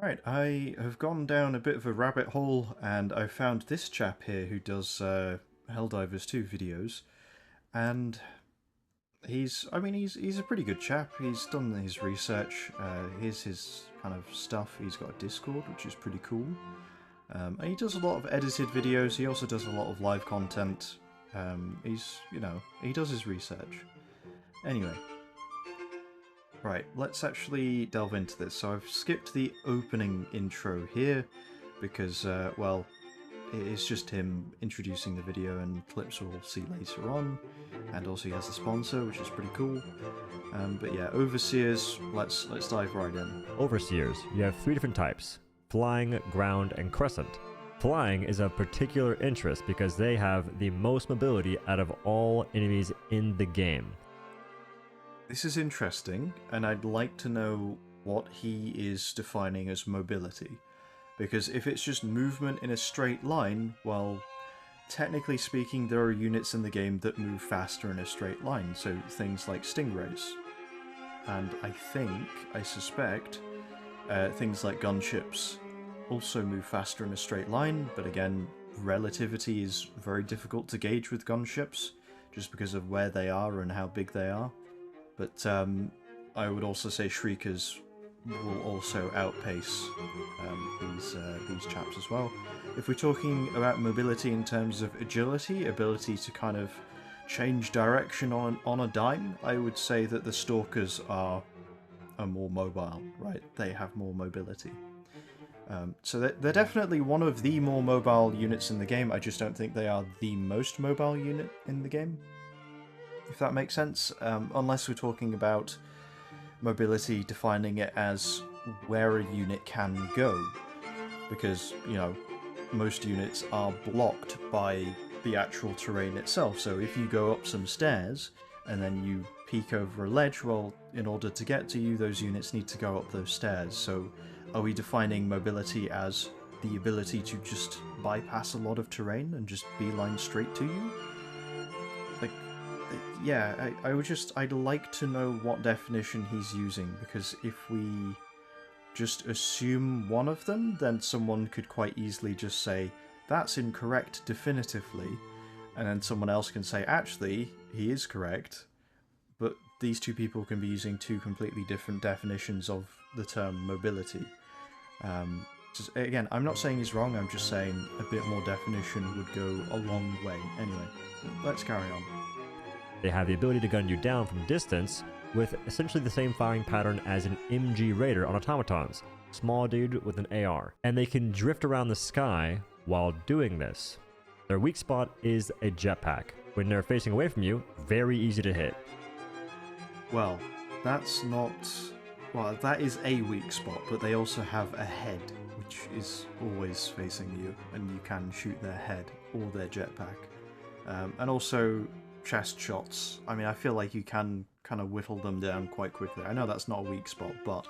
Right, I have gone down a bit of a rabbit hole, and I found this chap here who does Helldivers 2 videos, and he's a pretty good chap. He's done his research. Here's his kind of stuff. He's got a Discord, which is pretty cool. And he does a lot of edited videos. He also does a lot of live content. He does his research. Anyway, right, let's actually delve into this. So I've skipped the opening intro here because, well, it's just him introducing the video and clips we'll see later on. And also he has a sponsor, which is pretty cool. But yeah, Overseers, let's dive right in. Overseers, you have three different types: flying, ground, and crescent. Flying is of particular interest because they have the most mobility out of all enemies in the game. This is interesting, and I'd like to know what he is defining as mobility. Because if it's just movement in a straight line, well, technically speaking, there are units in the game that move faster in a straight line, so things like stingrays. And I suspect, things like gunships also move faster in a straight line, but again, relativity is very difficult to gauge with gunships, just because of where they are and how big they are. But I would also say Shriekers will also outpace these chaps as well. If we're talking about mobility in terms of agility, ability to kind of change direction on a dime, I would say that the Stalkers are more mobile, right? They have more mobility. So they're definitely one of the more mobile units in the game. I just don't think they are the most mobile unit in the game, if that makes sense. Unless we're talking about mobility, defining it as where a unit can go. Because, you know, most units are blocked by the actual terrain itself. So if you go up some stairs and then you peek over a ledge, well, in order to get to you, those units need to go up those stairs. So are we defining mobility as the ability to just bypass a lot of terrain and just beeline straight to you? Like, yeah, I'd like to know what definition he's using, because if we just assume one of them, then someone could quite easily just say, that's incorrect definitively, and then someone else can say, actually, he is correct, but these two people can be using two completely different definitions of the term mobility. Again, I'm not saying he's wrong, I'm just saying a bit more definition would go a long way. Anyway, let's carry on. They have the ability to gun you down from distance with essentially the same firing pattern as an MG Raider on automatons. Small dude with an AR. And they can drift around the sky while doing this. Their weak spot is a jetpack. When they're facing away from you, very easy to hit. Well, that's not... Well, that is a weak spot, but they also have a head, which is always facing you, and you can shoot their head or their jetpack. And also chest shots. I mean, I feel like you can kind of whittle them down quite quickly. I know that's not a weak spot, but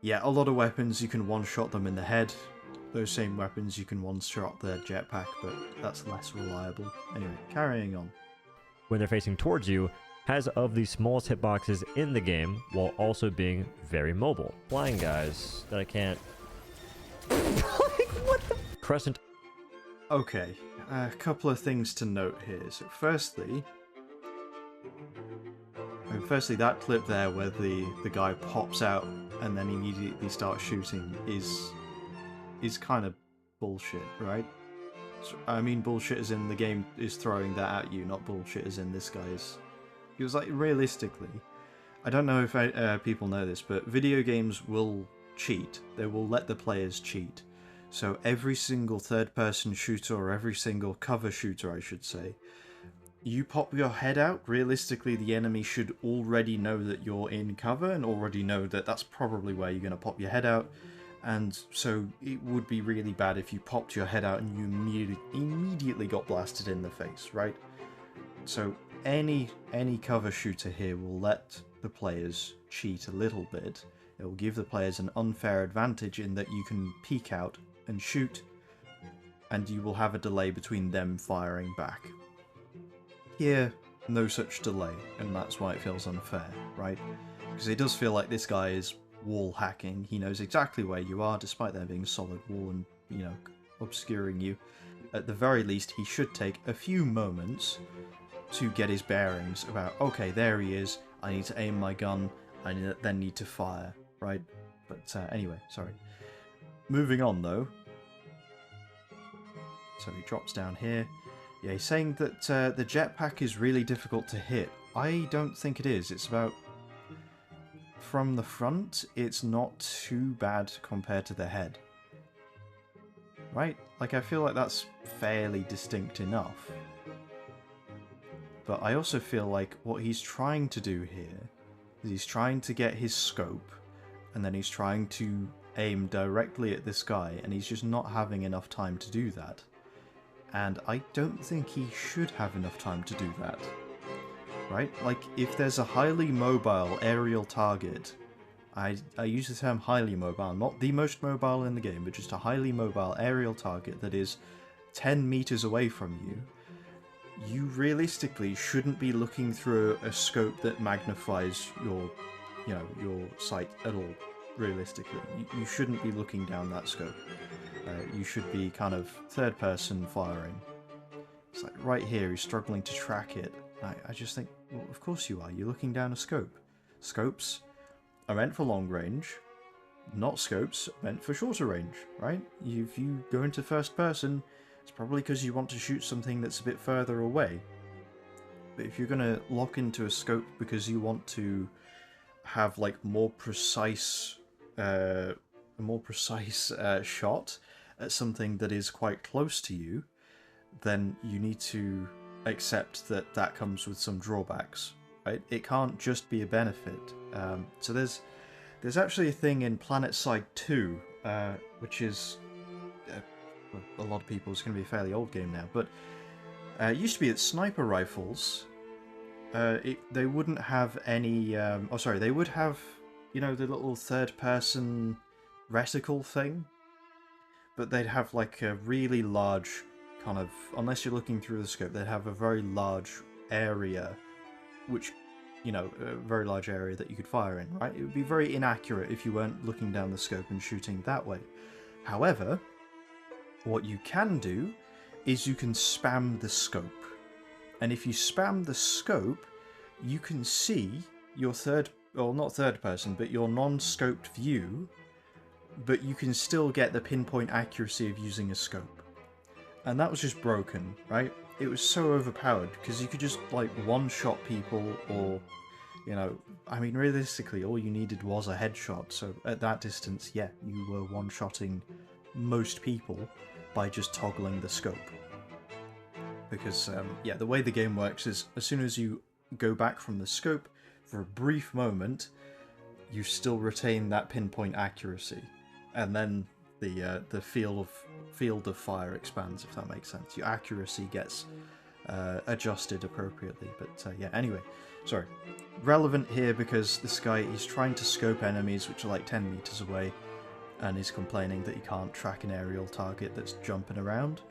yeah, a lot of weapons you can one-shot them in the head. Those same weapons you can one-shot their jetpack, but that's less reliable. Anyway, carrying on. When they're facing towards you, has of the smallest hitboxes in the game, while also being very mobile. Flying guys that I can't... What the... Crescent. Okay, a couple of things to note here. So firstly, that clip there where the guy pops out and then immediately starts shooting is kind of bullshit, right? So, I mean bullshit as in the game is throwing that at you, not bullshit as in this guy's... Because, like, realistically, I don't know if people know this, but video games will cheat. They will let the players cheat. So every single third-person shooter, or every single cover shooter, I should say, you pop your head out, realistically the enemy should already know that you're in cover and already know that that's probably where you're going to pop your head out. And so it would be really bad if you popped your head out and you immediately got blasted in the face, right? So any cover shooter here will let the players cheat a little bit. It will give the players an unfair advantage in that you can peek out and shoot, and you will have a delay between them firing back. Here, no such delay, and that's why it feels unfair, right? Because it does feel like this guy is wall hacking. He knows exactly where you are, despite there being a solid wall and, you know, obscuring you. At the very least, he should take a few moments to get his bearings about, okay, there he is, I need to aim my gun, I then need to fire, right? But anyway, sorry. Moving on, though. So he drops down here. Yeah, he's saying that the jetpack is really difficult to hit. I don't think it is. It's about... From the front, it's not too bad compared to the head. Right? Like, I feel like that's fairly distinct enough. But I also feel like what he's trying to do here is he's trying to get his scope, and then he's trying to aim directly at this guy, and he's just not having enough time to do that. And I don't think he should have enough time to do that. Right? Like, if there's a highly mobile aerial target, I use the term highly mobile, not the most mobile in the game, but just a highly mobile aerial target that is 10 meters away from you, you realistically shouldn't be looking through a scope that magnifies your, you know, your sight at all. Realistically, you shouldn't be looking down that scope. You should be kind of third-person firing. It's like right here, he's struggling to track it. I just think, well, of course you are. You're looking down a scope. Scopes are meant for long range, not scopes meant for shorter range, right? If you go into first person, it's probably because you want to shoot something that's a bit further away. But if you're going to lock into a scope because you want to have like more precise, a more precise shot at something that is quite close to you, then you need to accept that that comes with some drawbacks, right? It can't just be a benefit. So there's actually a thing in PlanetSide 2, which is a lot of people, it's going to be a fairly old game now, but it used to be that sniper rifles, they wouldn't have any, they would have, you know, the little third-person reticle thing, but they'd have like a really large kind of, unless you're looking through the scope, they'd have a very large area, which, you know, a very large area that you could fire in, right? It would be very inaccurate if you weren't looking down the scope and shooting that way. However, what you can do is you can spam the scope. And if you spam the scope, you can see your not third person, but your non-scoped view, but you can still get the pinpoint accuracy of using a scope. And that was just broken, right? It was so overpowered, because you could just, like, one-shot people, or, you know, I mean, realistically, all you needed was a headshot, so at that distance, yeah, you were one-shotting most people by just toggling the scope. Because, yeah, the way the game works is, as soon as you go back from the scope, for a brief moment, you still retain that pinpoint accuracy, and then the field of fire expands, if that makes sense. Your accuracy gets adjusted appropriately. But yeah, anyway, sorry. Relevant here because this guy, he's trying to scope enemies which are like 10 meters away, and he's complaining that he can't track an aerial target that's jumping around.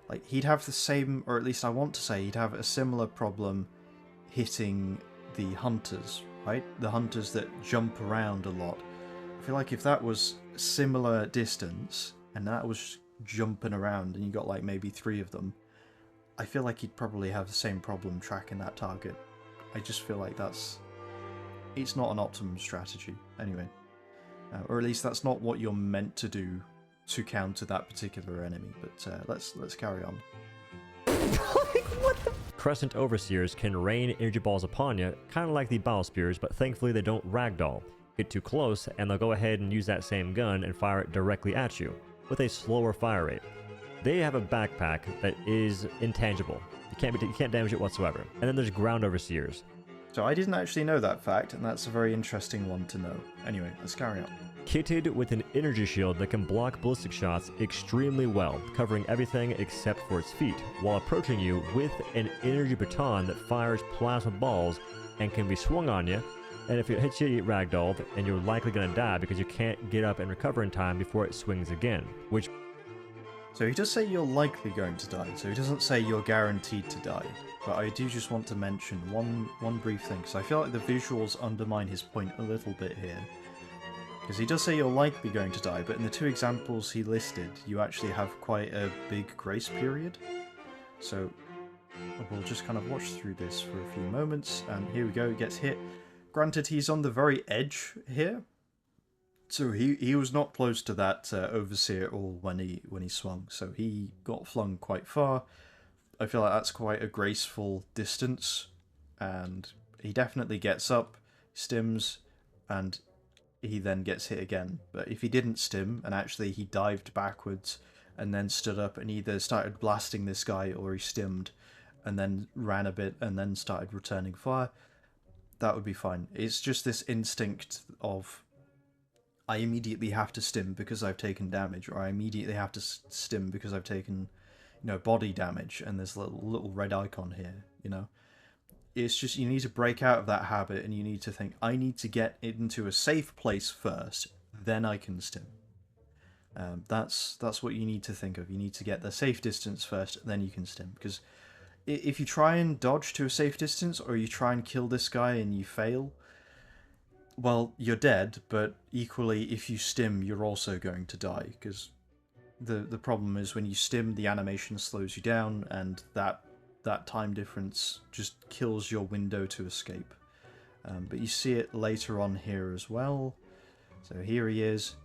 Like, he'd have the same, or at least I want to say, he'd have a similar problem hitting the hunters, right? The hunters that jump around a lot. I feel like if that was similar distance, and that was jumping around, and you got like maybe 3 of them, I feel like he'd probably have the same problem tracking that target. I just feel like it's not an optimum strategy, anyway. Or at least that's not what you're meant to do to counter that particular enemy, but let's carry on. What the? Crescent Overseers can rain energy balls upon you, kind of like the Battle Spears, but thankfully they don't ragdoll. Get too close, and they'll go ahead and use that same gun and fire it directly at you, with a slower fire rate. They have a backpack that is intangible. You can't damage it whatsoever. And then there's Ground Overseers. So I didn't actually know that fact, and that's a very interesting one to know. Anyway, let's carry on. Kitted with an energy shield that can block ballistic shots extremely well, covering everything except for its feet, while approaching you with an energy baton that fires plasma balls and can be swung on you, and if it hits you, you get ragdolled, and you're likely going to die because you can't get up and recover in time before it swings again, which... So he does say you're likely going to die, so he doesn't say you're guaranteed to die. But I do just want to mention one brief thing, because I feel like the visuals undermine his point a little bit here. Because he does say you're likely going to die, but in the 2 examples he listed, you actually have quite a big grace period. So we'll just kind of watch through this for a few moments, and here we go, he gets hit. Granted, he's on the very edge here, so he was not close to that overseer at all when he swung, so he got flung quite far. I feel like that's quite a graceful distance, and he definitely gets up, stims, and he then gets hit again. But if he didn't stim, and actually he dived backwards and then stood up and either started blasting this guy or he stimmed and then ran a bit and then started returning fire, that would be fine. It's just this instinct of, I immediately have to stim because I've taken damage, or I immediately have to stim because I've taken, body damage, and there's a little red icon here, It's just, you need to break out of that habit, and you need to think, I need to get into a safe place first, then I can stim. That's what you need to think of. You need to get the safe distance first, then you can stim. Because if you try and dodge to a safe distance, or you try and kill this guy and you fail, well, you're dead, but equally, if you stim, you're also going to die, because the problem is when you stim, the animation slows you down, and that time difference just kills your window to escape. But you see it later on here as well. So here he is,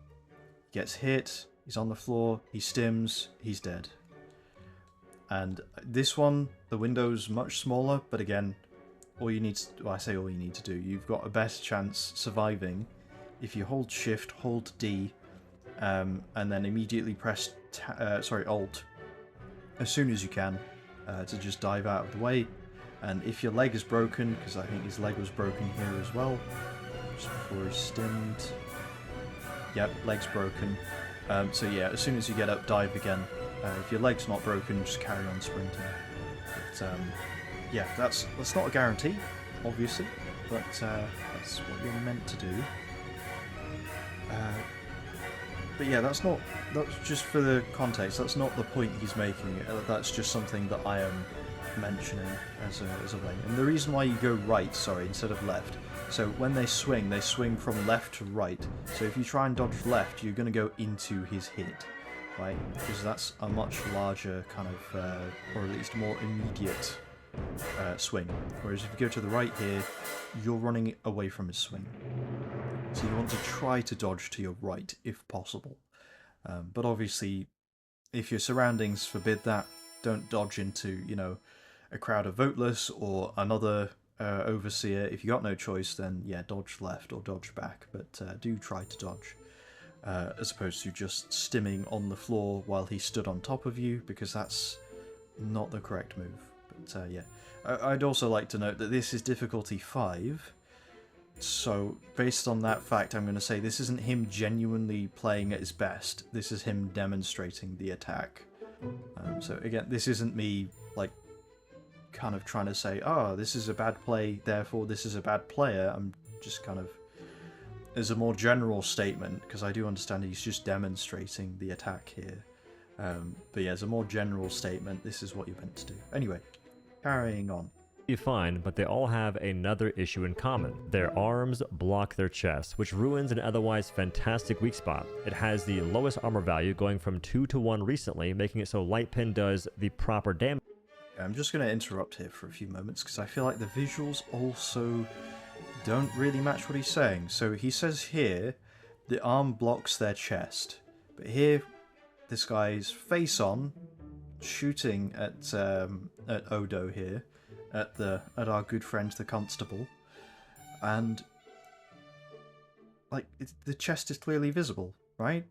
gets hit, he's on the floor, he stims, he's dead. And this one, the window's much smaller, but again, all you need to, well, I say all you need to do, you've got a better chance surviving if you hold Shift, hold D, and then immediately press Alt as soon as you can to just dive out of the way. And if your leg is broken, because I think his leg was broken here as well, just before he stimmed. Yep, leg's broken. So yeah, as soon as you get up, dive again. If your leg's not broken, just carry on sprinting. But yeah, that's not a guarantee, obviously, but that's what you're meant to do. But yeah, that's just for the context, that's not the point he's making. That's just something that I am mentioning as a way. And the reason why you go right, instead of left. So when they swing from left to right. So if you try and dodge left, you're going to go into his hit, right? Because that's a much larger kind of, or at least more immediate swing. Whereas if you go to the right here, you're running away from his swing. So you want to try to dodge to your right if possible. But obviously, if your surroundings forbid that, don't dodge into, a crowd of voteless or another overseer. If you got no choice, then yeah, dodge left or dodge back. But do try to dodge, as opposed to just stimming on the floor while he stood on top of you, because that's not the correct move. But yeah, I'd also like to note that this is difficulty 5. So, based on that fact, I'm going to say this isn't him genuinely playing at his best. This is him demonstrating the attack. So again, this isn't me, kind of trying to say, oh, this is a bad play, therefore this is a bad player. I'm just kind of, as a more general statement, because I do understand he's just demonstrating the attack here. But yeah, as a more general statement, this is what you're meant to do. Anyway, carrying on. You fine, but they all have another issue in common. Their arms block their chests, which ruins an otherwise fantastic weak spot. It has the lowest armor value, going from 2 to 1 recently, making it so Light Pin does the proper damage. I'm just going to interrupt here for a few moments, because I feel like the visuals also don't really match what he's saying. So he says here, the arm blocks their chest. But here, this guy's face on, shooting at Odo here, at our good friend the constable, and the chest is clearly visible, right?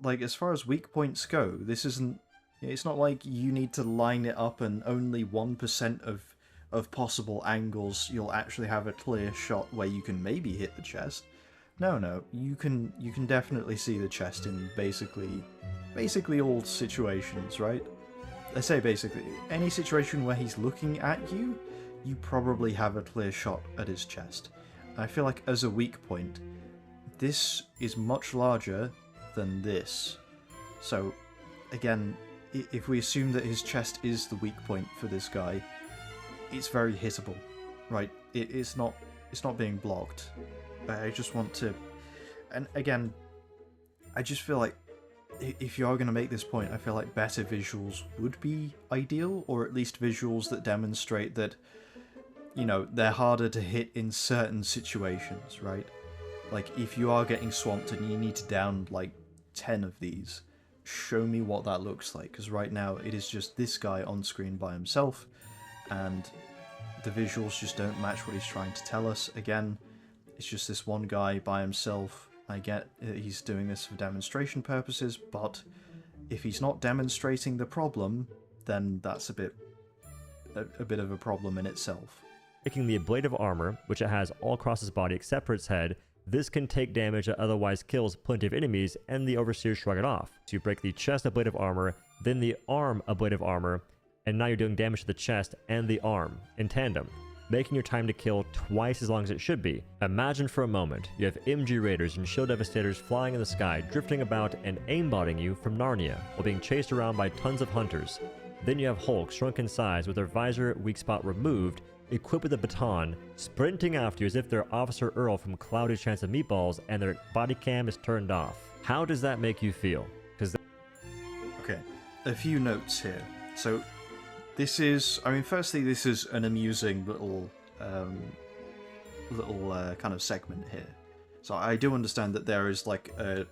As far as weak points go, this isn't. It's not like you need to line it up and only 1% of possible angles you'll actually have a clear shot where you can maybe hit the chest. No, you can definitely see the chest in basically all situations, right? I say basically any situation where he's looking at you. You probably have a clear shot at his chest. And I feel like as a weak point, this is much larger than this. So, again, if we assume that his chest is the weak point for this guy, it's very hittable, right? It's not being blocked. I just want to and again, I just feel like if you are going to make this point, I feel like better visuals would be ideal, or at least visuals that demonstrate that, you know, they're harder to hit in certain situations, right? Like, if you are getting swamped and you need to down, like, 10 of these, show me what that looks like, because right now it is just this guy on screen by himself, and the visuals just don't match what he's trying to tell us. Again, it's just this one guy by himself. I get he's doing this for demonstration purposes, but if he's not demonstrating the problem, then that's a bit of a problem in itself. Breaking the ablative armor, which it has all across his body except for its head, this can take damage that otherwise kills plenty of enemies, and the Overseers shrug it off. So you break the chest ablative armor, then the arm ablative armor, and now you're doing damage to the chest and the arm in tandem, making your time to kill twice as long as it should be. Imagine for a moment, you have MG Raiders and Shield Devastators flying in the sky, drifting about and aimbotting you from Narnia, while being chased around by tons of hunters. Then you have Hulk, shrunk in size, with their visor weak spot removed, equipped with a baton, sprinting after you as if they're Officer Earl from Cloudy Chance of Meatballs, and their body cam is turned off. How does that make you feel? Okay, a few notes here. So, this is, I mean, firstly, this is an amusing little kind of segment here. So I do understand that there is like a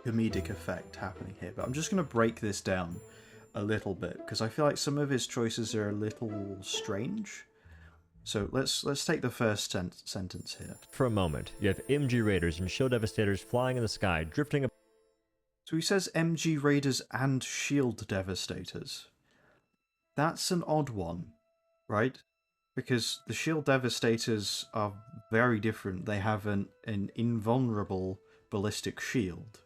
comedic effect happening here, but I'm just going to break this down a little bit, because I feel like some of his choices are a little strange. So let's take the first sentence here. For a moment, you have MG Raiders and Shield Devastators flying in the sky, drifting. So he says MG Raiders and Shield Devastators. That's an odd one, right? Because the Shield Devastators are very different. They have an invulnerable ballistic shield.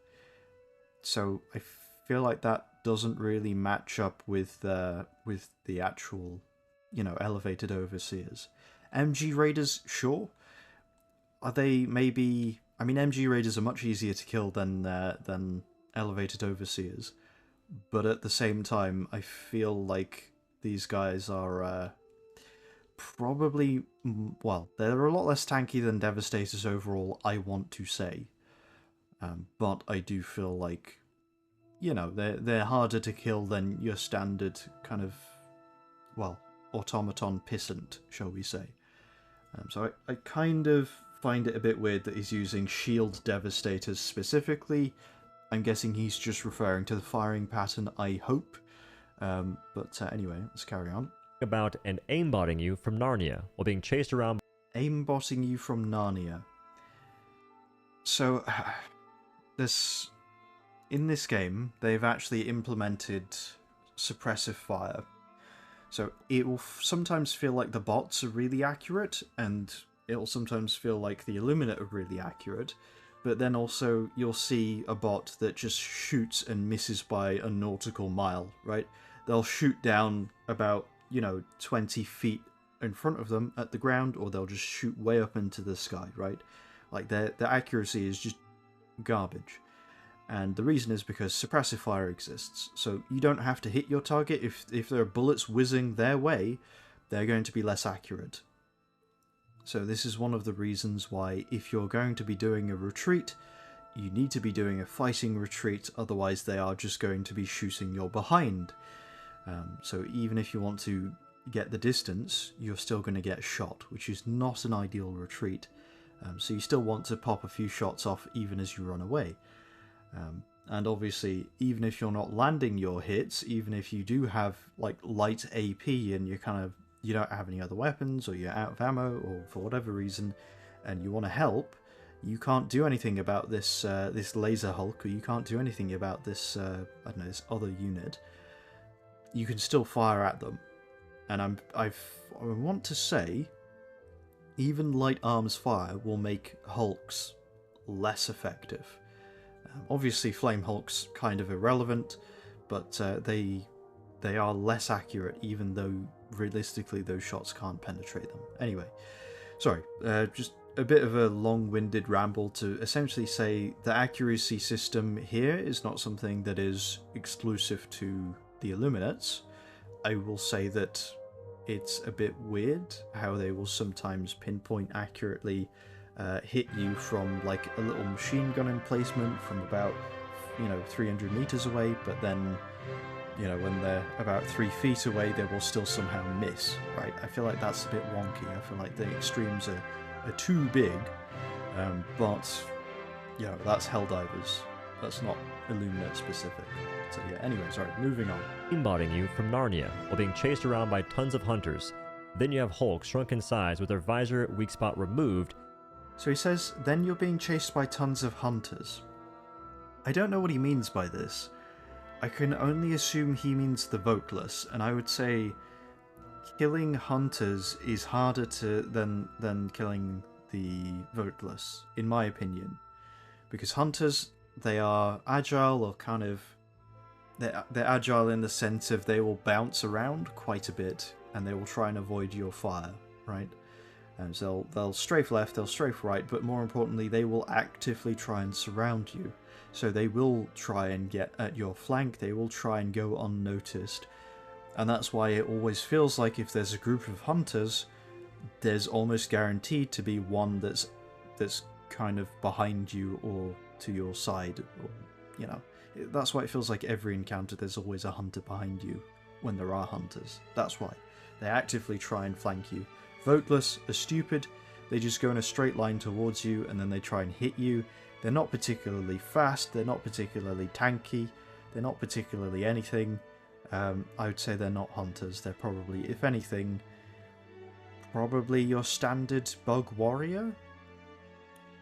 So I feel like that doesn't really match up with the actual, you know, elevated Overseers. MG Raiders, sure. Are they maybe... I mean, MG Raiders are much easier to kill than elevated Overseers. But at the same time, I feel like these guys are probably... Well, they're a lot less tanky than Devastators overall, I want to say. But I do feel like, you know, they're harder to kill than your standard kind of, well, automaton pissant, shall we say. So I kind of find it a bit weird that he's using Shield Devastators specifically. I'm guessing he's just referring to the firing pattern, I hope. But anyway, let's carry on. About and aimbotting you from Narnia, while being chased around. Aimbotting you from Narnia. So, in this game, they've actually implemented suppressive fire. So it will sometimes feel like the bots are really accurate, and it will sometimes feel like the Illuminate are really accurate, but then also you'll see a bot that just shoots and misses by a nautical mile, right? They'll shoot down about, 20 feet in front of them at the ground, or they'll just shoot way up into the sky, right? Like, their accuracy is just garbage. And the reason is because suppressive fire exists, so you don't have to hit your target. If there are bullets whizzing their way, they're going to be less accurate. So this is one of the reasons why, if you're going to be doing a retreat, you need to be doing a fighting retreat, otherwise they are just going to be shooting your behind. So even if you want to get the distance, you're still going to get shot, which is not an ideal retreat. So you still want to pop a few shots off even as you run away. And obviously, even if you're not landing your hits, even if you do have like light AP and you don't have any other weapons, or you're out of ammo, or for whatever reason, and you want to help, you can't do anything about this this laser Hulk, or you can't do anything about this this other unit. You can still fire at them, and I want to say, even light arms fire will make Hulks less effective. Obviously, Flame Hulk's kind of irrelevant, but they are less accurate, even though realistically those shots can't penetrate them. Anyway, sorry, just a bit of a long-winded ramble to essentially say the accuracy system here is not something that is exclusive to the Illuminates. I will say that it's a bit weird how they will sometimes pinpoint accurately hit you from like a little machine gun emplacement from about 300 meters away, but then when they're about 3 feet away, they will still somehow miss, right? I feel like that's a bit wonky. I feel like the extremes are too big, but that's Helldivers. That's not Illuminate specific. So yeah, anyway, sorry, moving on. Aimbotting you from Narnia while being chased around by tons of hunters. Then you have Hulk shrunk in size with their visor weak spot removed. So he says, then you're being chased by tons of hunters. I don't know what he means by this. I can only assume he means the voteless, and I would say killing hunters is harder than killing the voteless, in my opinion. Because hunters, they are agile, or kind of... They're agile in the sense of they will bounce around quite a bit, and they will try and avoid your fire, right? And so they'll strafe left, they'll strafe right, but more importantly, they will actively try and surround you. So they will try and get at your flank, they will try and go unnoticed. And that's why it always feels like if there's a group of hunters, there's almost guaranteed to be one that's kind of behind you or to your side. Or, that's why it feels like every encounter there's always a hunter behind you when there are hunters. That's why. They actively try and flank you. Voteless are stupid, they just go in a straight line towards you and then they try and hit you. They're not particularly fast, they're not particularly tanky, they're not particularly anything. I would say they're not hunters, they're probably, if anything, probably your standard bug warrior?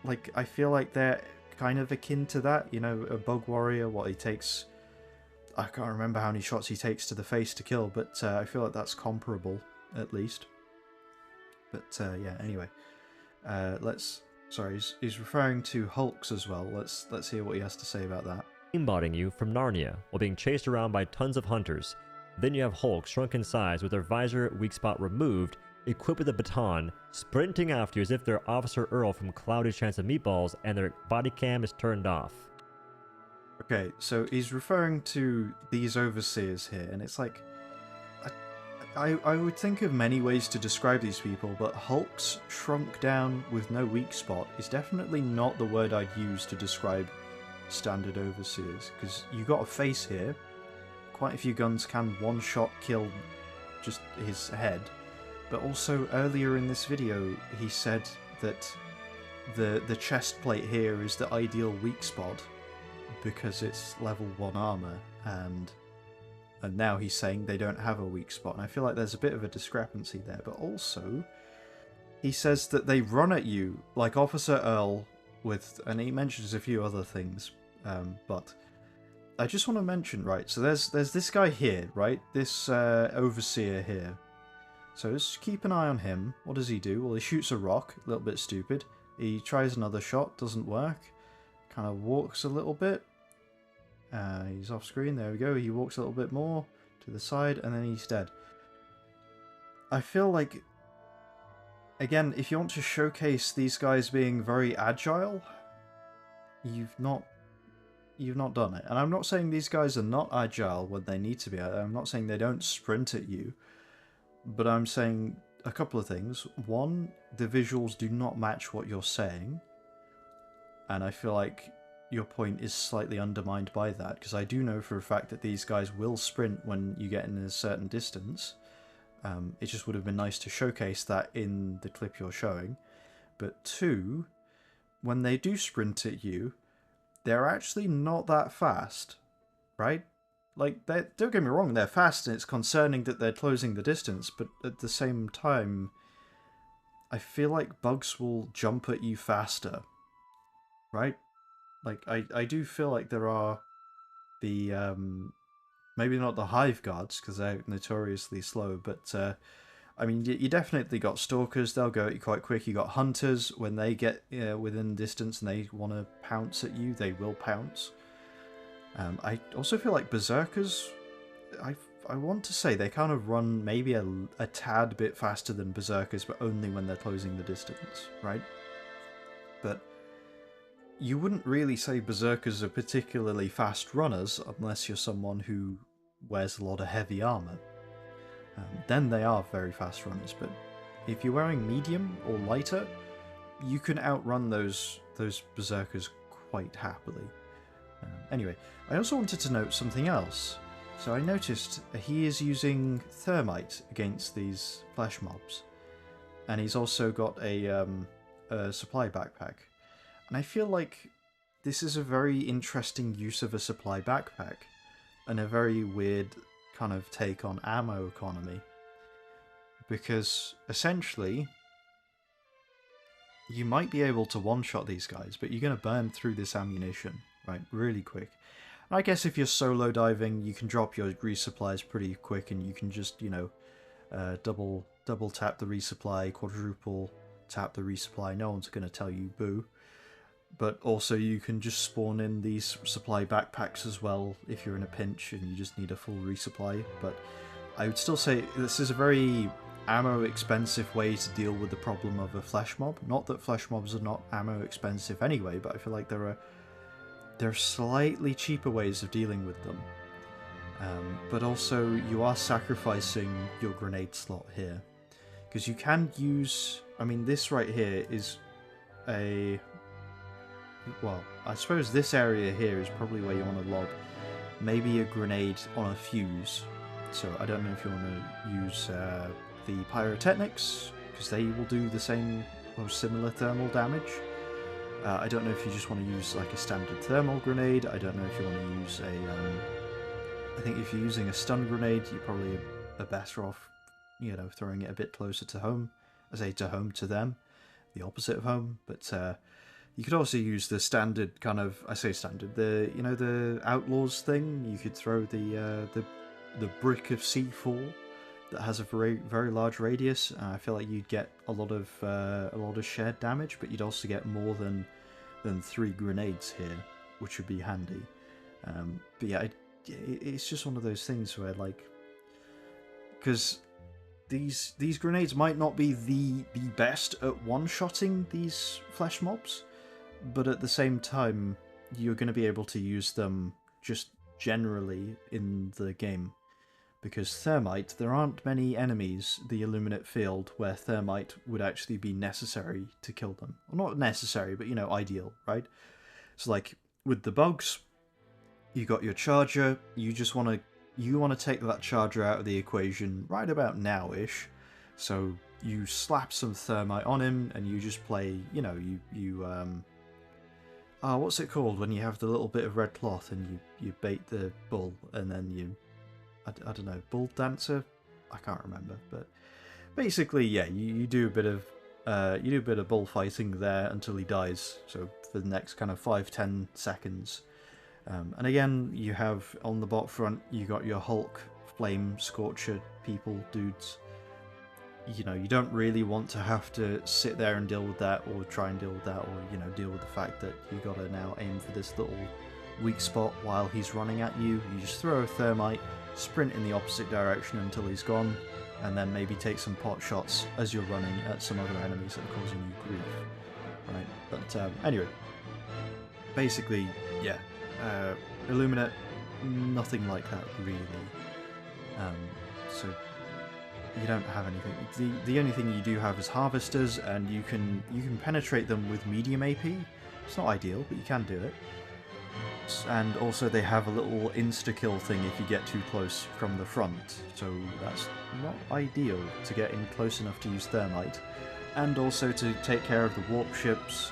Like, I feel like they're kind of akin to that, a bug warrior, what he takes... I can't remember how many shots he takes to the face to kill, but I feel like that's comparable, at least. But yeah, anyway, Sorry, he's referring to Hulks as well. Let's hear what he has to say about that. Aimbotting you from Narnia while being chased around by tons of hunters. Then you have Hulk shrunk in size with their visor weak spot removed, equipped with a baton, sprinting after you as if they're Officer Earl from Cloudy Chance of Meatballs and their body cam is turned off. Okay, so he's referring to these overseers here, and it's like... I would think of many ways to describe these people, but Hulk's shrunk down with no weak spot is definitely not the word I'd use to describe standard overseers, because you got a face here. Quite a few guns can one-shot kill just his head, but also earlier in this video he said that the chest plate here is the ideal weak spot because it's level 1 armor, and now he's saying they don't have a weak spot, and I feel like there's a bit of a discrepancy there. But also, he says that they run at you like Officer Earl and he mentions a few other things, but I just want to mention, right, so there's this guy here, right, this overseer here. So just keep an eye on him. What does he do? Well, he shoots a rock, a little bit stupid. He tries another shot, doesn't work, kind of walks a little bit. He's off screen, there we go, he walks a little bit more to the side and then he's dead. I feel like, again, if you want to showcase these guys being very agile, you've not done it. And I'm not saying these guys are not agile when they need to be. I'm not saying they don't sprint at you, but I'm saying a couple of things. One, the visuals do not match what you're saying, and I feel like your point is slightly undermined by that, because I do know for a fact that these guys will sprint when you get in a certain distance. It just would have been nice to showcase that in the clip you're showing. But two, when they do sprint at you, they're actually not that fast, right? Like, don't get me wrong, they're fast and it's concerning that they're closing the distance, but at the same time, I feel like bugs will jump at you faster, right? Like, I do feel like there are the, maybe not the hive guards, because they're notoriously slow, but, I mean, you definitely got stalkers, they'll go at you quite quick. You got hunters, when they get within distance and they want to pounce at you, they will pounce. I also feel like berserkers, I want to say they kind of run maybe a tad bit faster than berserkers, but only when they're closing the distance, right? But you wouldn't really say berserkers are particularly fast runners unless you're someone who wears a lot of heavy armor. Then they are very fast runners, but if you're wearing medium or lighter, you can outrun those berserkers quite happily. Anyway, I also wanted to note something else. So I noticed he is using thermite against these flesh mobs, and he's also got a supply backpack. And I feel like this is a very interesting use of a supply backpack, and a very weird kind of take on ammo economy. Because essentially, you might be able to one-shot these guys, but you're going to burn through this ammunition, right, really quick. I guess if you're solo diving, you can drop your resupplies pretty quick, and you can just, you know, double tap the resupply, quadruple tap the resupply. No one's going to tell you boo. But also you can just spawn in these supply backpacks as well if you're in a pinch and you just need a full resupply. But I would still say this is a very ammo expensive way to deal with the problem of a flesh mob. Not that flesh mobs are not ammo expensive anyway, but I feel like there are slightly cheaper ways of dealing with them. But also you are sacrificing your grenade slot here. Because you can use... I mean, this right here is a... Well, I suppose this area here is probably where you want to lob maybe a grenade on a fuse. So I don't know if you want to use the pyrotechnics, because they will do the same or similar thermal damage. I don't know if you just want to use like a standard thermal grenade. I don't know if you want to use a... I think if you're using a stun grenade, you probably are better off, you know, throwing it a bit closer to home. I say to home to them, the opposite of home, but... You could also use the standard kind of, I say standard, the, you know, the Outlaws thing. You could throw the brick of C4 that has a very large radius. I feel like you'd get a lot of shared damage, but you'd also get more than 3 grenades here, which would be handy. But yeah, it's just one of those things where, like, because these grenades might not be the best at one-shotting these flesh mobs, but at the same time, you're going to be able to use them just generally in the game. Because thermite, there aren't many enemies, the Illuminate field, where thermite would actually be necessary to kill them. Well, not necessary, but, you know, ideal, right? So, like, with the bugs, you got your charger, you want to take that charger out of the equation right about now-ish. So, you slap some thermite on him, and you just play, you know, what's it called when you have the little bit of red cloth and you bait the bull and then you... I don't know, bull dancer? I can't remember, but basically, yeah, you do a bit of bullfighting there until he dies, so for the next kind of 5-10 seconds. And again, you have on the bot front, you got your Hulk, Flame, Scorcher people, dudes. You know, you don't really want to have to sit there and deal with that, or try and deal with that, or, you know, deal with the fact that you gotta now aim for this little weak spot while he's running at you. You just throw a thermite, sprint in the opposite direction until he's gone, and then maybe take some pot shots as you're running at some other enemies that are causing you grief. Right, but anyway, basically, yeah, Illuminate, nothing like that really. So you don't have anything. The only thing you do have is harvesters, and you can penetrate them with medium AP. It's not ideal, but you can do it. And also they have a little insta-kill thing if you get too close from the front, so that's not ideal to get in close enough to use thermite. And also to take care of the warp ships.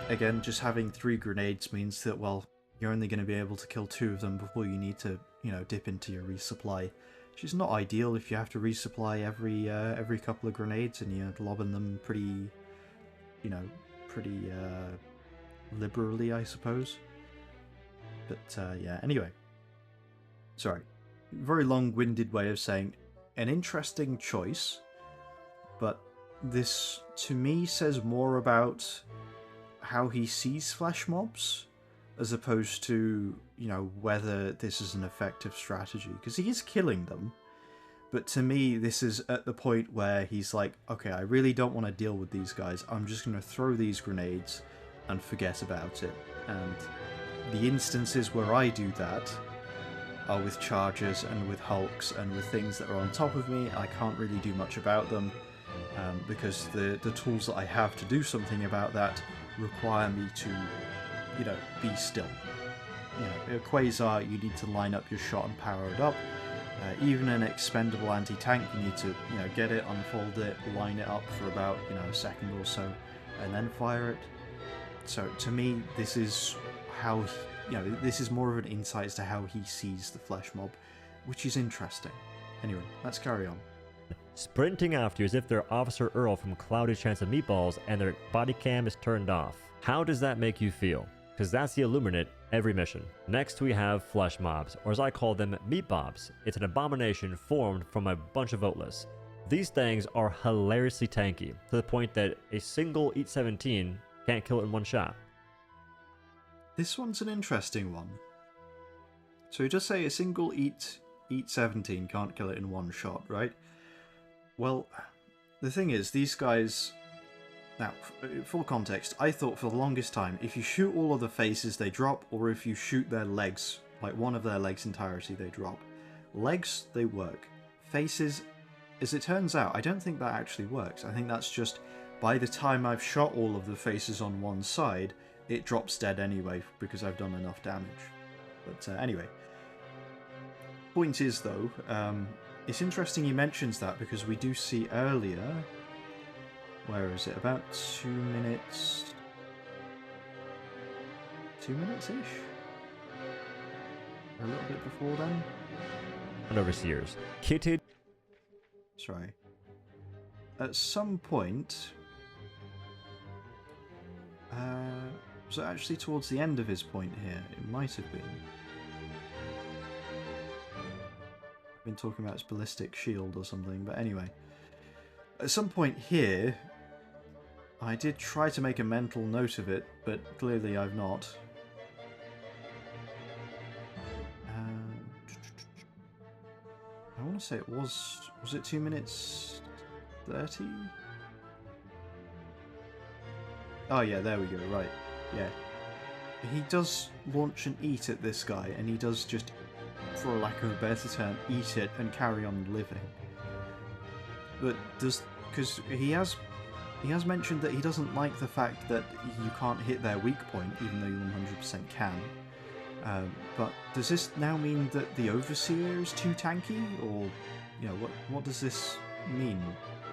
Again, just having 3 grenades means that, well, you're only going to be able to kill 2 of them before you need to, you know, dip into your resupply. Which is not ideal if you have to resupply every couple of grenades and you're lobbing them pretty, you know, pretty liberally, I suppose. But yeah, anyway. Sorry. Very long-winded way of saying an interesting choice, but this, to me, says more about how he sees flesh mobs as opposed to, you know, whether this is an effective strategy. Because he is killing them, but to me, this is at the point where he's like, okay, I really don't want to deal with these guys. I'm just going to throw these grenades and forget about it. And the instances where I do that are with chargers and with hulks and with things that are on top of me. I can't really do much about them. because the tools that I have to do something about that require me to, be still. A Quasar, you need to line up your shot and power it up. Even an expendable anti-tank, you need to, get it, unfold it, line it up for about, a second or so, and then fire it. So to me, this is how, this is more of an insight as to how he sees the flesh mob, which is interesting. Anyway, let's carry on. Sprinting after you as if they're Officer Earl from Cloudy Chance of Meatballs and their body cam is turned off. How does that make you feel? Because that's the Illuminate every mission. Next we have flesh mobs, or as I call them, meat bobs. It's an abomination formed from a bunch of voteless. These things are hilariously tanky, to the point that a single Eat 17 can't kill it in one shot. This one's an interesting one. So you just say a single Eat 17 can't kill it in one shot, right? Well, the thing is, these guys... Now, full context, I thought for the longest time, if you shoot all of the faces, they drop, or if you shoot their legs, like one of their legs' entirety, they drop. Legs, they work. Faces, as it turns out, I don't think that actually works. I think that's just, by the time I've shot all of the faces on one side, it drops dead anyway, because I've done enough damage. But anyway. Point is, though, it's interesting he mentions that, because we do see earlier... Where is it? About 2 minutes... 2 minutes-ish? A little bit before then? And overseers. Kitted. Sorry. At some point... was it actually towards the end of his point here? It might have been. I've been talking about his ballistic shield or something, but anyway. At some point here... I did try to make a mental note of it, but clearly I've not. I want to say it was it 2 minutes 30? Oh yeah, there we go, right. Yeah. He does launch an eat at this guy, and he does just, for a lack of a better term, eat it and carry on living. But because he has mentioned that he doesn't like the fact that you can't hit their weak point, even though you 100% can. But does this now mean that the Overseer is too tanky, or what does this mean?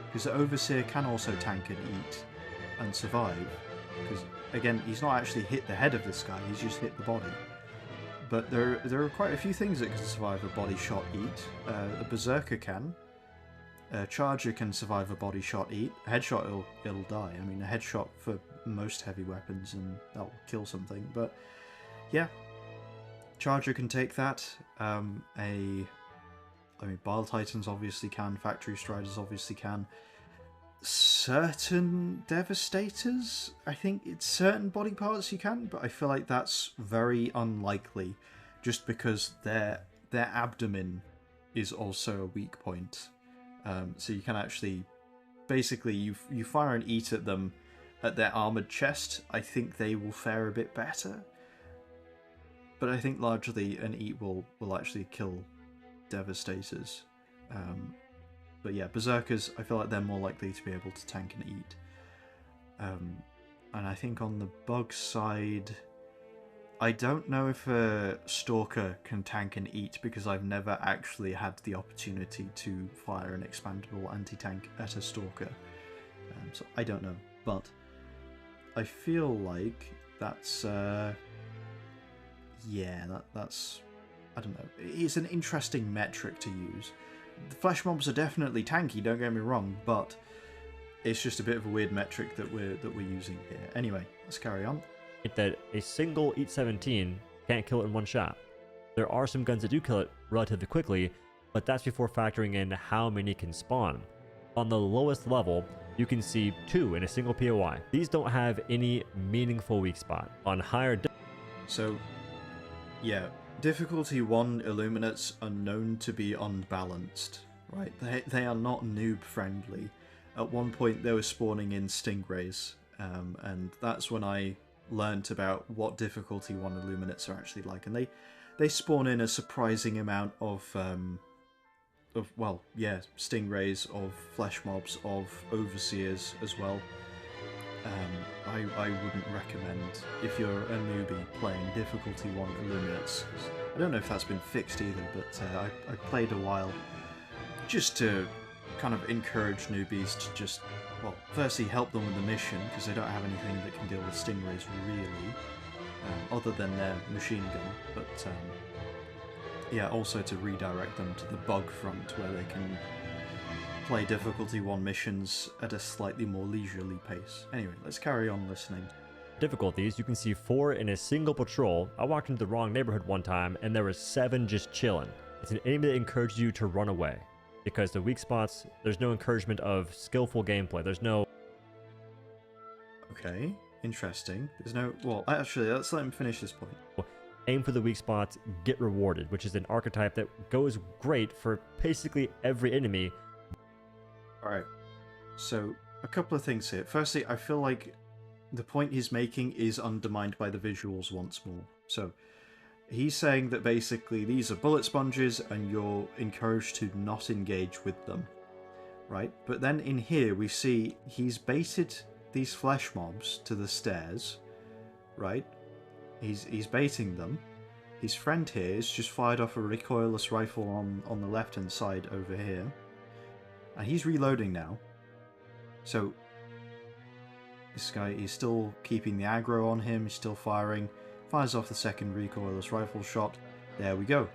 Because the Overseer can also tank and eat and survive. Because again, he's not actually hit the head of this guy; he's just hit the body. But there are quite a few things that can survive a body shot eat. A Berserker can. A Charger can survive a body shot eat. A headshot, it'll die. I mean, a headshot for most heavy weapons, and that'll kill something. But yeah, Charger can take that. Bile Titans obviously can. Factory Striders obviously can. Certain Devastators, I think it's certain body parts you can, but I feel like that's very unlikely, just because their abdomen is also a weak point. So you can actually, basically, you fire an eat at them at their armoured chest, I think they will fare a bit better. But I think largely an eat will actually kill Devastators. But yeah, Berserkers, I feel like they're more likely to be able to tank and eat. And I think on the bug side... I don't know if a Stalker can tank and eat, because I've never actually had the opportunity to fire an expandable anti-tank at a Stalker. So I don't know, but I feel like that's... that's... I don't know. It's an interesting metric to use. The flesh mobs are definitely tanky, don't get me wrong, but it's just a bit of a weird metric that we're using here. Anyway, let's carry on. That a single Eat 17 can't kill it in one shot. There are some guns that do kill it relatively quickly, but that's before factoring in how many can spawn. On the lowest level, you can see 2 in a single POI. These don't have any meaningful weak spot. On higher... So, yeah, difficulty 1 Illuminates are known to be unbalanced, right? They are not noob friendly. At one point they were spawning in Stingrays, and that's when I learnt about what difficulty 1 Illuminates are actually like, and they spawn in a surprising amount of well, yeah, stingrays, of flesh mobs, of overseers as well. I wouldn't recommend, if you're a newbie playing difficulty 1 Illuminates. I don't know if that's been fixed either, but I played a while just to kind of encourage newbies to just, well, firstly help them with the mission, because they don't have anything that can deal with stingrays really, other than their machine gun, but yeah, also to redirect them to the bug front where they can play difficulty 1 missions at a slightly more leisurely pace. Anyway, let's carry on listening. Difficulties, you can see 4 in a single patrol. I walked into the wrong neighborhood one time and there was 7 just chilling. It's an enemy that encourages you to run away, because the weak spots, there's no encouragement of skillful gameplay. There's no... Okay, interesting. There's no... Well, actually, let's let him finish this point. Aim for the weak spots, get rewarded, which is an archetype that goes great for basically every enemy. Alright, so a couple of things here. Firstly, I feel like the point he's making is undermined by the visuals once more. So, he's saying that basically these are bullet sponges and you're encouraged to not engage with them, right? But then in here we see he's baited these flesh mobs to the stairs, right? He's baiting them. His friend here has just fired off a recoilless rifle on the left-hand side over here. And he's reloading now. So this guy is still keeping the aggro on him, he's still firing. Fires off the second recoilless rifle shot. There we go.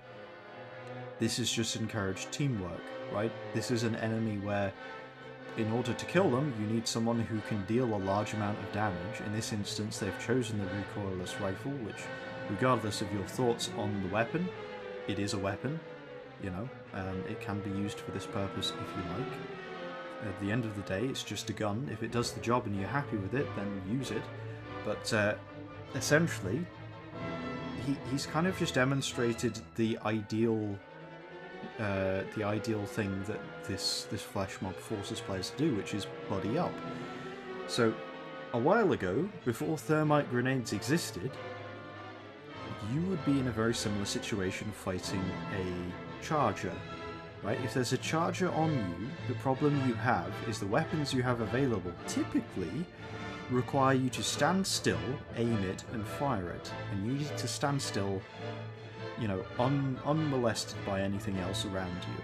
This is just encouraged teamwork, right? This is an enemy where, in order to kill them, you need someone who can deal a large amount of damage. In this instance, they've chosen the recoilless rifle, which, regardless of your thoughts on the weapon, it is a weapon, you know, it can be used for this purpose if you like. At the end of the day, it's just a gun. If it does the job and you're happy with it, then use it. But essentially, he's kind of just demonstrated the ideal thing that this flesh mob forces players to do, which is buddy up. So, a while ago, before thermite grenades existed, you would be in a very similar situation fighting a charger, right? If there's a charger on you, the problem you have is the weapons you have available typically require you to stand still, aim it, and fire it. And you need to stand still, you know, unmolested by anything else around you.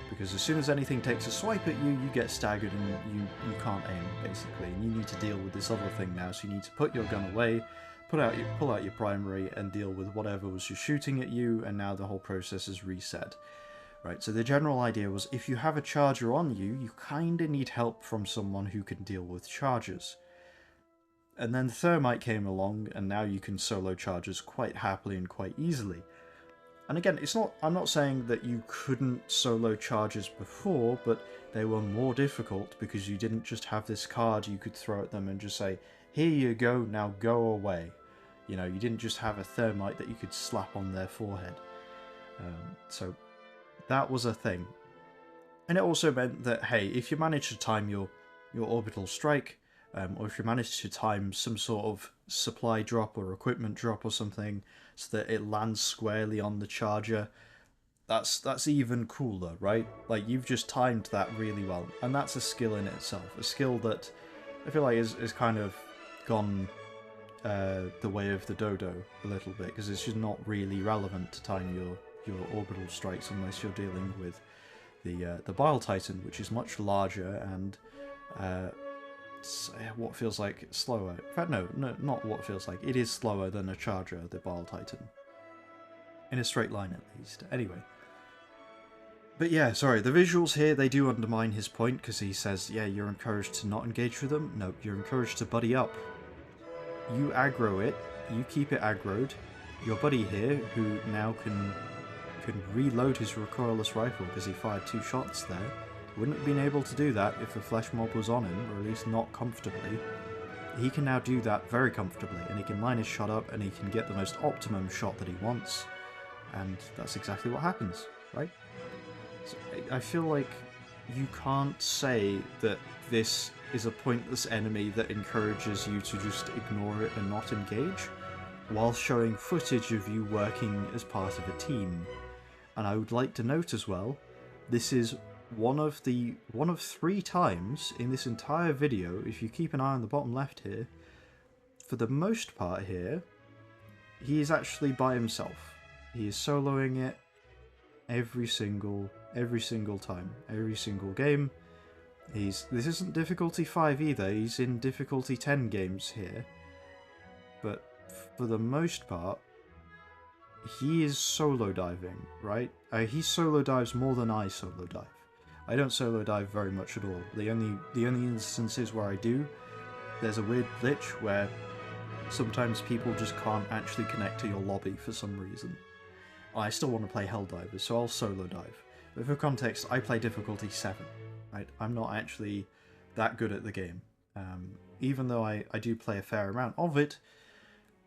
Because as soon as anything takes a swipe at you, you get staggered and you can't aim, basically. And you need to deal with this other thing now, so you need to put your gun away, pull out your primary, and deal with whatever was just shooting at you, and now the whole process is reset. Right, so the general idea was, if you have a charger on you, you kinda need help from someone who can deal with chargers. And then Thermite came along, and now you can solo chargers quite happily and quite easily. And again, I'm not saying that you couldn't solo chargers before, but they were more difficult because you didn't just have this card you could throw at them and just say, here you go, now go away. You know, you didn't just have a Thermite that you could slap on their forehead. So that was a thing. And it also meant that, hey, if you manage to time your orbital strike, or if you manage to time some sort of supply drop or equipment drop or something so that it lands squarely on the charger, that's even cooler, right? Like, you've just timed that really well, and that's a skill in itself. A skill that I feel like is kind of gone the way of the dodo a little bit, because it's just not really relevant to time your orbital strikes unless you're dealing with the Bile Titan, which is much larger and what feels like slower. In fact, no, not what feels like. It is slower than a charger, the Bile Titan. In a straight line, at least. Anyway. But yeah, sorry, the visuals here, they do undermine his point, because he says, yeah, you're encouraged to not engage with them. No, you're encouraged to buddy up. You aggro it, you keep it aggroed. Your buddy here, who now can reload his recoilless rifle because he fired 2 shots there, wouldn't have been able to do that if the flesh mob was on him, or at least not comfortably. He can now do that very comfortably, and he can line his shot up, and he can get the most optimum shot that he wants. And that's exactly what happens, right? So I feel like you can't say that this is a pointless enemy that encourages you to just ignore it and not engage, while showing footage of you working as part of a team. And I would like to note as well this is one of 3 times in this entire video, if you keep an eye on the bottom left here, for the most part here, he is actually by himself. He is soloing it every single time, every single game. This isn't difficulty 5 either, he's in difficulty 10 games here. But for the most part, he is solo diving, right? He solo dives more than I solo dive. I don't solo dive very much at all. The only instances where I do, there's a weird glitch where sometimes people just can't actually connect to your lobby for some reason. I still want to play Helldivers, so I'll solo dive. But for context, I play difficulty 7. Right? I'm not actually that good at the game. Even though I do play a fair amount of it,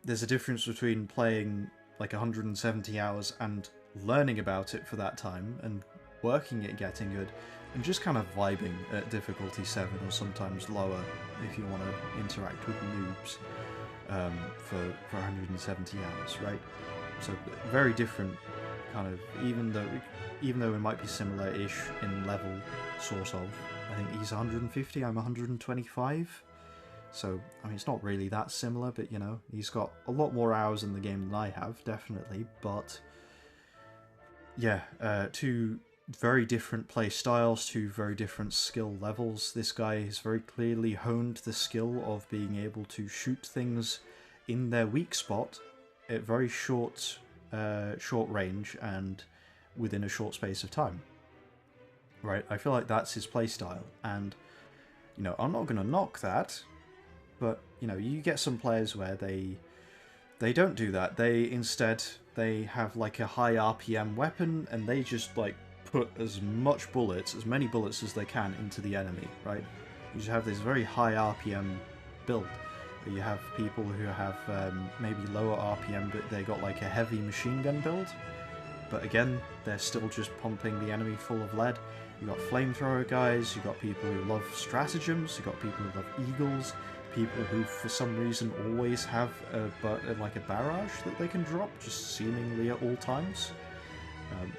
there's a difference between playing like 170 hours and learning about it for that time and working at getting good, and just kind of vibing at difficulty 7 or sometimes lower if you want to interact with noobs for 170 hours, right? So very different kind of, even though it might be similar-ish in level, sort of. I think he's 150, I'm 125. So, I mean, it's not really that similar, but, you know, he's got a lot more hours in the game than I have, definitely, but yeah, 2 very different play styles, 2 very different skill levels. This guy has very clearly honed the skill of being able to shoot things in their weak spot at very short range and within a short space of time. Right? I feel like that's his playstyle, and, you know, I'm not going to knock that, but, you know, you get some players where they don't do that. They have like a high RPM weapon, and they just like put as many bullets as they can into the enemy, right? You just have this very high RPM build. You have people who have maybe lower RPM, but they got like a heavy machine gun build. But again, they're still just pumping the enemy full of lead. You got flamethrower guys, you got people who love stratagems, you got people who love eagles, people who for some reason always have like a barrage that they can drop, just seemingly at all times.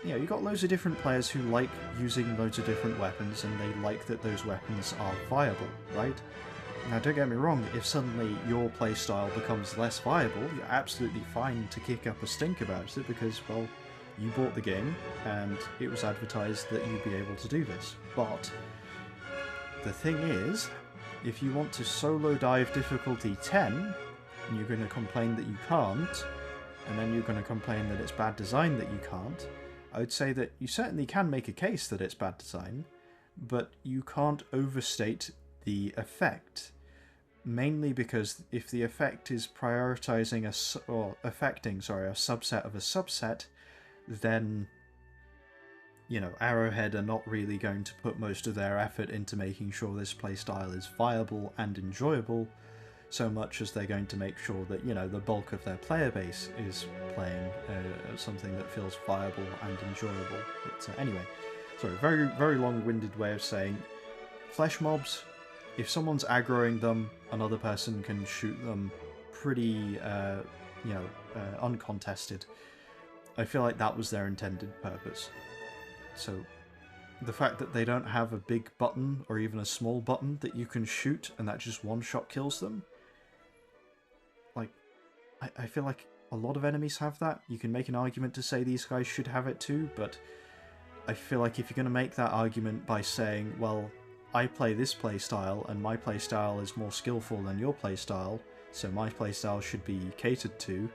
You know, you got loads of different players who like using loads of different weapons, and they like that those weapons are viable, right? Now, don't get me wrong, if suddenly your playstyle becomes less viable, you're absolutely fine to kick up a stink about it, because, well, you bought the game, and it was advertised that you'd be able to do this. But the thing is, if you want to solo dive difficulty 10, and you're going to complain that you can't, and then you're going to complain that it's bad design that you can't, I would say that you certainly can make a case that it's bad design, but you can't overstate the effect. Mainly because if the effect is prioritizing affecting a subset of a subset, then, you know, Arrowhead are not really going to put most of their effort into making sure this playstyle is viable and enjoyable, so much as they're going to make sure that, you know, the bulk of their player base is playing something that feels viable and enjoyable. But anyway, sorry, very, very long-winded way of saying, flesh mobs, if someone's aggroing them, another person can shoot them pretty, uncontested. I feel like that was their intended purpose. So the fact that they don't have a big button or even a small button that you can shoot and that just one-shot kills them, like, I feel like a lot of enemies have that. You can make an argument to say these guys should have it too, but I feel like if you're going to make that argument by saying, well, I play this playstyle and my playstyle is more skillful than your playstyle, so my playstyle should be catered to,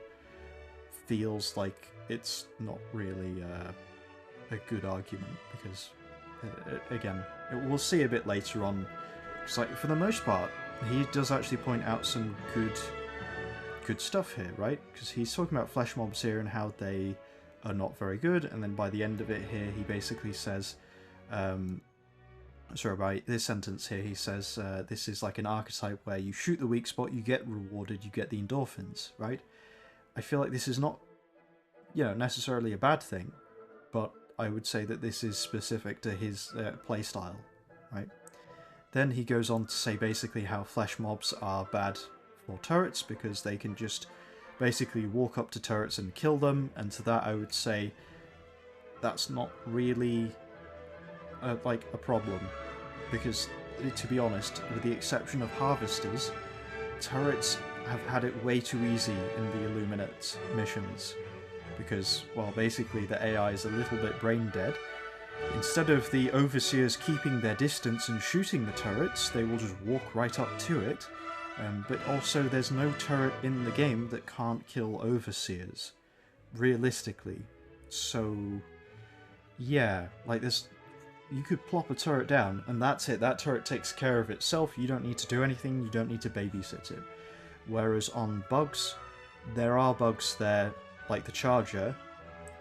feels like it's not really a good argument, because again, we'll see a bit later on, because like, for the most part he does actually point out some good stuff here, right? Because he's talking about flesh mobs here and how they are not very good, and then by the end of it here he basically says by this sentence here he says this is like an archetype where you shoot the weak spot, you get rewarded, you get the endorphins, right? I feel like this is not, you know, necessarily a bad thing, but I would say that this is specific to his playstyle, right? Then he goes on to say basically how flesh mobs are bad for turrets because they can just basically walk up to turrets and kill them, and to that I would say that's not really like a problem, because to be honest, with the exception of harvesters, turrets have had it way too easy in the Illuminate missions, because, well, basically the AI is a little bit brain dead. Instead of the overseers keeping their distance and shooting the turrets, they will just walk right up to it. But also, there's no turret in the game that can't kill overseers, realistically. So, yeah, like this, you could plop a turret down, and that's it. That turret takes care of itself. You don't need to do anything. You don't need to babysit it. Whereas on bugs, there are bugs there, like the charger,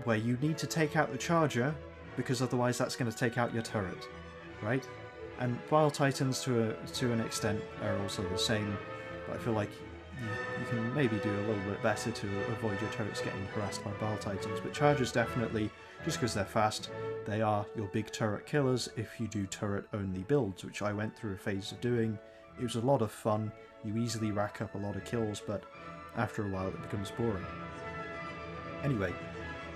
where you need to take out the charger, because otherwise that's going to take out your turret, right? And Bile Titans, to an extent, are also the same, but I feel like you can maybe do a little bit better to avoid your turrets getting harassed by Bile Titans. But Chargers definitely, just because they're fast, they are your big turret killers if you do turret-only builds, which I went through a phase of doing. It was a lot of fun. You easily rack up a lot of kills, but after a while it becomes boring. Anyway,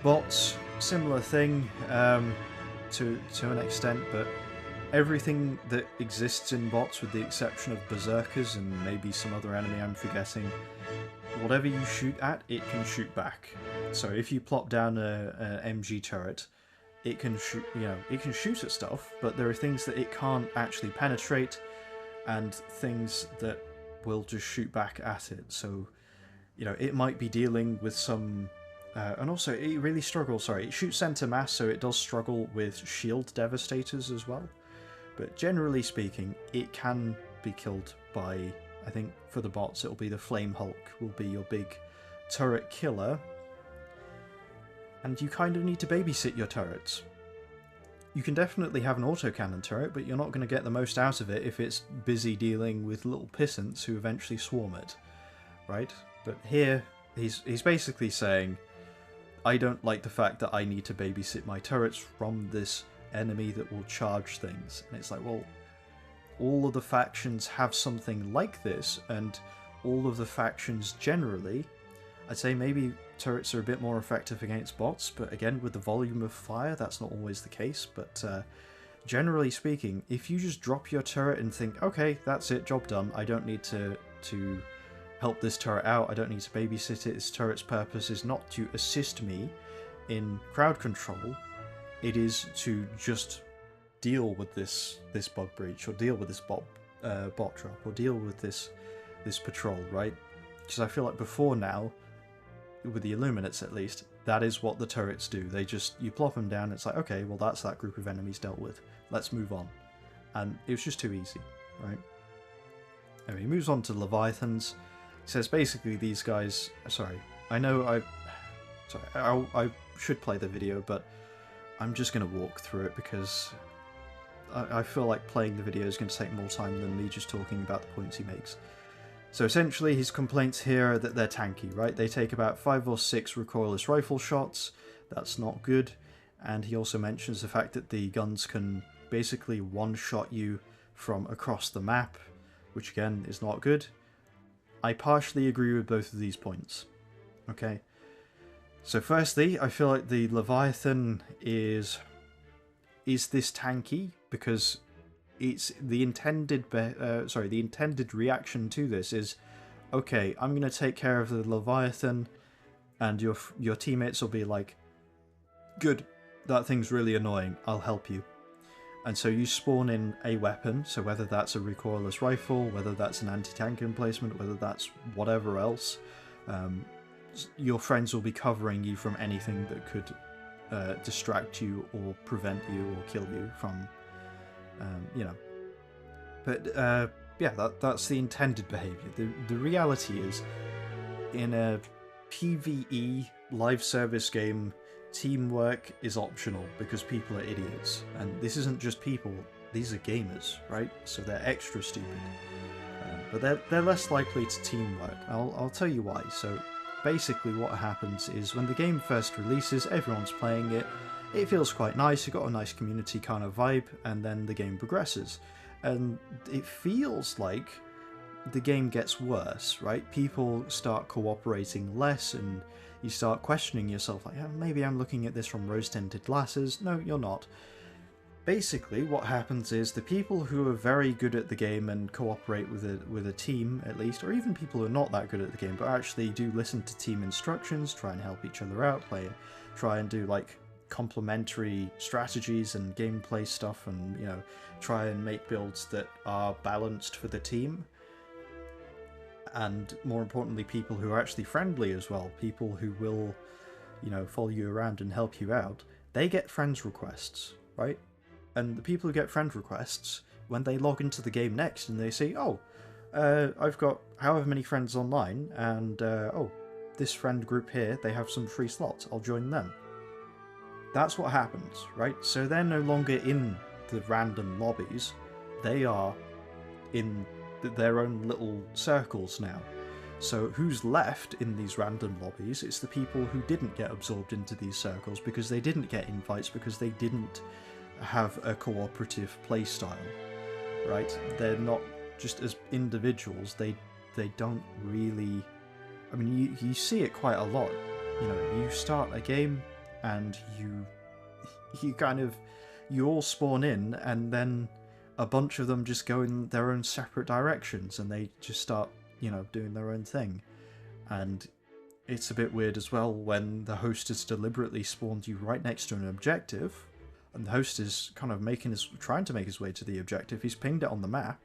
bots, similar thing to an extent, but everything that exists in bots, with the exception of berserkers and maybe some other enemy I'm forgetting, whatever you shoot at, it can shoot back. So if you plop down a MG turret, it can shoot, it can shoot at stuff, but there are things that it can't actually penetrate, and things that will just shoot back at it. So, it might be dealing with some. And also, it really struggles. Sorry, it shoots center mass, so it does struggle with shield devastators as well. But generally speaking, it can be killed by, I think for the bots, it'll be the Flame Hulk, will be your big turret killer. And you kind of need to babysit your turrets. You can definitely have an autocannon turret, but you're not going to get the most out of it if it's busy dealing with little pissants who eventually swarm it, right? But here, he's basically saying, I don't like the fact that I need to babysit my turrets from this enemy that will charge things. And it's like, well, all of the factions have something like this, and all of the factions generally, I'd say maybe turrets are a bit more effective against bots, but again, with the volume of fire, that's not always the case. But generally speaking, if you just drop your turret and think, okay, that's it, job done, I don't need to help this turret out, I don't need to babysit it, this turret's purpose is not to assist me in crowd control, it is to just deal with this bug breach, or deal with this bot drop, or deal with this patrol, right? Because I feel like before now, with the Illuminates at least, that is what the turrets do. You plop them down, it's like, okay, well that's that group of enemies dealt with, let's move on. And it was just too easy, right? Anyway, he moves on to Leviathans. He says basically these guys, sorry, I know I should play the video, but I'm just going to walk through it because I feel like playing the video is going to take more time than me just talking about the points he makes. So essentially his complaints here are that they're tanky, right? They take about 5 or 6 recoilless rifle shots, that's not good, and he also mentions the fact that the guns can basically one-shot you from across the map, which again is not good. I partially agree with both of these points. Okay, so firstly, I feel like the Leviathan is this tanky because it's the intended reaction to this is, okay, I'm going to take care of the Leviathan, and your teammates will be like, good, that thing's really annoying, I'll help you. And so you spawn in a weapon, so whether that's a recoilless rifle, whether that's an anti-tank emplacement, whether that's whatever else, your friends will be covering you from anything that could distract you or prevent you or kill you from, But yeah, that's the intended behavior. The reality is, in a PvE live service game, teamwork is optional because people are idiots, and this isn't just people, these are gamers, right? So they're extra stupid, but they're less likely to teamwork. I'll tell you why. So basically what happens is when the game first releases, everyone's playing it, it feels quite nice, you've got a nice community kind of vibe, and then the game progresses, and it feels like the game gets worse, right? People start cooperating less, and you start questioning yourself, like, maybe I'm looking at this from rose-tinted glasses. No, you're not. basically what happens is the people who are very good at the game and cooperate with a team at least, or even people who are not that good at the game but actually do listen to team instructions, try and help each other out, try and do like complementary strategies and gameplay stuff, and try and make builds that are balanced for the team, and more importantly people who are actually friendly as well, people who will follow you around and help you out, they get friends requests, right? And the people who get friend requests, when they log into the game next and they say, I've got however many friends online, and this friend group here, they have some free slots, I'll join them. That's what happens, right? So they're no longer in the random lobbies, they are in their own little circles now. So who's left in these random lobbies? It's the people who didn't get absorbed into these circles because they didn't get invites, because they didn't have a cooperative playstyle, right? They're not just as individuals, they don't really... I mean, you see it quite a lot. You start a game and you all spawn in, and then a bunch of them just go in their own separate directions and they just start doing their own thing. And it's a bit weird as well when the host has deliberately spawned you right next to an objective, and the host is kind of trying to make his way to the objective. He's pinged it on the map,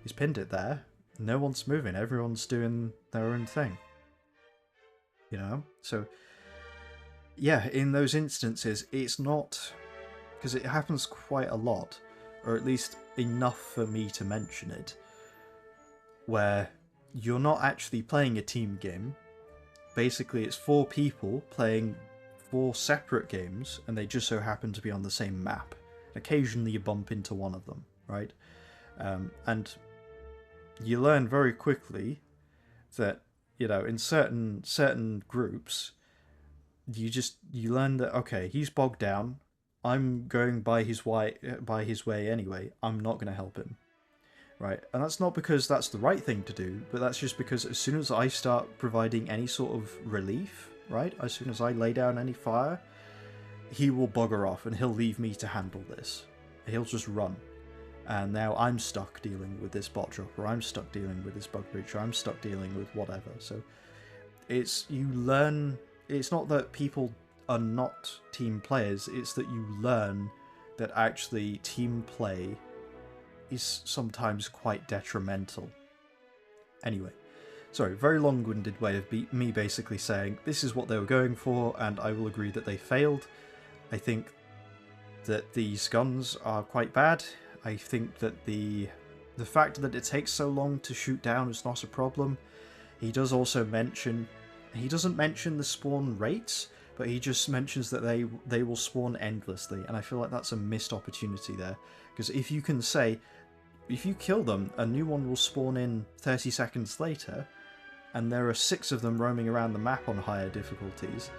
he's pinned it there, no one's moving, everyone's doing their own thing. So yeah, in those instances, it's not, because it happens quite a lot, or at least enough for me to mention it, where you're not actually playing a team game. Basically, it's 4 people playing 4 separate games, and they just so happen to be on the same map. Occasionally you bump into one of them, right? And you learn very quickly that, in certain groups, you learn that, okay, he's bogged down, I'm going by his way anyway, I'm not going to help him. Right, and that's not because that's the right thing to do, but that's just because as soon as I start providing any sort of relief, right, as soon as I lay down any fire, he will bugger off and he'll leave me to handle this. He'll just run. And now I'm stuck dealing with this bot drop, or I'm stuck dealing with this bug breach, or I'm stuck dealing with whatever. So you learn, it's not that people are not team players, it's that you learn that actually team play is sometimes quite detrimental. Anyway, sorry, very long-winded way of me basically saying this is what they were going for, and I will agree that they failed. I think that these guns are quite bad. I think that the fact that it takes so long to shoot down is not a problem. He does also mention, he doesn't mention the spawn rates, but he just mentions that they will spawn endlessly, and I feel like that's a missed opportunity there. Because if you can say, if you kill them, a new one will spawn in 30 seconds later, and there are 6 of them roaming around the map on higher difficulties,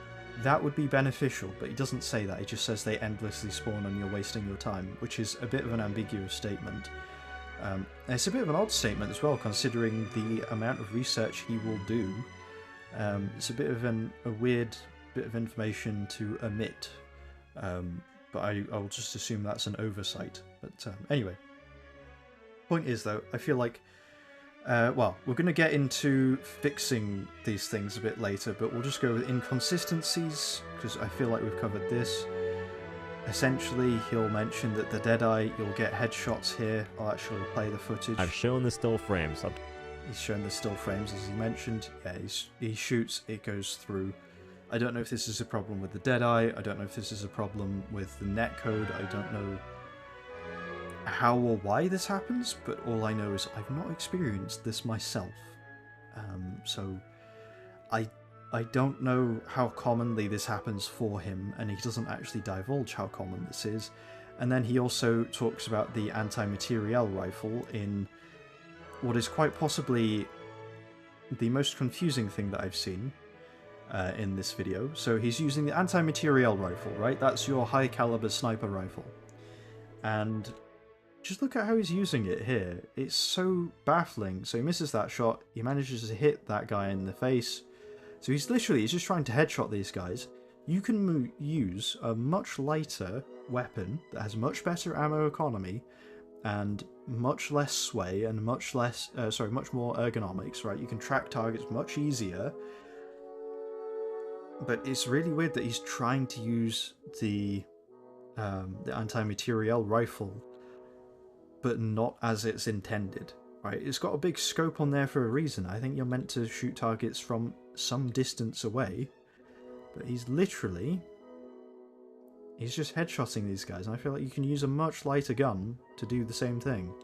that would be beneficial, but he doesn't say that. He just says they endlessly spawn and you're wasting your time, which is a bit of an ambiguous statement. And it's a bit of an odd statement as well, considering the amount of research he will do. It's a bit of a weird bit of information to omit, but I will just assume that's an oversight. But anyway, point is though, I feel like well, we're going to get into fixing these things a bit later, but we'll just go with inconsistencies, because I feel like we've covered this. Essentially, he'll mention that the Deadeye, you'll get headshots here. I'll actually play the footage. I've shown the still frames. He's shown the still frames, as he mentioned. Yeah, he shoots, it goes through. I don't know if this is a problem with the Deadeye. I don't know if this is a problem with the netcode. I don't know how or why this happens, but all I know is I've not experienced this myself. So I don't know how commonly this happens for him, and he doesn't actually divulge how common this is. And then he also talks about the anti-materiel rifle in what is quite possibly the most confusing thing that I've seen in this video. So he's using the anti-materiel rifle, right? That's your high-caliber sniper rifle. And just look at how he's using it here. It's so baffling. So he misses that shot. He manages to hit that guy in the face. So he's just trying to headshot these guys. you can use a much lighter weapon that has much better ammo economy and much less sway and much more ergonomics, right? You can track targets much easier. But it's really weird that he's trying to use the anti-materiel rifle, but not as it's intended, right? It's got a big scope on there for a reason. I think you're meant to shoot targets from some distance away, but he's just headshotting these guys, and I feel like you can use a much lighter gun to do the same thing.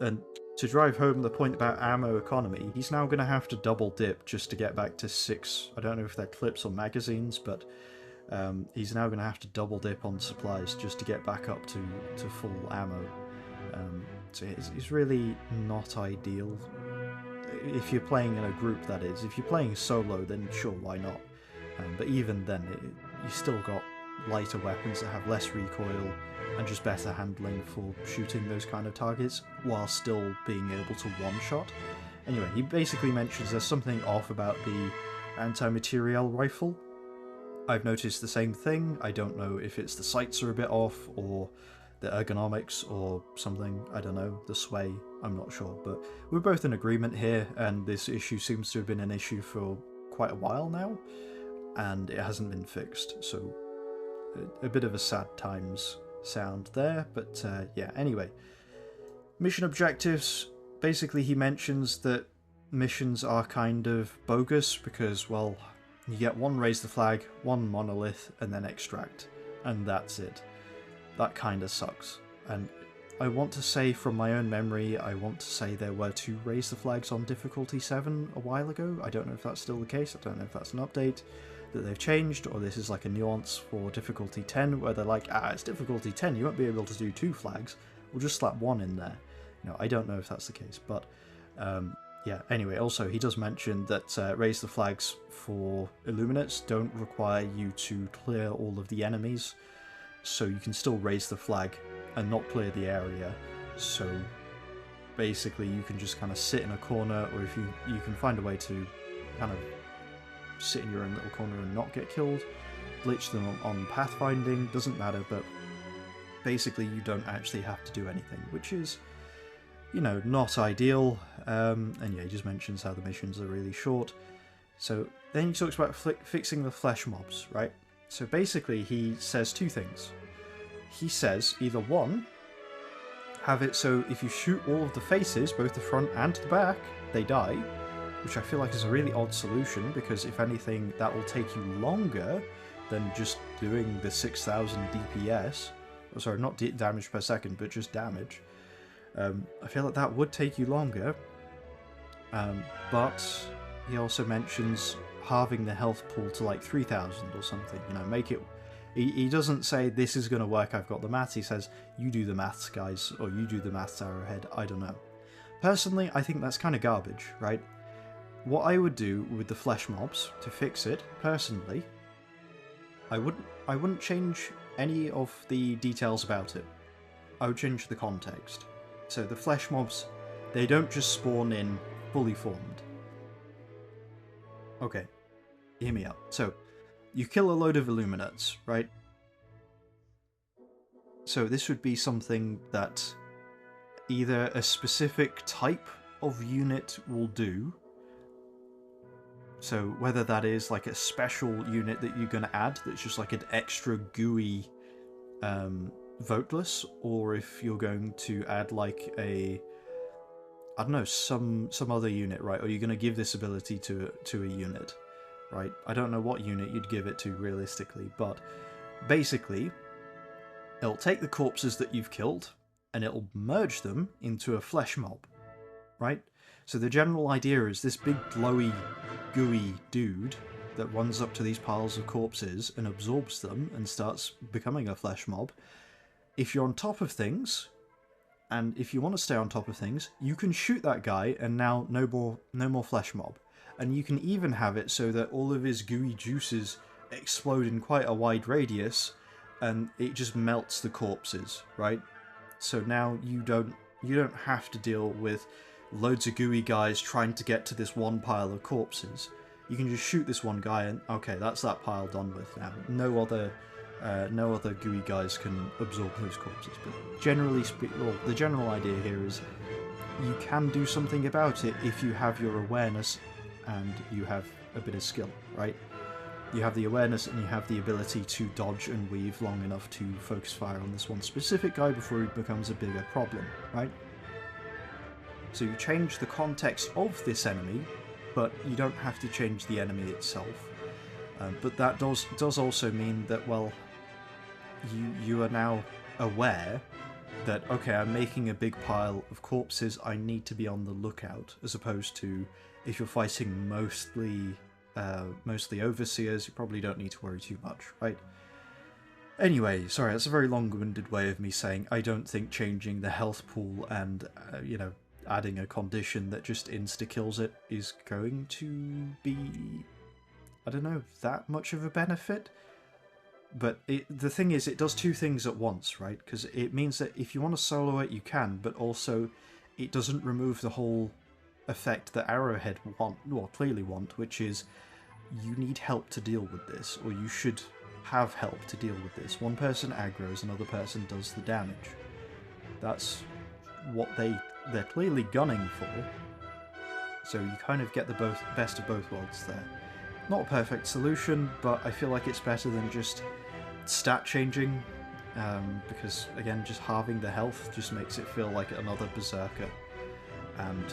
And to drive home the point about ammo economy, he's now going to have to double dip just to get back to 6. I don't know if they're clips or magazines, but he's now going to have to double dip on supplies just to get back up to full ammo. So it's really not ideal. If you're playing in a group, that is. If you're playing solo, then sure, why not? But even then, you still got lighter weapons that have less recoil and just better handling for shooting those kind of targets while still being able to one-shot. Anyway, he basically mentions there's something off about the anti-materiel rifle. I've noticed the same thing. I don't know if it's the sights are a bit off or the ergonomics or something. I don't know, the sway, I'm not sure. But we're both in agreement here, and this issue seems to have been an issue for quite a while now, and it hasn't been fixed, so a bit of a sad times sound there. But yeah, anyway, mission objectives. Basically, he mentions that missions are kind of bogus because, well, you get one raise the flag, one monolith, and then extract, and that's it. That kind of sucks. And I want to say, from my own memory, I want to say there were 2 raise the flags on difficulty 7 a while ago. I don't know if that's still the case. I don't know if that's an update that they've changed, or this is like a nuance for difficulty 10 where they're like, it's difficulty 10, you won't be able to do 2 flags, we'll just slap 1 in there. I don't know if that's the case, but yeah, anyway, also he does mention that raise the flags for Illuminates don't require you to clear all of the enemies, so you can still raise the flag and not clear the area. So basically you can just kind of sit in a corner, or if you can find a way to kind of sit in your own little corner and not get killed, glitch them on pathfinding, doesn't matter, but basically you don't actually have to do anything, which is, not ideal. And yeah, he just mentions how the missions are really short. So then he talks about fixing the flesh mobs, right? So basically he says 2 things. He says either 1, have it so if you shoot all of the faces, both the front and the back, they die, which I feel like is a really odd solution, because if anything, that will take you longer than just doing the 6,000 DPS. Oh, sorry, not damage per second, but just damage. I feel like that would take you longer, but he also mentions halving the health pool to like 3,000 or something, make it... He doesn't say, this is going to work, I've got the maths. He says, you do the maths, guys, or you do the maths, Arrowhead, I don't know. Personally, I think that's kind of garbage, right? What I would do with the flesh mobs to fix it, personally, I wouldn't change any of the details about it. I would change the context. So the flesh mobs, they don't just spawn in fully formed. Okay, hear me out. So, you kill a load of Illuminates, right? So this would be something that either a specific type of unit will do. So whether that is like a special unit that you're going to add that's just like an extra gooey voteless, or if you're going to add like a, I don't know, some other unit, right? Or you're going to give this ability to a unit, right? I don't know what unit you'd give it to realistically, but basically it'll take the corpses that you've killed and it'll merge them into a flesh mob, right? So the general idea is this big glowy, gooey dude that runs up to these piles of corpses and absorbs them and starts becoming a flesh mob. If you're on top of things, and if you want to stay on top of things, you can shoot that guy and now no more flesh mob. And you can even have it so that all of his gooey juices explode in quite a wide radius and it just melts the corpses, right? So now you don't have to deal with loads of gooey guys trying to get to this one pile of corpses. you can just shoot this one guy and okay, that's that pile done with now. No other gooey guys can absorb those corpses. But generally well, the general idea here is you can do something about it if you have your awareness and you have a bit of skill, right? You have the awareness and you have the ability to dodge and weave long enough to focus fire on this one specific guy before he becomes a bigger problem, right? So you change the context of this enemy, but you don't have to change the enemy itself. But that does also mean that, well, you are now aware that, okay, I'm making a big pile of corpses, I need to be on the lookout, as opposed to if you're fighting mostly overseers, you probably don't need to worry too much, right? Anyway, sorry, that's a very long-winded way of me saying I don't think changing the health pool and, adding a condition that just insta-kills it is going to be, I don't know, that much of a benefit. But the thing is, it does two things at once, right? Because it means that if you want to solo it, you can, but also it doesn't remove the whole effect that Arrowhead clearly want, which is you need help to deal with this, or you should have help to deal with this. One person aggroes, another person does the damage. That's what they're clearly gunning for. So you kind of get the best of both worlds there. Not a perfect solution, but I feel like it's better than just stat changing, because again, just halving the health just makes it feel like another berserker, and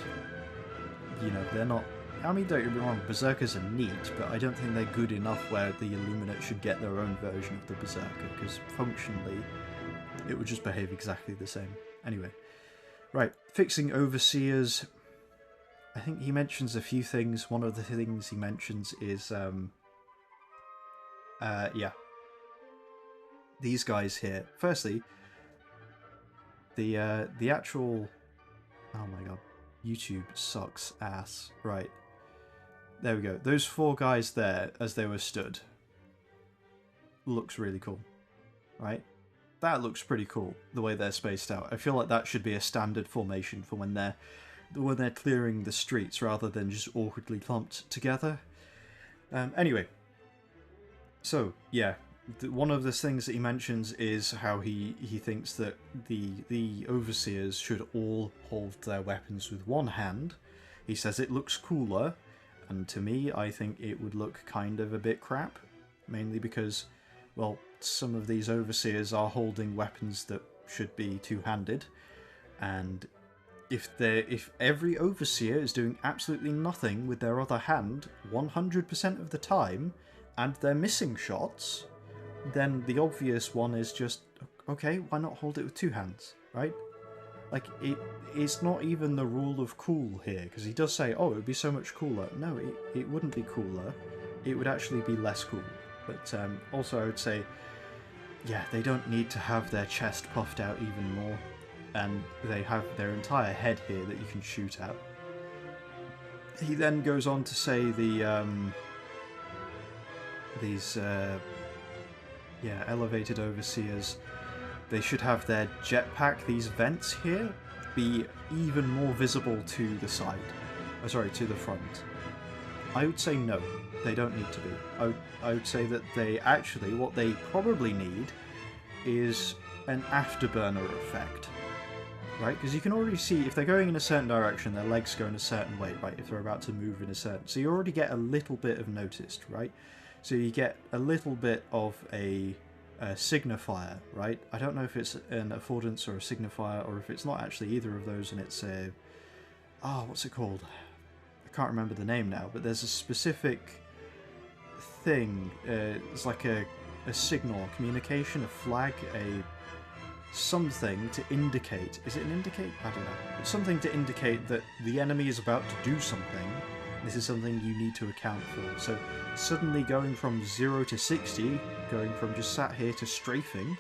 they're not. I mean, don't get me wrong, berserkers are neat, but I don't think they're good enough where the Illuminate should get their own version of the berserker, because functionally it would just behave exactly the same. Anyway, right, fixing overseers. I think he mentions a few things. One of the things he mentions is these guys here. Firstly, the actual, oh my god, YouTube sucks ass. Right, there we go. Those four guys there, as they were stood, looks really cool, right? That looks pretty cool, the way they're spaced out. I feel like that should be a standard formation for when they're clearing the streets, rather than just awkwardly clumped together. Anyway, so yeah, one of the things that he mentions is how he thinks that the overseers should all hold their weapons with one hand. He says it looks cooler, and to me, I think it would look kind of a bit crap, mainly because, well, some of these overseers are holding weapons that should be two-handed, and if every overseer is doing absolutely nothing with their other hand 100% of the time, and they're missing shots, then the obvious one is just, okay, why not hold it with two hands, right? Like, it's not even the rule of cool here, because he does say, oh, it would be so much cooler. No, it wouldn't be cooler. It would actually be less cool. But also I would say, yeah, they don't need to have their chest puffed out even more. And they have their entire head here that you can shoot at. He then goes on to say these elevated overseers, they should have their jetpack, these vents here, be even more visible to the side. Oh, sorry, to the front. I would say no, they don't need to be. I would say that they actually, what they probably need is an afterburner effect. Right, because you can already see if they're going in a certain direction, their legs go in a certain way, right? If they're about to move in a certain... So you already get a little bit of noticed, right? So you get a little bit of a signifier, right? I don't know if it's an affordance or a signifier, or if it's not actually either of those, and it's a... Oh, what's it called? I can't remember the name now, but there's a specific thing. It's like a signal, communication, a flag, something to indicate. Is it an indicate? I don't know. It's something to indicate that the enemy is about to do something. This is something you need to account for. So suddenly going from 0 to 60, going from just sat here to strafing,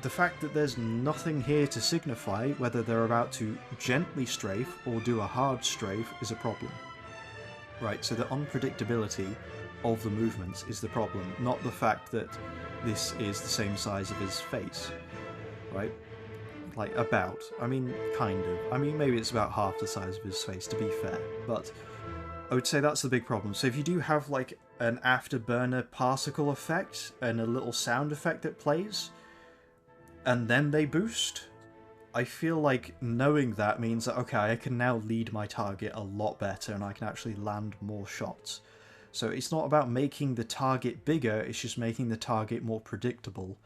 the fact that there's nothing here to signify whether they're about to gently strafe or do a hard strafe is a problem. Right, so the unpredictability of the movements is the problem, not the fact that this is the same size of his face, right? Like, about. I mean, kind of. I mean, maybe it's about half the size of his face, to be fair, but I would say that's the big problem. So if you do have like an afterburner particle effect and a little sound effect that plays, and then they boost, I feel like knowing that means that, okay, I can now lead my target a lot better and I can actually land more shots. So it's not about making the target bigger, it's just making the target more predictable,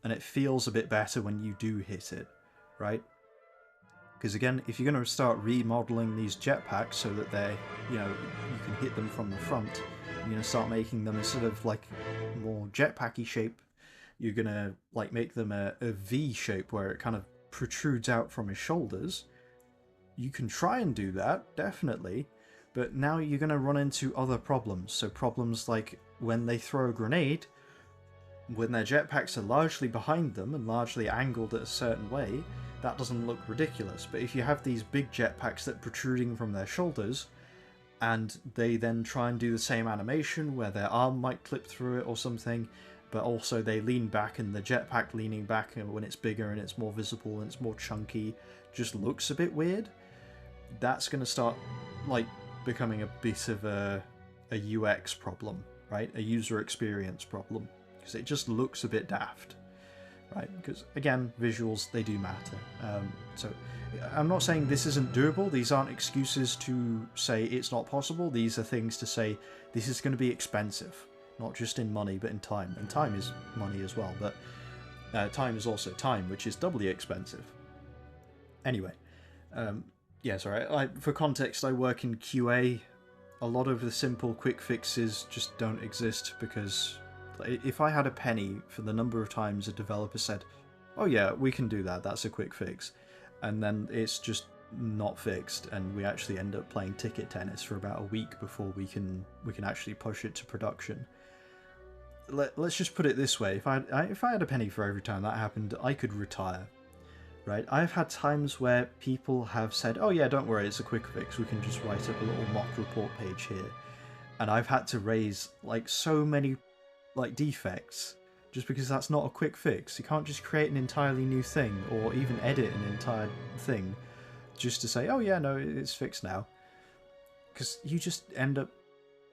and it feels a bit better when you do hit it, right? Because again, if you're going to start remodeling these jetpacks so that they're, you can hit them from the front, you're going to start making them instead of like more jetpacky shape, you're going to like make them a V shape where it kind of protrudes out from his shoulders. You can try and do that, definitely, but now you're going to run into other problems. So problems like when they throw a grenade, when their jetpacks are largely behind them and largely angled at a certain way, that doesn't look ridiculous. But if you have these big jetpacks that are protruding from their shoulders, and they then try and do the same animation where their arm might clip through it or something, but also they lean back, and the jetpack leaning back when it's bigger and it's more visible and it's more chunky just looks a bit weird, that's going to start like becoming a bit of a UX problem, right? A user experience problem, because it just looks a bit daft. Right, because again, visuals, they do matter. So I'm not saying this isn't doable. These aren't excuses to say it's not possible. These are things to say this is going to be expensive, not just in money, but in time. And time is money as well, but time is also time, which is doubly expensive. Anyway, yeah, sorry. For context, I work in QA. A lot of the simple quick fixes just don't exist because if I had a penny for the number of times a developer said, oh yeah, we can do that, that's a quick fix, and then it's just not fixed, and we actually end up playing ticket tennis for about a week before we can actually push it to production. Let's just put it this way, if I had a penny for every time that happened, I could retire. Right? I've had times where people have said, oh yeah, don't worry, it's a quick fix, we can just write up a little mock report page here. And I've had to raise like so many like defects just because that's not a quick fix. You can't just create an entirely new thing or even edit an entire thing just to say, oh yeah, no, it's fixed now, because you just end up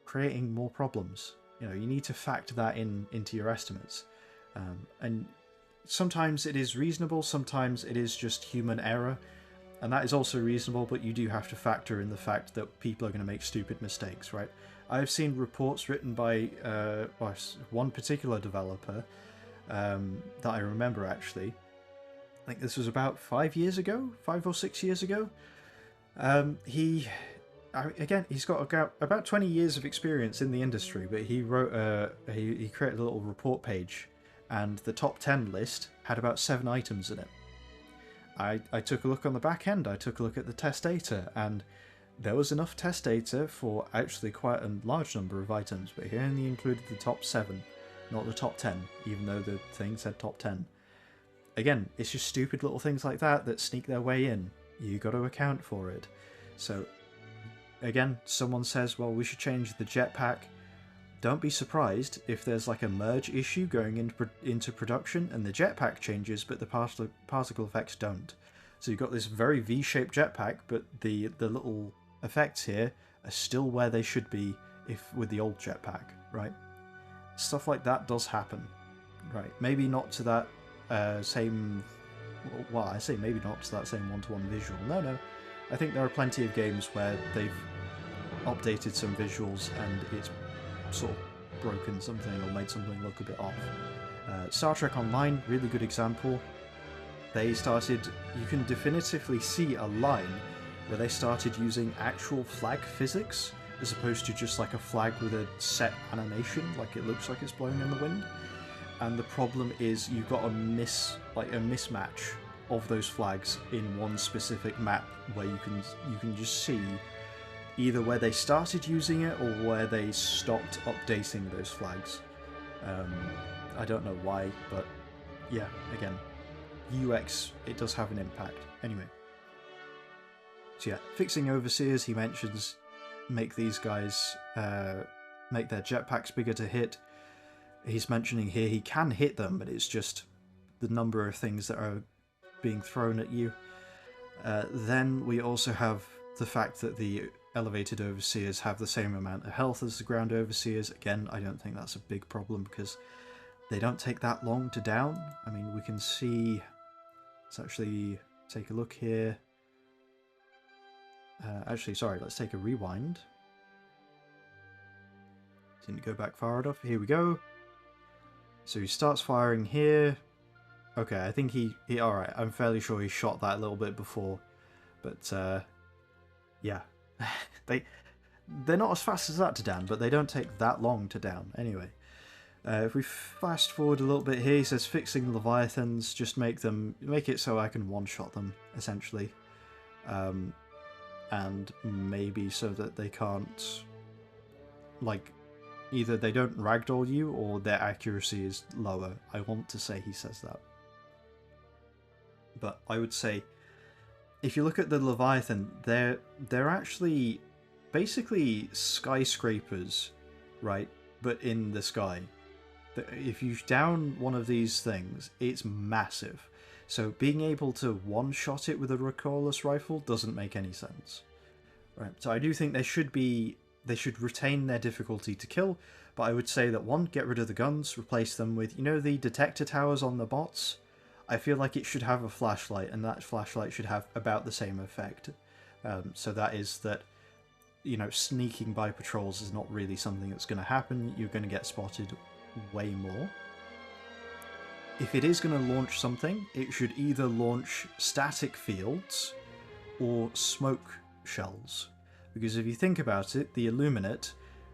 creating more problems. You need to factor that into your estimates, and sometimes it is reasonable, sometimes it is just human error, and that is also reasonable, but you do have to factor in the fact that people are going to make stupid mistakes, right? I've seen reports written by one particular developer that I remember actually. I think this was about 5 or 6 years ago. He's got about 20 years of experience in the industry, but he wrote he created a little report page, and the top 10 list had about 7 items in it. I took a look on the back end, I took a look at the test data, and there was enough test data for actually quite a large number of items, but he only included the top 7, not the top 10, even though the thing said top 10. Again, it's just stupid little things like that sneak their way in. You got to account for it. So, again, someone says, well, we should change the jetpack. Don't be surprised if there's like a merge issue going into production and the jetpack changes, but the particle effects don't. So you've got this very V-shaped jetpack, but the little effects here are still where they should be with the old jetpack, right? Stuff like that does happen, right? Maybe not to that same... Well, I say maybe not to that same one-to-one visual. No. I think there are plenty of games where they've updated some visuals and it's sort of broken something or made something look a bit off. Star Trek Online, really good example. They started... You can definitively see a line where they started using actual flag physics as opposed to just like a flag with a set animation, like it looks like it's blowing in the wind. And the problem is you've got a mismatch of those flags in one specific map where you can just see either where they started using it or where they stopped updating those flags. I don't know why, but yeah, again, UX, it does have an impact. Anyway. So yeah, fixing overseers, he mentions, make these guys, make their jetpacks bigger to hit. He's mentioning here he can hit them, but it's just the number of things that are being thrown at you. Then we also have the fact that the elevated overseers have the same amount of health as the ground overseers. Again, I don't think that's a big problem because they don't take that long to down. I mean, we can see... Let's actually take a look here. Actually, sorry, let's take a rewind. Didn't go back far enough. Here we go. So he starts firing here. Okay, I think he alright, I'm fairly sure he shot that a little bit before. But, yeah. They're not as fast as that to down, but they don't take that long to down. Anyway, if we fast forward a little bit here, he says fixing Leviathans, just make it so I can one-shot them, essentially. And maybe so that they can't, like, either they don't ragdoll you or their accuracy is lower. I want to say he says that. But I would say, if you look at the Leviathan, they're actually basically skyscrapers, right? But in the sky. If you down one of these things, it's massive. So being able to one-shot it with a recoilless rifle doesn't make any sense. Right. So I do think they should retain their difficulty to kill, but I would say that one, get rid of the guns, replace them with, you know, the detector towers on the bots? I feel like it should have a flashlight, and that flashlight should have about the same effect. So that is that, you know, sneaking by patrols is not really something that's going to happen. You're going to get spotted way more. If it is going to launch something, it should either launch static fields or smoke shells. Because if you think about it, the Illuminate,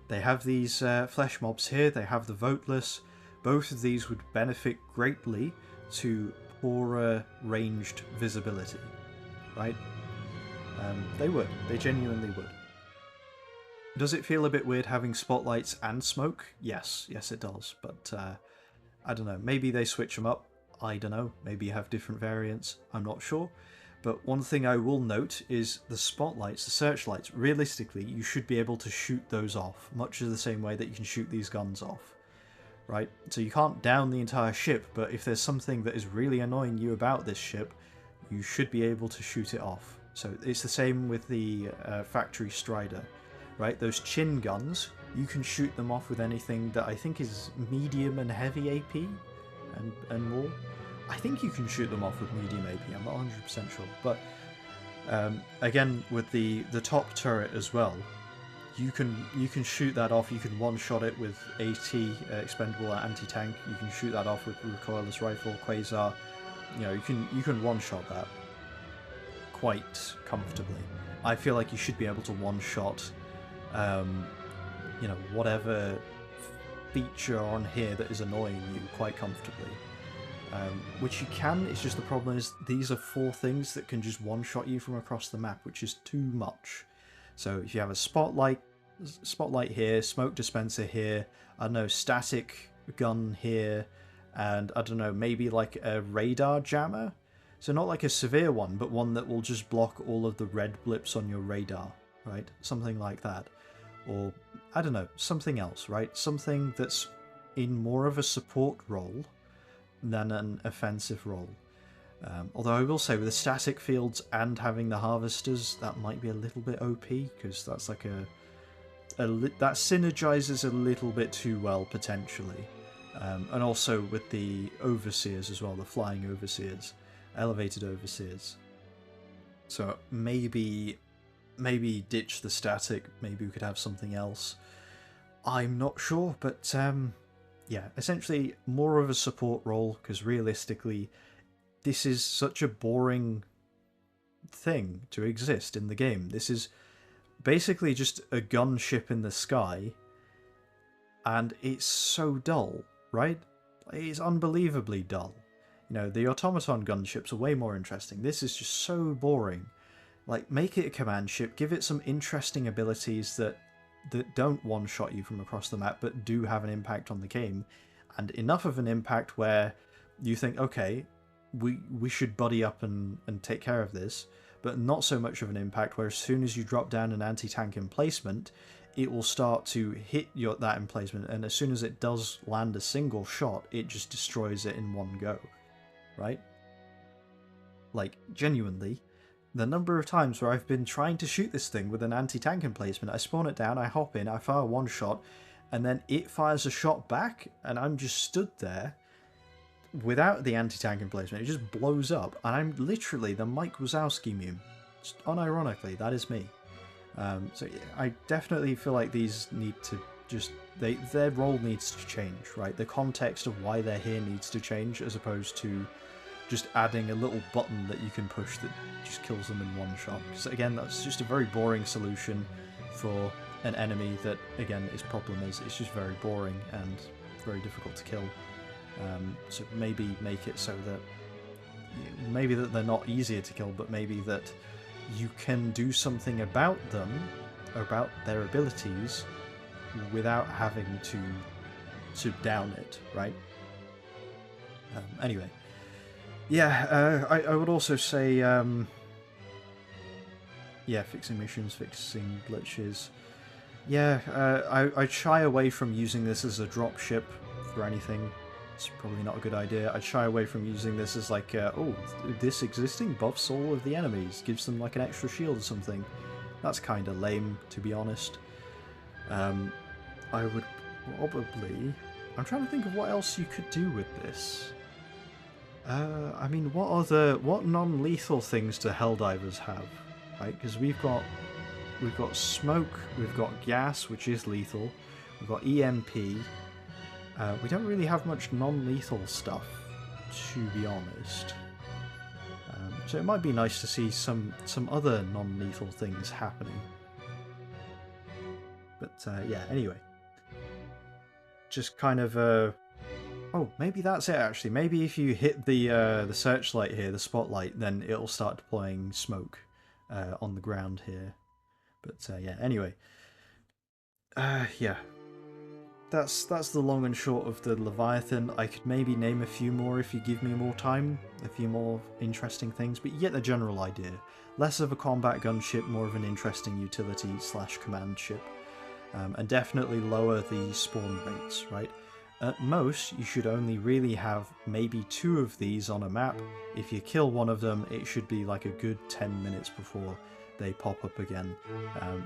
they have these flesh mobs here, they have the voteless. Both of these would benefit greatly to poorer ranged visibility, right? They would. They genuinely would. Does it feel a bit weird having spotlights and smoke? Yes. Yes, it does. But I don't know. Maybe they switch them up. I don't know. Maybe you have different variants. I'm not sure. But one thing I will note is the spotlights, the searchlights. Realistically, you should be able to shoot those off, much the same way that you can shoot these guns off. Right? So you can't down the entire ship, but if there's something that is really annoying you about this ship, you should be able to shoot it off. So it's the same with the Factory Strider. Right? Those chin guns, you can shoot them off with anything that I think is medium and heavy AP and more. I think you can shoot them off with medium AP, I'm not 100% sure. But again, with the top turret as well, you can shoot that off. You can one-shot it with AT, expendable anti-tank. You can shoot that off with recoilless rifle, quasar. You know, you can one-shot that quite comfortably. I feel like you should be able to one-shot, you know, whatever feature on here that is annoying you quite comfortably. Which you can, it's just the problem is these are 4 things that can just one-shot you from across the map, which is too much. So if you have a spotlight here, smoke dispenser here, I don't know, static gun here, and I don't know, maybe like a radar jammer? So not like a severe one, but one that will just block all of the red blips on your radar, right? Something like that. Or, I don't know, something else, right? Something that's in more of a support role than an offensive role. Although I will say, with the static fields and having the harvesters, that might be a little bit OP, because that's like that synergizes a little bit too well, potentially. And also with the overseers as well, the flying overseers, elevated overseers. So maybe ditch the static, maybe we could have something else. I'm not sure, but yeah, essentially more of a support role, because realistically, this is such a boring thing to exist in the game. This is basically just a gunship in the sky, and it's so dull, right? It's unbelievably dull. You know, the automaton gunships are way more interesting. This is just so boring. Like, make it a command ship, give it some interesting abilities that don't one-shot you from across the map, but do have an impact on the game, and enough of an impact where you think, okay, we should buddy up and take care of this, but not so much of an impact where as soon as you drop down an anti-tank emplacement, it will start to hit that emplacement, and as soon as it does land a single shot, it just destroys it in one go, right? Like, genuinely, the number of times where I've been trying to shoot this thing with an anti-tank emplacement, I spawn it down, I hop in, I fire one shot, and then it fires a shot back, and I'm just stood there without the anti-tank emplacement. It just blows up, and I'm literally the Mike Wazowski meme. Just unironically, that is me. So I definitely feel like these need to just... their role needs to change, right? The context of why they're here needs to change, as opposed to just adding a little button that you can push that just kills them in one shot. Because again, that's just a very boring solution for an enemy that, again, its problem is it's just very boring and very difficult to kill. So maybe make it so that... maybe that they're not easier to kill, but maybe that you can do something about them, about their abilities, without having to down it, right? Anyway. Yeah, I would also say, yeah, fixing missions, fixing glitches. Yeah, I'd shy away from using this as a dropship for anything. It's probably not a good idea. I'd shy away from using this as like, oh, this existing buffs all of the enemies, gives them like an extra shield or something. That's kind of lame, to be honest. I would probably... I'm trying to think of what else you could do with this. I mean, what non-lethal things do Helldivers have? Right, because we've got smoke, we've got gas, which is lethal, we've got EMP. We don't really have much non-lethal stuff, to be honest. So it might be nice to see some other non-lethal things happening. But yeah, anyway. Just kind of... Oh, maybe that's it, actually. Maybe if you hit the searchlight here, the spotlight, then it'll start deploying smoke on the ground here. But yeah, anyway. Yeah. That's the long and short of the Leviathan. I could maybe name a few more if you give me more time. A few more interesting things, but you get the general idea. Less of a combat gunship, more of an interesting utility / command ship. And definitely lower the spawn rates, right? At most, you should only really have maybe 2 of these on a map. If you kill one of them, it should be like a good 10 minutes before they pop up again.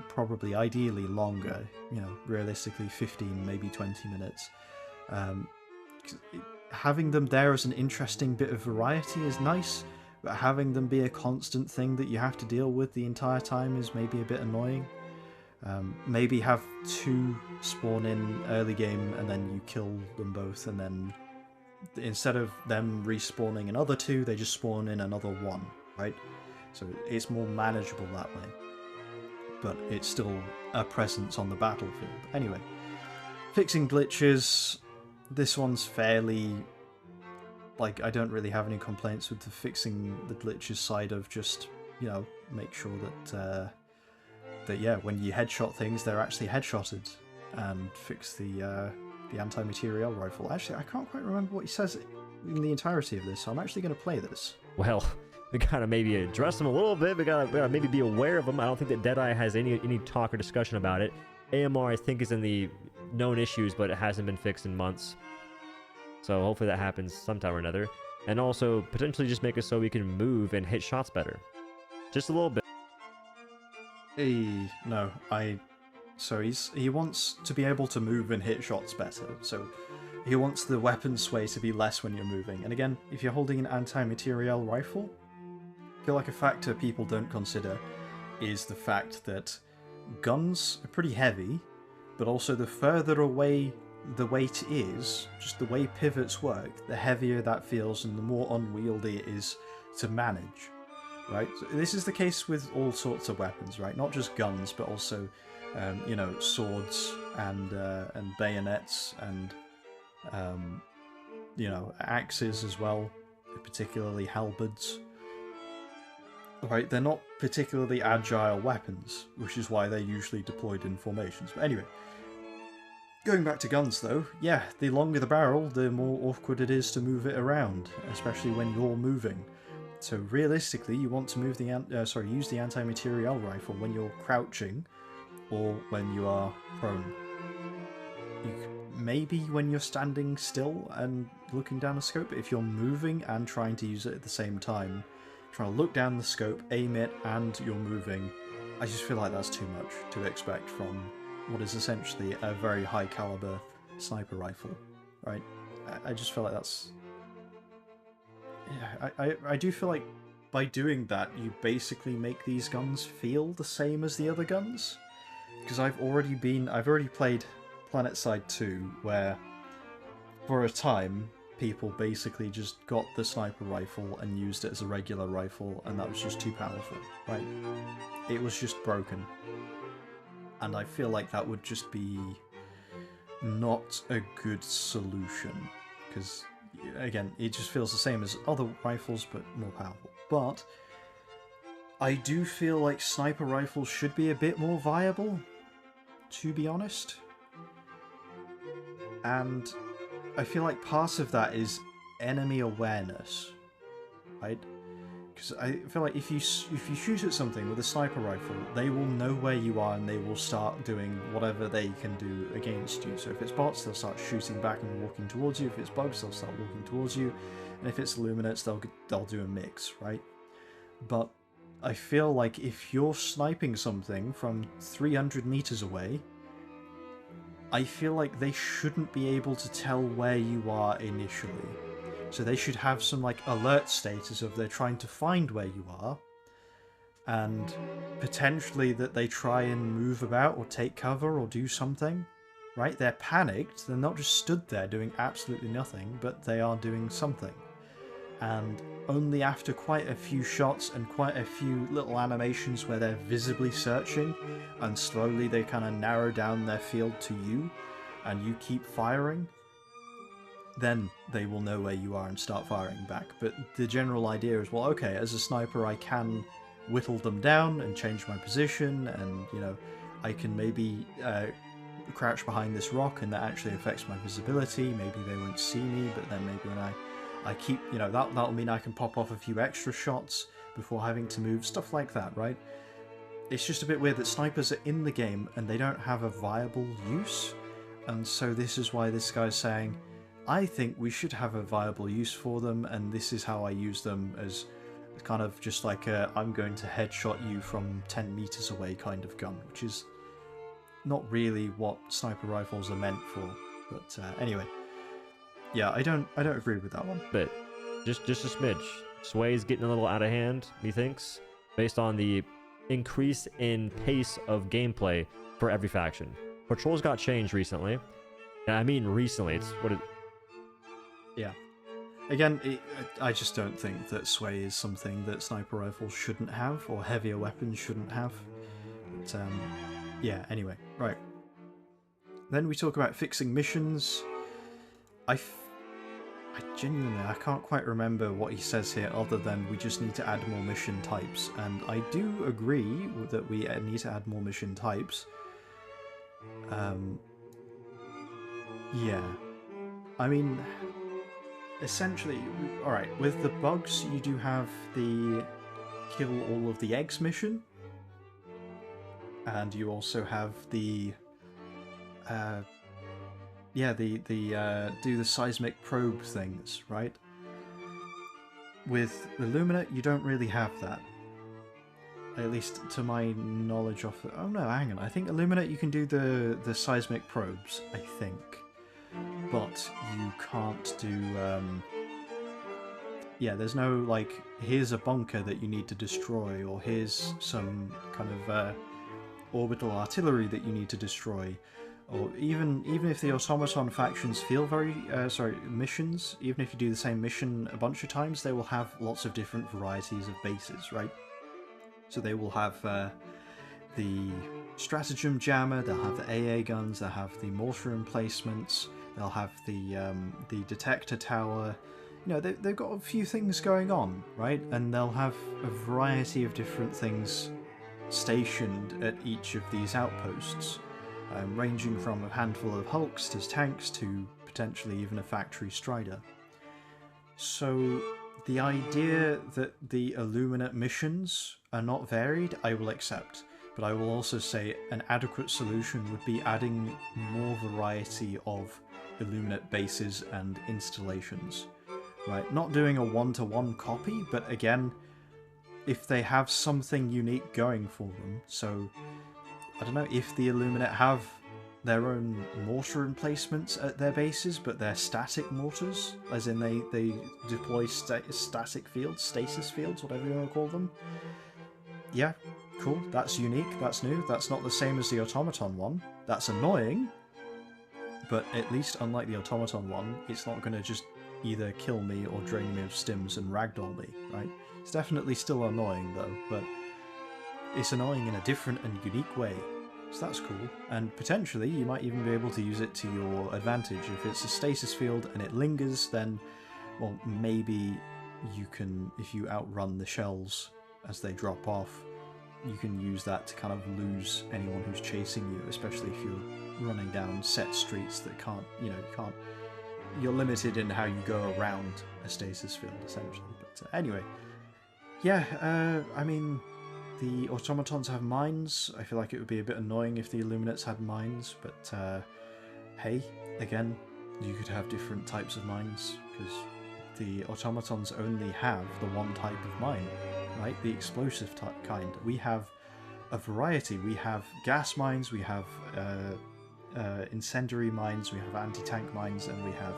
Probably, ideally longer, you know, realistically 15, maybe 20 minutes. Having them there as an interesting bit of variety is nice, but having them be a constant thing that you have to deal with the entire time is maybe a bit annoying. Maybe have 2 spawn in early game and then you kill them both, and then instead of them respawning another 2, they just spawn in another 1, right? So it's more manageable that way. But it's still a presence on the battlefield. Anyway, fixing glitches. This one's fairly... like, I don't really have any complaints with the fixing the glitches side of just, you know, make sure that... that yeah, when you headshot things, they're actually headshotted, and fix the anti-materiel rifle. Actually, I can't quite remember what he says in the entirety of this, so I'm actually going to play this. Well, we gotta maybe address them a little bit. We gotta maybe be aware of them. I don't think that Deadeye has any talk or discussion about it. AMR, I think, is in the known issues, but it hasn't been fixed in months. So hopefully that happens sometime or another. And also potentially just make it so we can move and hit shots better, just a little bit. No, so he wants to be able to move and hit shots better, so he wants the weapon sway to be less when you're moving. And again, if you're holding an anti-materiel rifle, I feel like a factor people don't consider is the fact that guns are pretty heavy, but also the further away the weight is, just the way pivots work, the heavier that feels and the more unwieldy it is to manage. Right, so this is the case with all sorts of weapons, right? Not just guns, but also, you know, swords and bayonets and, you know, axes as well, particularly halberds. Right, they're not particularly agile weapons, which is why they're usually deployed in formations. But anyway, going back to guns though, yeah, the longer the barrel, the more awkward it is to move it around, especially when you're moving. So realistically, you want to move use the anti-materiel rifle when you're crouching, or when you are prone. Maybe when you're standing still and looking down a scope. If you're moving and trying to use it at the same time, trying to look down the scope, aim it, and you're moving. I just feel like that's too much to expect from what is essentially a very high caliber sniper rifle, right? I just feel like that's... Yeah, I do feel like by doing that, you basically make these guns feel the same as the other guns. Because I've already played PlanetSide 2, where for a time, people basically just got the sniper rifle and used it as a regular rifle, and that was just too powerful, right? It was just broken. And I feel like that would just be not a good solution, because, again, it just feels the same as other rifles, but more powerful. But I do feel like sniper rifles should be a bit more viable, to be honest. And I feel like part of that is enemy awareness, right? Because I feel like if you shoot at something with a sniper rifle, they will know where you are and they will start doing whatever they can do against you. So if it's bots, they'll start shooting back and walking towards you. If it's bugs, they'll start walking towards you. And if it's Illuminates, they'll do a mix, right? But I feel like if you're sniping something from 300 meters away, I feel like they shouldn't be able to tell where you are initially. So they should have some like alert status of they're trying to find where you are, and potentially that they try and move about or take cover or do something, right? They're panicked, they're not just stood there doing absolutely nothing, but they are doing something. And only after quite a few shots and quite a few little animations where they're visibly searching, and slowly they kind of narrow down their field to you, and you keep firing, then they will know where you are and start firing back. But the general idea is, well, okay, as a sniper I can whittle them down and change my position, and, you know, I can maybe crouch behind this rock and that actually affects my visibility. Maybe they won't see me, but then maybe when I keep, you know, that'll mean I can pop off a few extra shots before having to move, stuff like that, right? It's just a bit weird that snipers are in the game and they don't have a viable use, and so this is why this guy's saying, I think we should have a viable use for them, and this is how I use them, as kind of just like a I'm going to headshot you from 10 meters away kind of gun, which is not really what sniper rifles are meant for. But anyway, yeah, I don't agree with that one. But just a smidge. Sway's getting a little out of hand, methinks, based on the increase in pace of gameplay for every faction. Patrols got changed recently. And I mean recently. It's what it. Yeah. Again, I just don't think that Sway is something that sniper rifles shouldn't have, or heavier weapons shouldn't have. But, yeah, anyway, right. Then we talk about fixing missions. I genuinely, I can't quite remember what he says here other than we just need to add more mission types. And I do agree that we need to add more mission types. Yeah. I mean, essentially, alright, with the bugs, you do have the kill all of the eggs mission. And you also have the do the seismic probe things, right? With Illuminate, you don't really have that. At least to my knowledge of it. Oh no, hang on. I think Illuminate you can do the seismic probes, I think. But you can't do... yeah, there's no, like, here's a bunker that you need to destroy, or here's some kind of orbital artillery that you need to destroy. Or even if the automaton factions feel very... missions, even if you do the same mission a bunch of times, they will have lots of different varieties of bases, right? So they will have the stratagem jammer, they'll have the AA guns, they'll have the mortar emplacements, they'll have the detector tower. You know, they've got a few things going on, right? And they'll have a variety of different things stationed at each of these outposts, ranging from a handful of hulks to tanks to potentially even a factory strider. So the idea that the Illuminate missions are not varied, I will accept. But I will also say an adequate solution would be adding more variety of Illuminate bases and installations. Right? Not doing a one-to-one copy, but again, if they have something unique going for them. So, I don't know if the Illuminate have their own mortar emplacements at their bases, but they're static mortars, as in they deploy static fields, stasis fields, whatever you want to call them. Yeah, cool, that's unique, that's new, that's not the same as the automaton one. That's annoying, but at least unlike the automaton one, it's not going to just either kill me or drain me of stims and ragdoll me, right? It's definitely still annoying though, but it's annoying in a different and unique way. So that's cool, and potentially you might even be able to use it to your advantage. If it's a stasis field and it lingers, then, well, maybe you can, if you outrun the shells as they drop off, you can use that to kind of lose anyone who's chasing you, especially if you're running down set streets that can't, you're limited in how you go around a stasis field, essentially. But anyway, yeah, I mean, the automatons have mines. I feel like it would be a bit annoying if the Illuminates had mines, but hey, again, you could have different types of mines, because the automatons only have the one type of mine, right? The explosive kind. We have a variety. We have gas mines, we have incendiary mines, we have anti-tank mines, and we have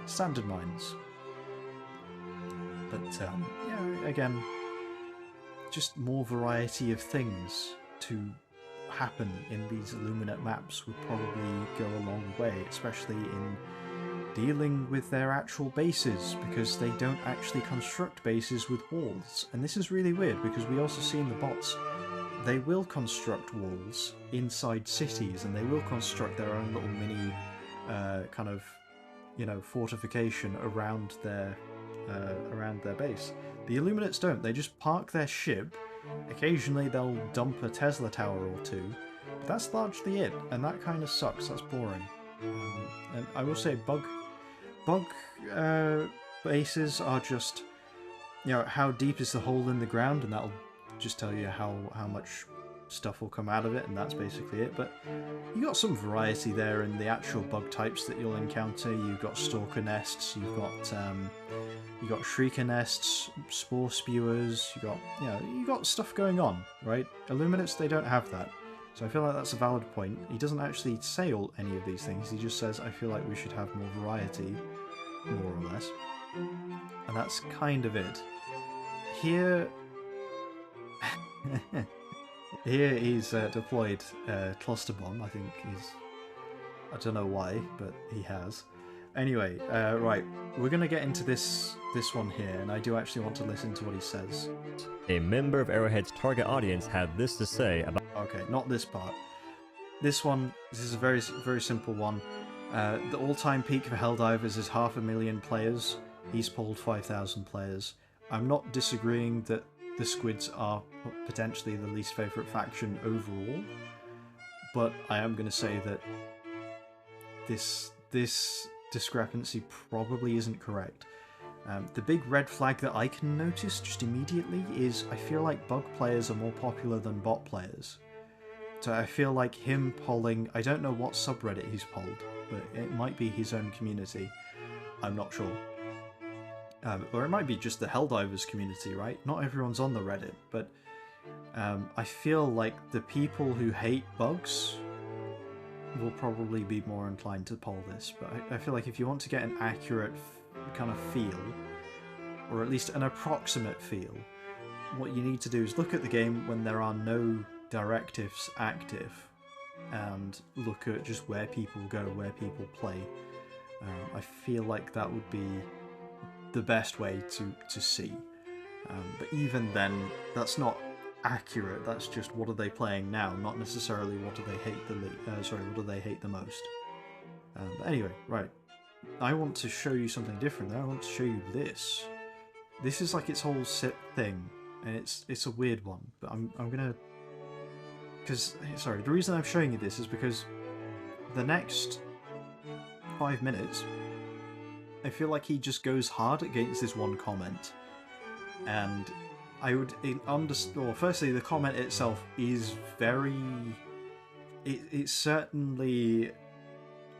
standard mines. But yeah, again, just more variety of things to happen in these Illuminate maps would probably go a long way, especially in dealing with their actual bases, because they don't actually construct bases with walls. And this is really weird, because we also see in the bots, they will construct walls inside cities, and they will construct their own little mini kind of, fortification around their base. The Illuminates don't. They just park their ship. Occasionally they'll dump a Tesla tower or two, but that's largely it, and that kind of sucks. That's boring. And I will say bug bases are just, how deep is the hole in the ground, and that'll just tell you how much stuff will come out of it, and that's basically it. But you got some variety there in the actual bug types that you'll encounter. You've got stalker nests, you've got shrieker nests, spore spewers, you got stuff going on, right? Illuminates, they don't have that. So I feel like that's a valid point. He doesn't actually say any of these things, he just says, I feel like we should have more variety, more or less. And that's kind of it. Here he's deployed cluster bomb. I think I don't know why, but he has. Anyway, right, we're gonna get into this one here, and I do actually want to listen to what he says. A member of Arrowhead's target audience had this to say about... Okay, not this part. This is a very, very simple one. The all-time peak for Helldivers is 500,000 players. He's polled 5,000 players. I'm not disagreeing that the Squids are potentially the least favourite faction overall, but I am going to say that this discrepancy probably isn't correct. The big red flag that I can notice just immediately is I feel like bug players are more popular than bot players. So I feel like him polling, I don't know what subreddit he's polled, but it might be his own community. I'm not sure. Or it might be just the Helldivers community, right? Not everyone's on the Reddit, but I feel like the people who hate bugs will probably be more inclined to poll this. But I feel like if you want to get an accurate kind of feel, or at least an approximate feel, what you need to do is look at the game when there are no directives active, and look at just where people go, where people play. I feel like that would be the best way to see. But even then, that's not accurate. That's just what are they playing now, not necessarily what do they hate what do they hate the most. But anyway, right. I want to show you something different there. I want to show you this. This is like its whole set thing, and it's a weird one. But I'm gonna, the reason I'm showing you this is because the next 5 minutes, I feel like he just goes hard against this one comment, and I would understand. Well, firstly, the comment itself is very. It's certainly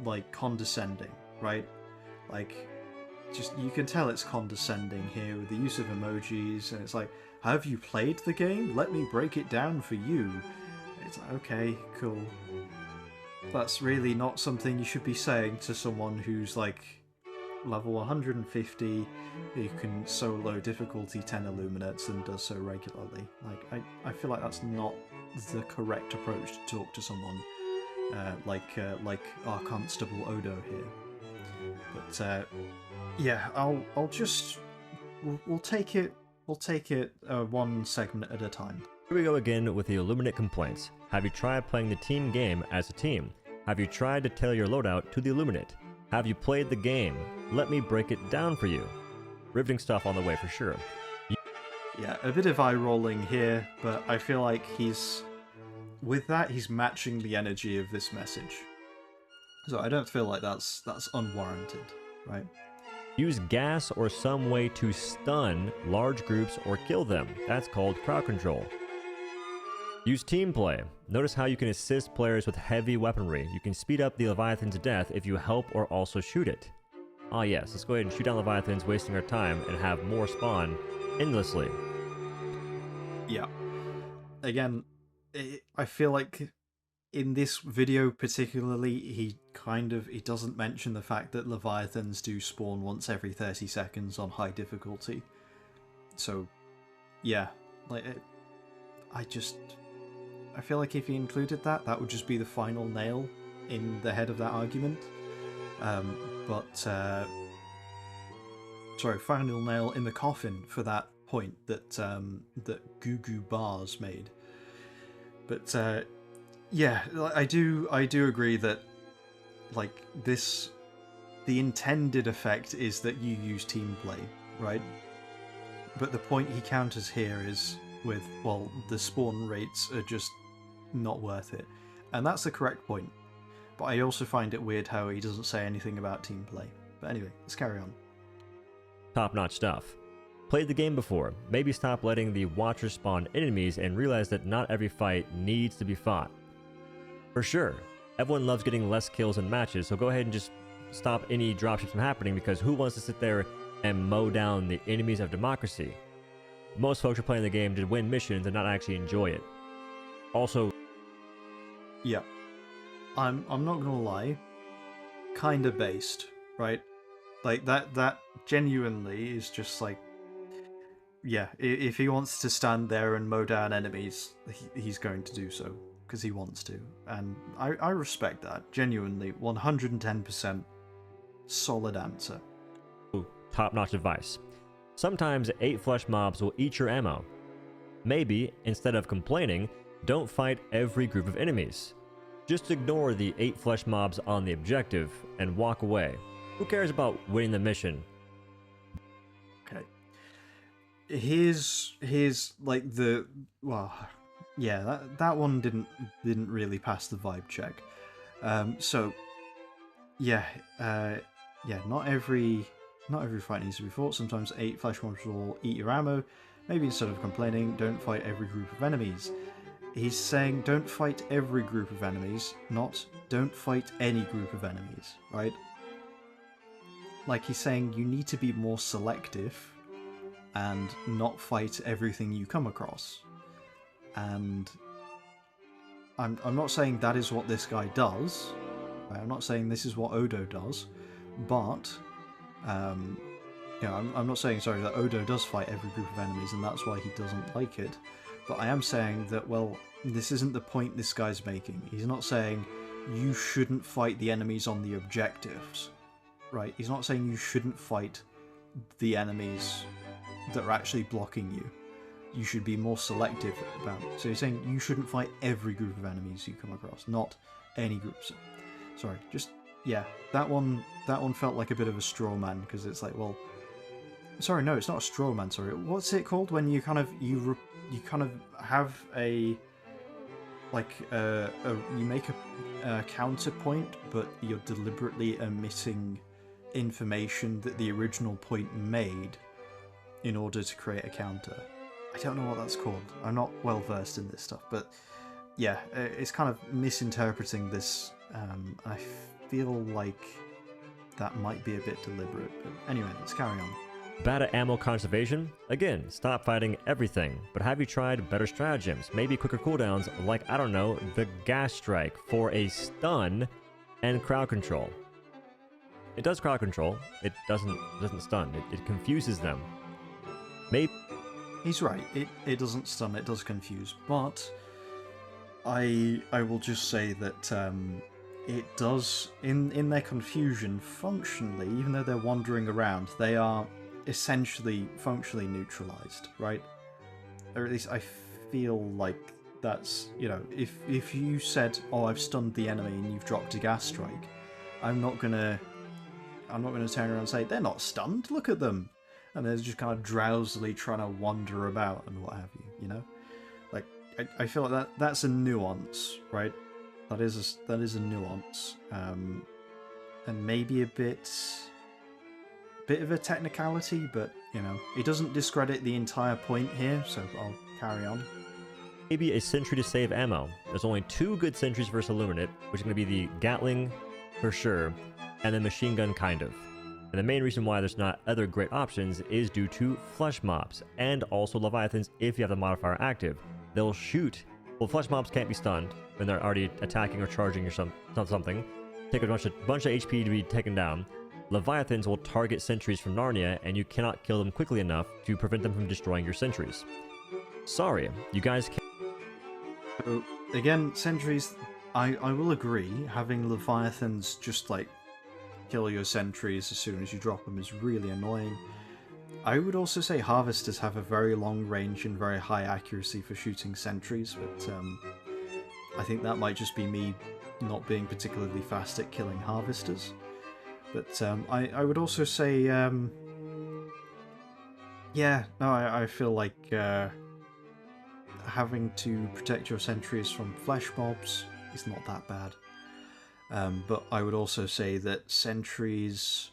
like condescending, right? Like just you can tell it's condescending here with the use of emojis, and it's like, have you played the game? Let me break it down for you. It's like, okay, cool. That's really not something you should be saying to someone who's like level 150, who can solo difficulty 10 Illuminates and does so regularly. Like, I feel like that's not the correct approach to talk to someone like our Constable Odo here. But yeah, I'll just we'll take it one segment at a time. Here we go again with the Illuminate complaints. Have you tried playing the team game as a team? Have you tried to tailor your loadout to the Illuminate? Have you played the game? Let me break it down for you. Riveting stuff on the way for sure. Yeah, a bit of eye rolling here, but I feel like with that he's matching the energy of this message. So I don't feel like that's unwarranted, right? Use gas or some way to stun large groups or kill them. That's called crowd control. Use team play. Notice how you can assist players with heavy weaponry. You can speed up the Leviathan's death if you help or also shoot it. Ah yes, let's go ahead and shoot down Leviathans, wasting our time, and have more spawn endlessly. Yeah. Again, I feel like in this video particularly, he doesn't mention the fact that Leviathans do spawn once every 30 seconds on high difficulty. So, yeah, like I feel like if he included that, that would just be the final nail in the head of that argument. Sorry, final nail in the coffin for that point that that Goo Goo Bars made. But yeah, I do agree that like the intended effect is that you use team play, right? But the point he counters here is with, well, the spawn rates are just not worth it. And that's the correct point. But I also find it weird how he doesn't say anything about team play. But anyway, let's carry on. Top-notch stuff. Played the game before. Maybe stop letting the Watchers spawn enemies and realize that not every fight needs to be fought. For sure, everyone loves getting less kills in matches, so go ahead and just stop any dropships from happening, because who wants to sit there and mow down the enemies of democracy? Most folks are playing the game to win missions and not actually enjoy it. Also, yeah, I'm not gonna lie, kinda based, right? Like that genuinely is just like, yeah, if he wants to stand there and mow down enemies, he's going to do so because he wants to, and I respect that. Genuinely, 110% solid answer. top-notch advice. Sometimes 8 flesh mobs will eat your ammo. Maybe, instead of complaining, don't fight every group of enemies. Just ignore the 8 flesh mobs on the objective and walk away. Who cares about winning the mission? Okay. Here's like the, well, yeah, that one didn't really pass the vibe check. So yeah, not every fight needs to be fought. Sometimes 8 flesh mobs will eat your ammo. Maybe instead of complaining, don't fight every group of enemies. He's saying don't fight every group of enemies, not don't fight any group of enemies, right? Like, he's saying you need to be more selective and not fight everything you come across. And I'm not saying that is what this guy does. Right? I'm not saying this is what Odo does, but you know, I'm not saying, sorry, that Odo does fight every group of enemies and that's why he doesn't like it. But I am saying that, well, this isn't the point this guy's making. He's not saying you shouldn't fight the enemies on the objectives, right? He's not saying you shouldn't fight the enemies that are actually blocking you. You should be more selective about it. So he's saying you shouldn't fight every group of enemies you come across, not any groups. Sorry, just, yeah, that one felt like a bit of a straw man, because it's like, well, sorry, no, it's not a straw man, sorry. What's it called when you kind of, you kind of have a, like, you make a counterpoint, but you're deliberately omitting information that the original point made in order to create a counter. I don't know what that's called. I'm not well versed in this stuff, but yeah, it's kind of misinterpreting this. I feel like that might be a bit deliberate. But anyway, let's carry on. Bad at ammo conservation? Again, stop fighting everything, but have you tried better stratagems? Maybe quicker cooldowns like, I don't know, the gas strike for a stun and crowd control. It does crowd control, it doesn't stun, it confuses them. Maybe... He's right, it doesn't stun, it does confuse, but I will just say that it does, in their confusion, functionally, even though they're wandering around, they are essentially functionally neutralized, right? Or at least I feel like that's, you know, if you said, oh, I've stunned the enemy and you've dropped a gas strike, I'm not gonna turn around and say, they're not stunned, look at them. And they're just kind of drowsily trying to wander about and what have you, you know? Like, I feel like that's a nuance, right? That is a nuance. And maybe a bit of a technicality, but, you know, it doesn't discredit the entire point here, so I'll carry on. Maybe a sentry to save ammo. There's only 2 good sentries versus Illuminate, which is going to be the Gatling, for sure, and the machine gun, kind of. And the main reason why there's not other great options is due to flesh mobs, and also Leviathans if you have the modifier active. They'll shoot. Well, flesh mobs can't be stunned when they're already attacking or charging or something. Take a bunch of HP to be taken down. Leviathans will target sentries from Narnia, and you cannot kill them quickly enough to prevent them from destroying your sentries. Sorry, you guys can't. So, again, sentries, I will agree, having Leviathans just, like, kill your sentries as soon as you drop them is really annoying. I would also say Harvesters have a very long range and very high accuracy for shooting sentries, but I think that might just be me not being particularly fast at killing Harvesters. But I would also say, yeah, no, I feel like having to protect your sentries from flesh mobs is not that bad. But I would also say that sentries,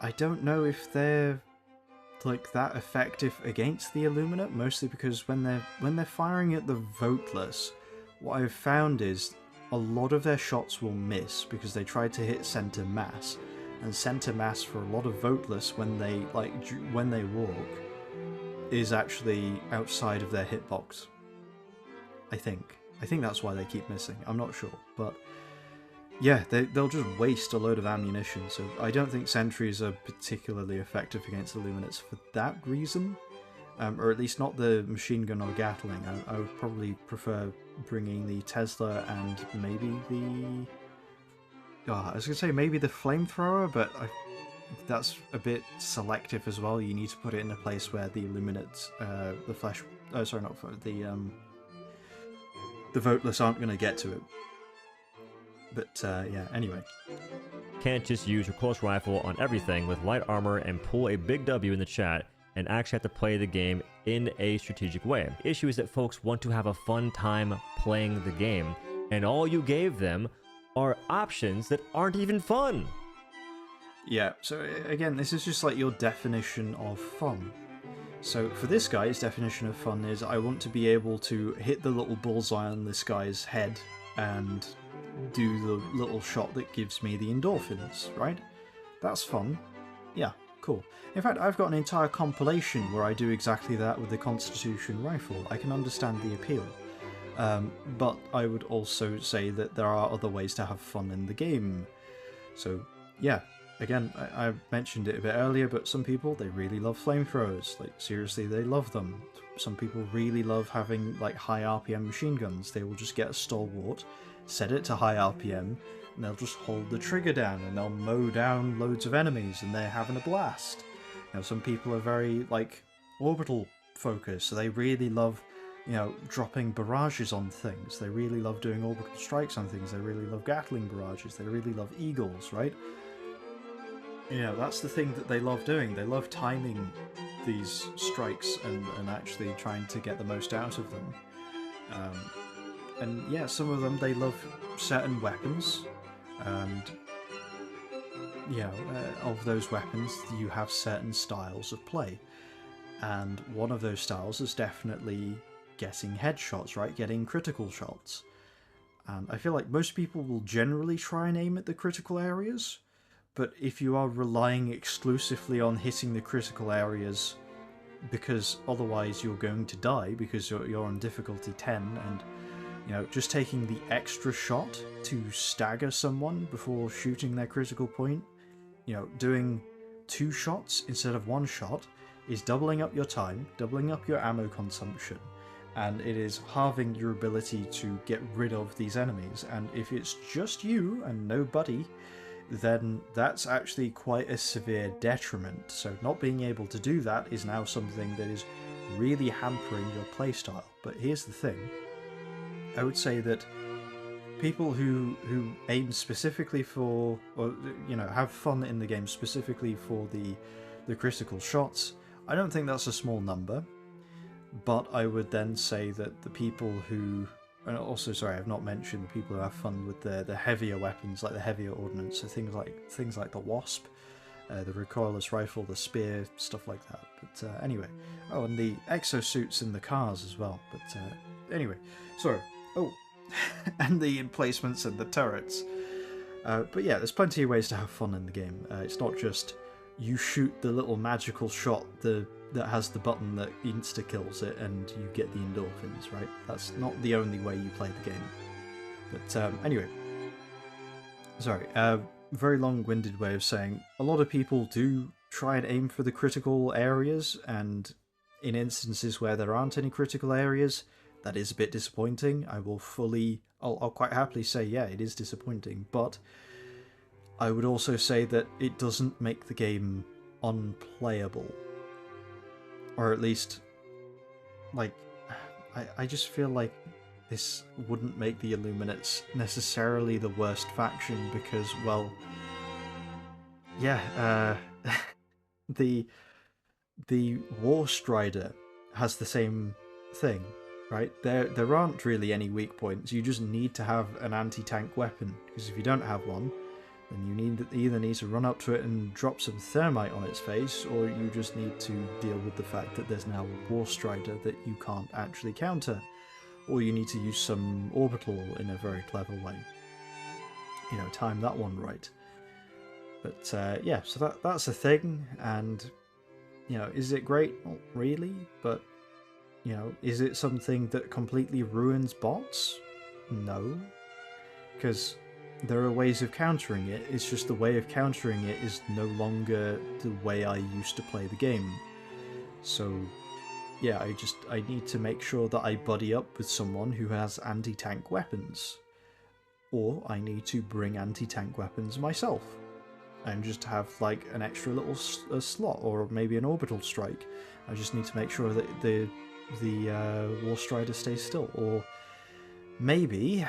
I don't know if they're like that effective against the Illuminate, mostly because when they're firing at the Voteless, what I've found is a lot of their shots will miss because they try to hit center mass, and center mass for a lot of Voteless when they walk is actually outside of their hitbox. I think that's why they keep missing. I'm not sure, but yeah, they'll just waste a load of ammunition. So I don't think sentries are particularly effective against Illuminates for that reason, or at least not the machine gun or Gatling. I would probably prefer bringing the Tesla and maybe the... I was going to say maybe the flamethrower, but that's a bit selective as well. You need to put it in a place where the Illuminates, the Voteless aren't going to get to it. But yeah, anyway. Can't just use your close rifle on everything with light armor and pull a big W in the chat and actually have to play the game in a strategic way. The issue is that folks want to have a fun time playing the game, and all you gave them are options that aren't even fun. Yeah, so again, this is just like your definition of fun. So for this guy, his definition of fun is, I want to be able to hit the little bullseye on this guy's head and do the little shot that gives me the endorphins, right? That's fun. Yeah, cool. In fact, I've got an entire compilation where I do exactly that with the Constitution rifle. I can understand the appeal. But I would also say that there are other ways to have fun in the game. So, yeah. Again, I mentioned it a bit earlier, but some people, they really love flamethrowers. Like, seriously, they love them. Some people really love having, like, high RPM machine guns. They will just get a stalwart, set it to high RPM, and they'll just hold the trigger down, and they'll mow down loads of enemies, and they're having a blast. You know, some people are very, like, orbital focused, so they really love, you know, dropping barrages on things. They really love doing orbital strikes on things. They really love Gatling barrages. They really love eagles, right? You know, that's the thing that they love doing. They love timing these strikes and actually trying to get the most out of them. And yeah, some of them, they love certain weapons, and you know, of those weapons you have certain styles of play, and one of those styles is definitely getting headshots, right? Getting critical shots. And I feel like most people will generally try and aim at the critical areas, But if you are relying exclusively on hitting the critical areas, because otherwise you're going to die because you're on difficulty 10, and just taking the extra shot to stagger someone before shooting their critical point, doing 2 shots instead of 1 shot is doubling up your time, doubling up your ammo consumption, and it is halving your ability to get rid of these enemies. And if it's just you and nobody, then that's actually quite a severe detriment. So not being able to do that is now something that is really hampering your playstyle. But here's the thing. I would say that people who aim specifically for, or have fun in the game specifically for the critical shots, I don't think that's a small number. But I would then say that the people who, and also, sorry, I've not mentioned the people who have fun with the heavier weapons, like the heavier ordnance, so things like the Wasp, the recoilless rifle, the spear, stuff like that. But anyway, and the exosuits in the cars as well. But anyway, sorry. Oh, and the emplacements and the turrets. But yeah, there's plenty of ways to have fun in the game. It's not just you shoot the little magical shot that has the button that insta-kills it and you get the endorphins, right? That's not the only way you play the game. But anyway, sorry, very long-winded way of saying, a lot of people do try and aim for the critical areas, and in instances where there aren't any critical areas, that is a bit disappointing. I'll quite happily say, yeah, it is disappointing, but I would also say that it doesn't make the game unplayable. Or at least, like, I just feel like this wouldn't make the Illuminates necessarily the worst faction because, well, yeah, the War Strider has the same thing, right? There aren't really any weak points. You just need to have an anti-tank weapon, because if you don't have one, then you either need to run up to it and drop some thermite on its face, or you just need to deal with the fact that there's now a War Strider that you can't actually counter, or you need to use some orbital in a very clever way. Time that one right. But yeah, so that's a thing, and is it great? Not really, but is it something that completely ruins bots? No, because there are ways of countering it. It's just the way of countering it is no longer the way I used to play the game. So yeah, I need to make sure that I buddy up with someone who has anti-tank weapons, or I need to bring anti-tank weapons myself and just have like an extra little slot, or maybe an orbital strike. I just need to make sure that the War Strider stays still, or maybe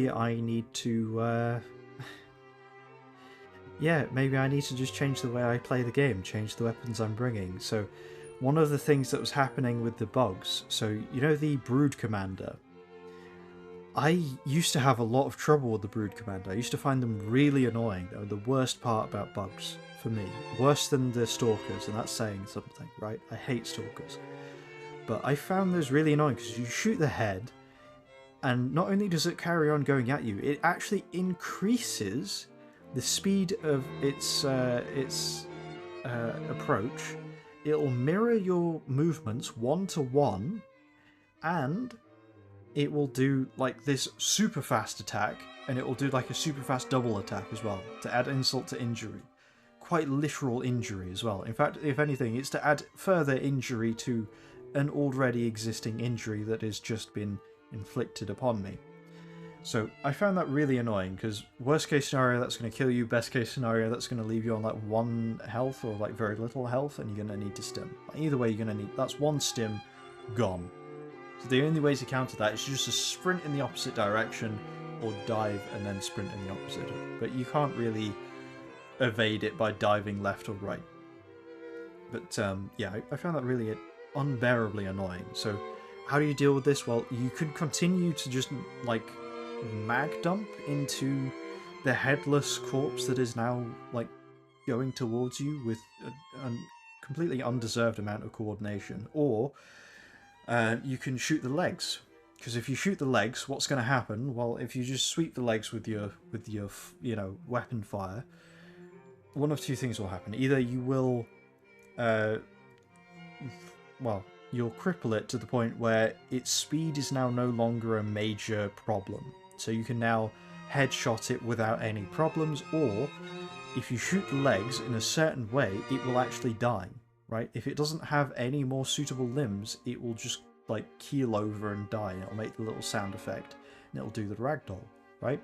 I need to maybe I need to just change the way I play the game, change the weapons I'm bringing. So one of the things that was happening with the bugs, so the Brood Commander, I used to have a lot of trouble with the Brood Commander. I used to find them really annoying. They were the worst part about bugs for me. Worse than the Stalkers, and that's saying something, right? I hate Stalkers. But I found those really annoying because you shoot the head, and not only does it carry on going at you, it actually increases the speed of its approach. It'll mirror your movements 1-to-1, and it will do like this super fast attack, and it will do like a super fast double attack as well, to add insult to injury. Quite literal injury as well. In fact, if anything, it's to add further injury to an already existing injury that has just been inflicted upon me. So I found that really annoying, because worst case scenario, that's going to kill you. Best case scenario, that's going to leave you on like 1 health or like very little health, and you're going to need to stim. Either way, you're going to need, that's 1 stim gone. So the only way to counter that is just to sprint in the opposite direction, or dive and then sprint in the opposite. But you can't really evade it by diving left or right. But yeah, I found that really unbearably annoying. So how do you deal with this? Well, you could continue to just like mag dump into the headless corpse that is now like going towards you with a completely undeserved amount of coordination, or you can shoot the legs. Because if you shoot the legs, what's going to happen? Well, if you just sweep the legs with your weapon fire, one of two things will happen. Either you will, you'll cripple it to the point where its speed is now no longer a major problem. So you can now headshot it without any problems, or if you shoot the legs in a certain way, it will actually die, right? If it doesn't have any more suitable limbs, it will just like keel over and die, and it'll make the little sound effect, and it'll do the ragdoll, right?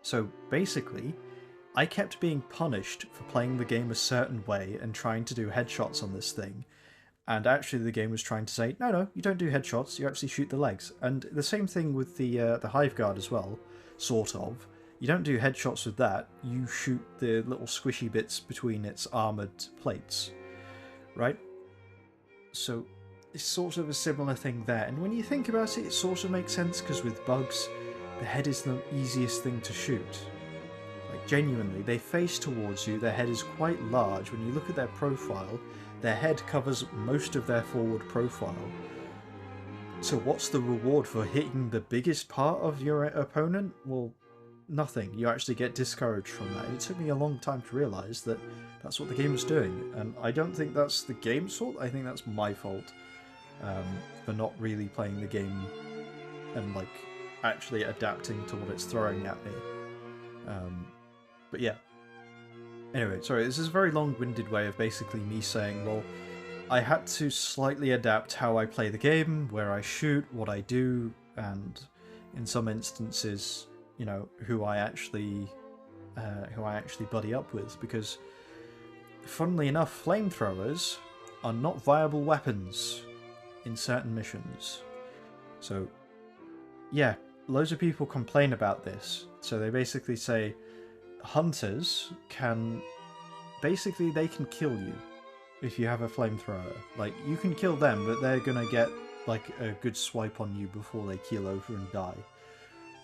So basically, I kept being punished for playing the game a certain way and trying to do headshots on this thing, and actually the game was trying to say, no, you don't do headshots, you actually shoot the legs. And the same thing with the Hive Guard as well, sort of. You don't do headshots with that, you shoot the little squishy bits between its armoured plates, right? So it's sort of a similar thing there, and when you think about it, it sort of makes sense, because with bugs, the head is the easiest thing to shoot. Like, genuinely, they face towards you, their head is quite large. When you look at their profile, their head covers most of their forward profile. So what's the reward for hitting the biggest part of your opponent? Well, nothing. You actually get discouraged from that. And it took me a long time to realise that that's what the game was doing, and I don't think that's the game's fault, I think that's my fault. For not really playing the game and like actually adapting to what it's throwing at me. But yeah. Anyway, sorry, this is a very long-winded way of basically me saying, well, I had to slightly adapt how I play the game, where I shoot, what I do, and in some instances, you know, who I actually buddy up with, because funnily enough, flamethrowers are not viable weapons in certain missions. So yeah, loads of people complain about this. So they basically say hunters can they can kill you if you have a flamethrower. Like, you can kill them, but they're gonna get like a good swipe on you before they keel over and die.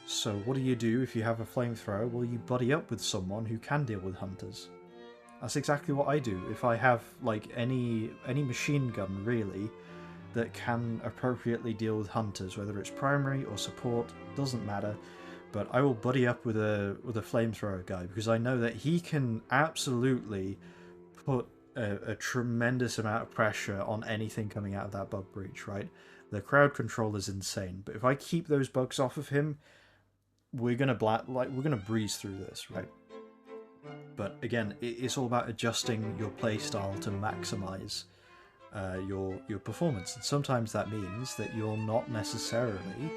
So what do you do if you have a flamethrower? Well, you buddy up with someone who can deal with hunters. That's exactly what I do. If I have like any machine gun really that can appropriately deal with hunters, whether it's primary or support, doesn't matter, but I will buddy up with a flamethrower guy, because I know that he can absolutely put a tremendous amount of pressure on anything coming out of that bug breach, right? The crowd control is insane, but if I keep those bugs off of him, we're gonna breeze through this, right? But again, it's all about adjusting your playstyle to maximize your performance, and sometimes that means that you're not necessarily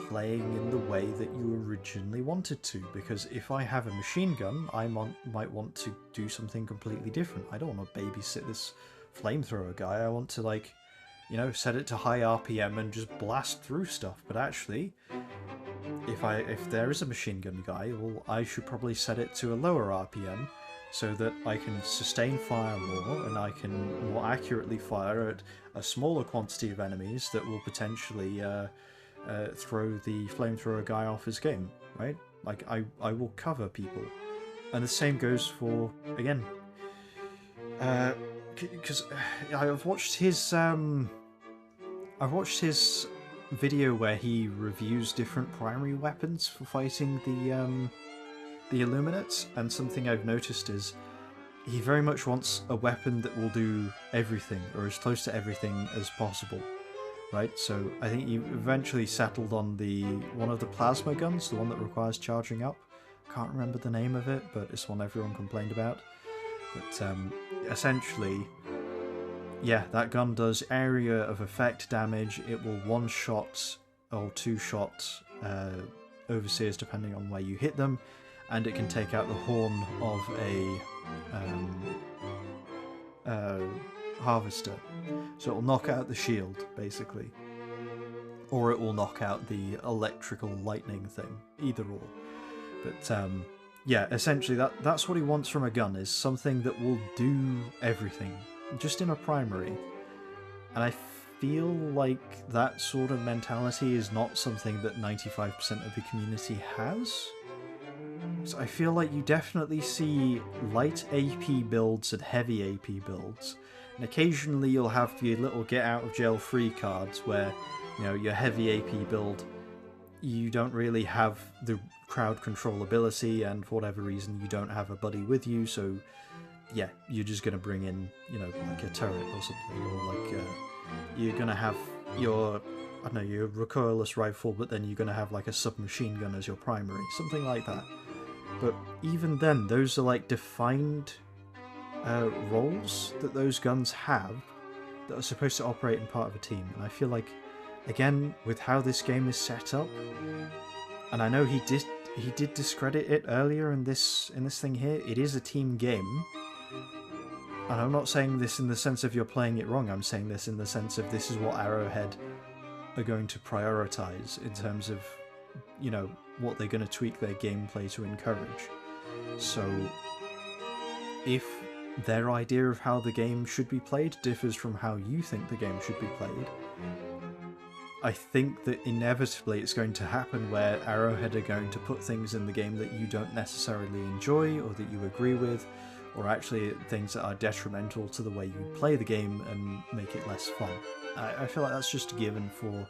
playing in the way that you originally wanted to, because if I have a machine gun, I might want to do something completely different. I don't want to babysit this flamethrower guy. I want to, like, you know, set it to high RPM and just blast through stuff. But actually, if there is a machine gun guy, well, I should probably set it to a lower RPM, so that I can sustain fire more, and I can more accurately fire at a smaller quantity of enemies that will potentially throw the flamethrower guy off his game, right? Like, I will cover people. And the same goes for, again, because I've watched his video where he reviews different primary weapons for fighting the Illuminates, and something I've noticed is he very much wants a weapon that will do everything, or as close to everything as possible, right? So I think he eventually settled on one of the plasma guns, the one that requires charging up. Can't remember the name of it, but it's one everyone complained about. But essentially, yeah, that gun does area of effect damage. It will one-shot or two-shot overseers depending on where you hit them, and it can take out the horn of a harvester. So it will knock out the shield, basically. Or it will knock out the electrical lightning thing. Either or. But yeah, essentially that's what he wants from a gun, is something that will do everything, just in a primary. And I feel like that sort of mentality is not something that 95% of the community has. So I feel like you definitely see light AP builds and heavy AP builds, and occasionally you'll have your little get out of jail free cards where your heavy AP build, you don't really have the crowd control ability, and for whatever reason you don't have a buddy with you, so yeah, you're just going to bring in, like a turret or something, or like you're going to have your, I don't know, your recoilless rifle, but then you're going to have like a submachine gun as your primary, something like that. But even then, those are like defined roles that those guns have that are supposed to operate in part of a team, and I feel like, again, with how this game is set up, and I know he did discredit it earlier in this thing here, it is a team game. And I'm not saying this in the sense of you're playing it wrong, I'm saying this in the sense of this is what Arrowhead are going to prioritize in terms of, what they're going to tweak their gameplay to encourage. So, if their idea of how the game should be played differs from how you think the game should be played, I think that inevitably it's going to happen where Arrowhead are going to put things in the game that you don't necessarily enjoy or that you agree with, or actually things that are detrimental to the way you play the game and make it less fun. I feel like that's just a given for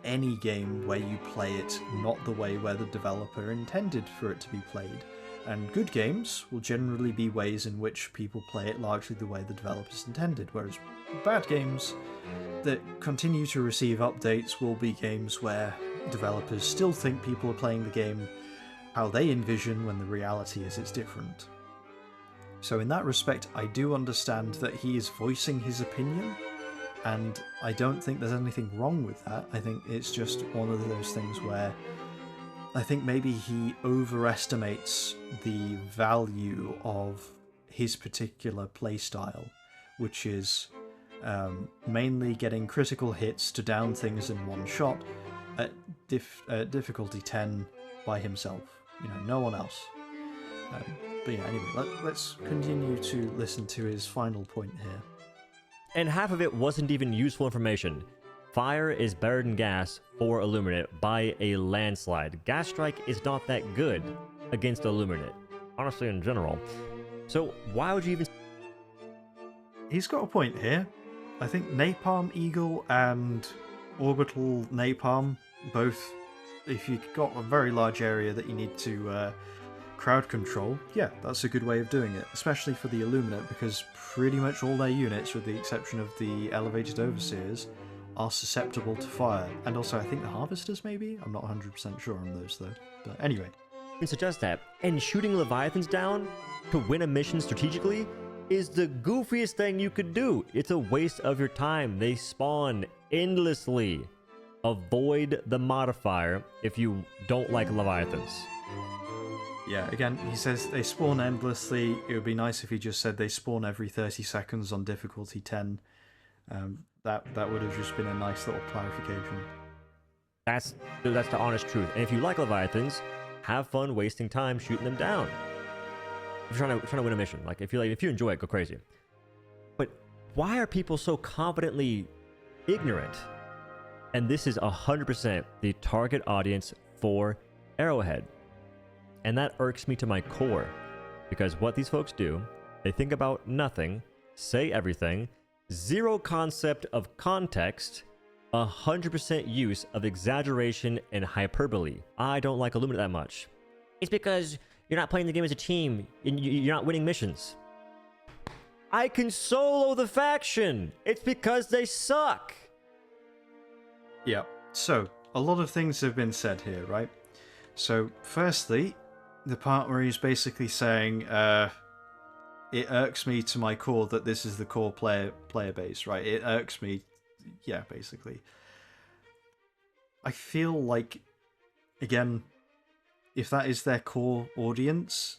any game where you play it not the way where the developer intended for it to be played. And good games will generally be ways in which people play it largely the way the developers intended, whereas bad games that continue to receive updates will be games where developers still think people are playing the game how they envision when the reality is it's different. So in that respect, I do understand that he is voicing his opinion, and I don't think there's anything wrong with that. I think it's just one of those things where I think maybe he overestimates the value of his particular playstyle, which is mainly getting critical hits to down things in one shot at difficulty 10 by himself. No one else. But yeah, anyway, let's continue to listen to his final point here. And half of it wasn't even useful information. Fire is better than gas for Illuminate by a landslide. Gas Strike is not that good against Illuminate, honestly, in general. So why would you even... He's got a point here. I think Napalm Eagle and Orbital Napalm, both, if you've got a very large area that you need to crowd control, yeah, that's a good way of doing it, especially for the Illuminate, because pretty much all their units, with the exception of the Elevated Overseers, are susceptible to fire. And also, I think the Harvesters, maybe? I'm not 100% sure on those, though. But anyway. And suggest that. And shooting Leviathans down to win a mission strategically is the goofiest thing you could do. It's a waste of your time. They spawn endlessly. Avoid the modifier if you don't like Leviathans. Yeah, again, he says they spawn endlessly. It would be nice if he just said they spawn every 30 seconds on difficulty 10. That would have just been a nice little clarification. That's the honest truth. And if you like Leviathans, have fun wasting time shooting them down. If you're trying to win a mission, like if you enjoy it, go crazy. But why are people so confidently ignorant? And this is 100% the target audience for Arrowhead. And that irks me to my core, because what these folks do, they think about nothing, say everything, zero concept of context, 100% use of exaggeration and hyperbole. I don't like Illuminate that much. It's because you're not playing the game as a team, and you're not winning missions. I can solo the faction! It's because they suck! Yeah, so, a lot of things have been said here, right? So, firstly, the part where he's basically saying, it irks me to my core that this is the core player base, right? It irks me, yeah, basically. I feel like, again, if that is their core audience,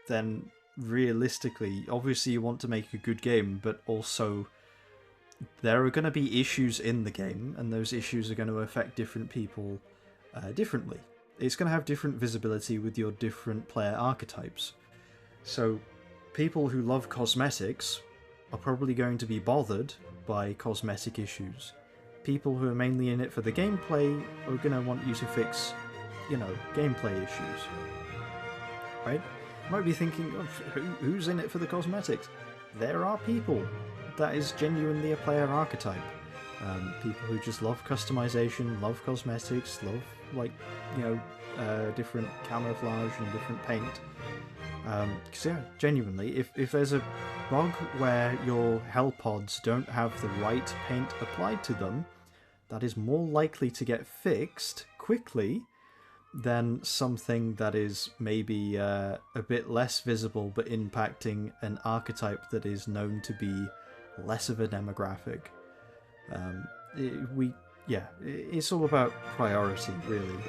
then realistically, obviously you want to make a good game, but also there are going to be issues in the game, and those issues are going to affect different people differently. It's going to have different visibility with your different player archetypes. So, people who love cosmetics are probably going to be bothered by cosmetic issues. People who are mainly in it for the gameplay are going to want you to fix, gameplay issues. Right? You might be thinking, who's in it for the cosmetics? There are people. That is genuinely a player archetype. People who just love customization, love cosmetics, love, like, different camouflage and different paint. Because, yeah, genuinely, if there's a bug where your hell pods don't have the right paint applied to them, that is more likely to get fixed quickly than something that is maybe a bit less visible but impacting an archetype that is known to be less of a demographic. It's all about priority, really.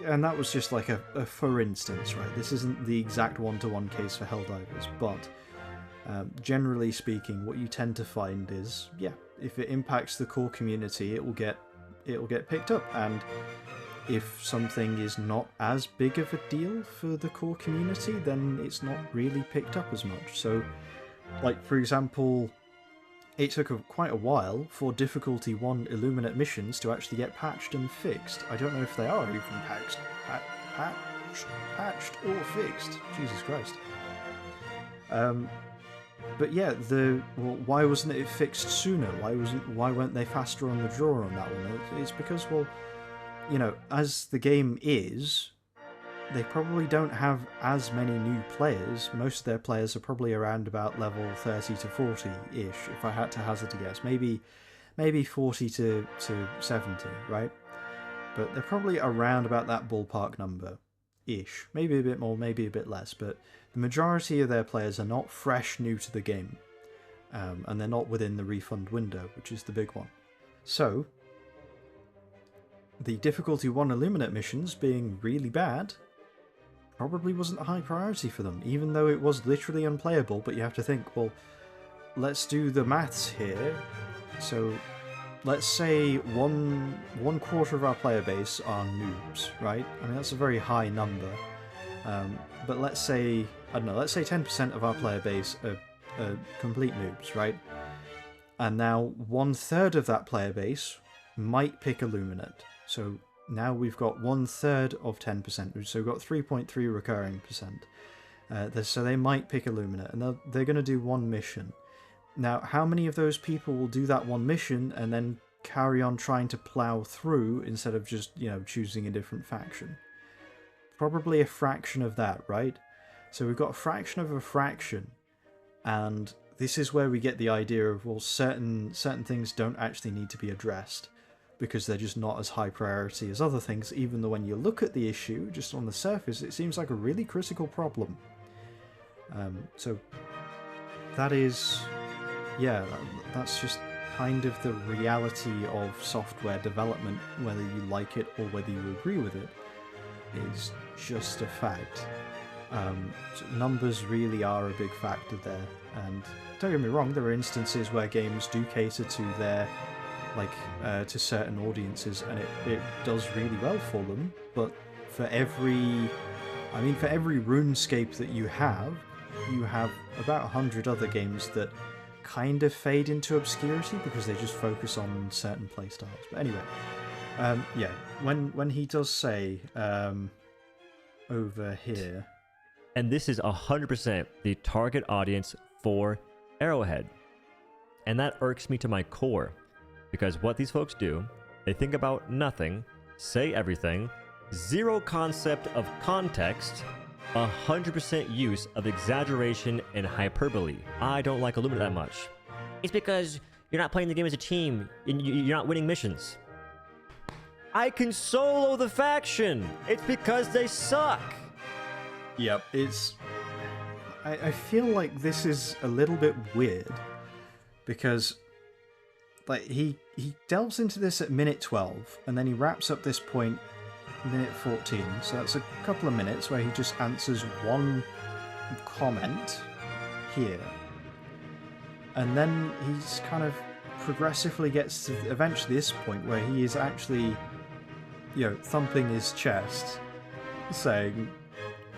And that was just like a for instance, right? This isn't the exact one-to-one case for Helldivers, but generally speaking, what you tend to find is, if it impacts the core community, it will get picked up, and if something is not as big of a deal for the core community, then it's not really picked up as much. So, like, for example, it took quite a while for difficulty 1 Illuminate missions to actually get patched and fixed. I don't know if they are even patched or fixed. Jesus Christ. But yeah, why wasn't it fixed sooner? Why weren't they faster on the draw on that one? It's because, well, as the game is, they probably don't have as many new players. Most of their players are probably around about level 30 to 40-ish, if I had to hazard a guess. Maybe 40 to 70, right? But they're probably around about that ballpark number-ish. Maybe a bit more, maybe a bit less, but the majority of their players are not fresh new to the game. And they're not within the refund window, which is the big one. So, the difficulty 1 Illuminate missions being really bad probably wasn't a high priority for them, even though it was literally unplayable. But you have to think, well, let's do the maths here. So let's say one quarter of our player base are noobs, right? I mean, that's a very high number. But let's say, I don't know, let's say 10% of our player base are complete noobs, right? And now 1/3 of that player base might pick Illuminate. So now we've got 1/3 of 10%, so we've got 3.3 recurring percent. So they might pick Illuminate, and they're going to do one mission. Now, how many of those people will do that one mission and then carry on trying to plow through instead of just, choosing a different faction? Probably a fraction of that, right? So we've got a fraction of a fraction, and this is where we get the idea of, well, certain things don't actually need to be addressed, because they're just not as high priority as other things, even though when you look at the issue, just on the surface, it seems like a really critical problem. So that is, that's just kind of the reality of software development, whether you like it or whether you agree with it, is just a fact. So numbers really are a big factor there, and don't get me wrong, there are instances where games do cater to their to certain audiences, and it does really well for them, but for every RuneScape that you have about 100 other games that kind of fade into obscurity because they just focus on certain playstyles. But anyway, when he does say over here, and this is 100% the target audience for Arrowhead, and that irks me to my core. Because what these folks do, they think about nothing, say everything, zero concept of context, 100% use of exaggeration and hyperbole. I don't like Illuminate that much. It's because you're not playing the game as a team, and you're not winning missions. I can solo the faction! It's because they suck! Yep, I feel like this is a little bit weird, because he delves into this at minute 12, and then he wraps up this point minute 14, so that's a couple of minutes where he just answers one comment here, and then he's kind of progressively gets to eventually this point where he is actually, thumping his chest, saying,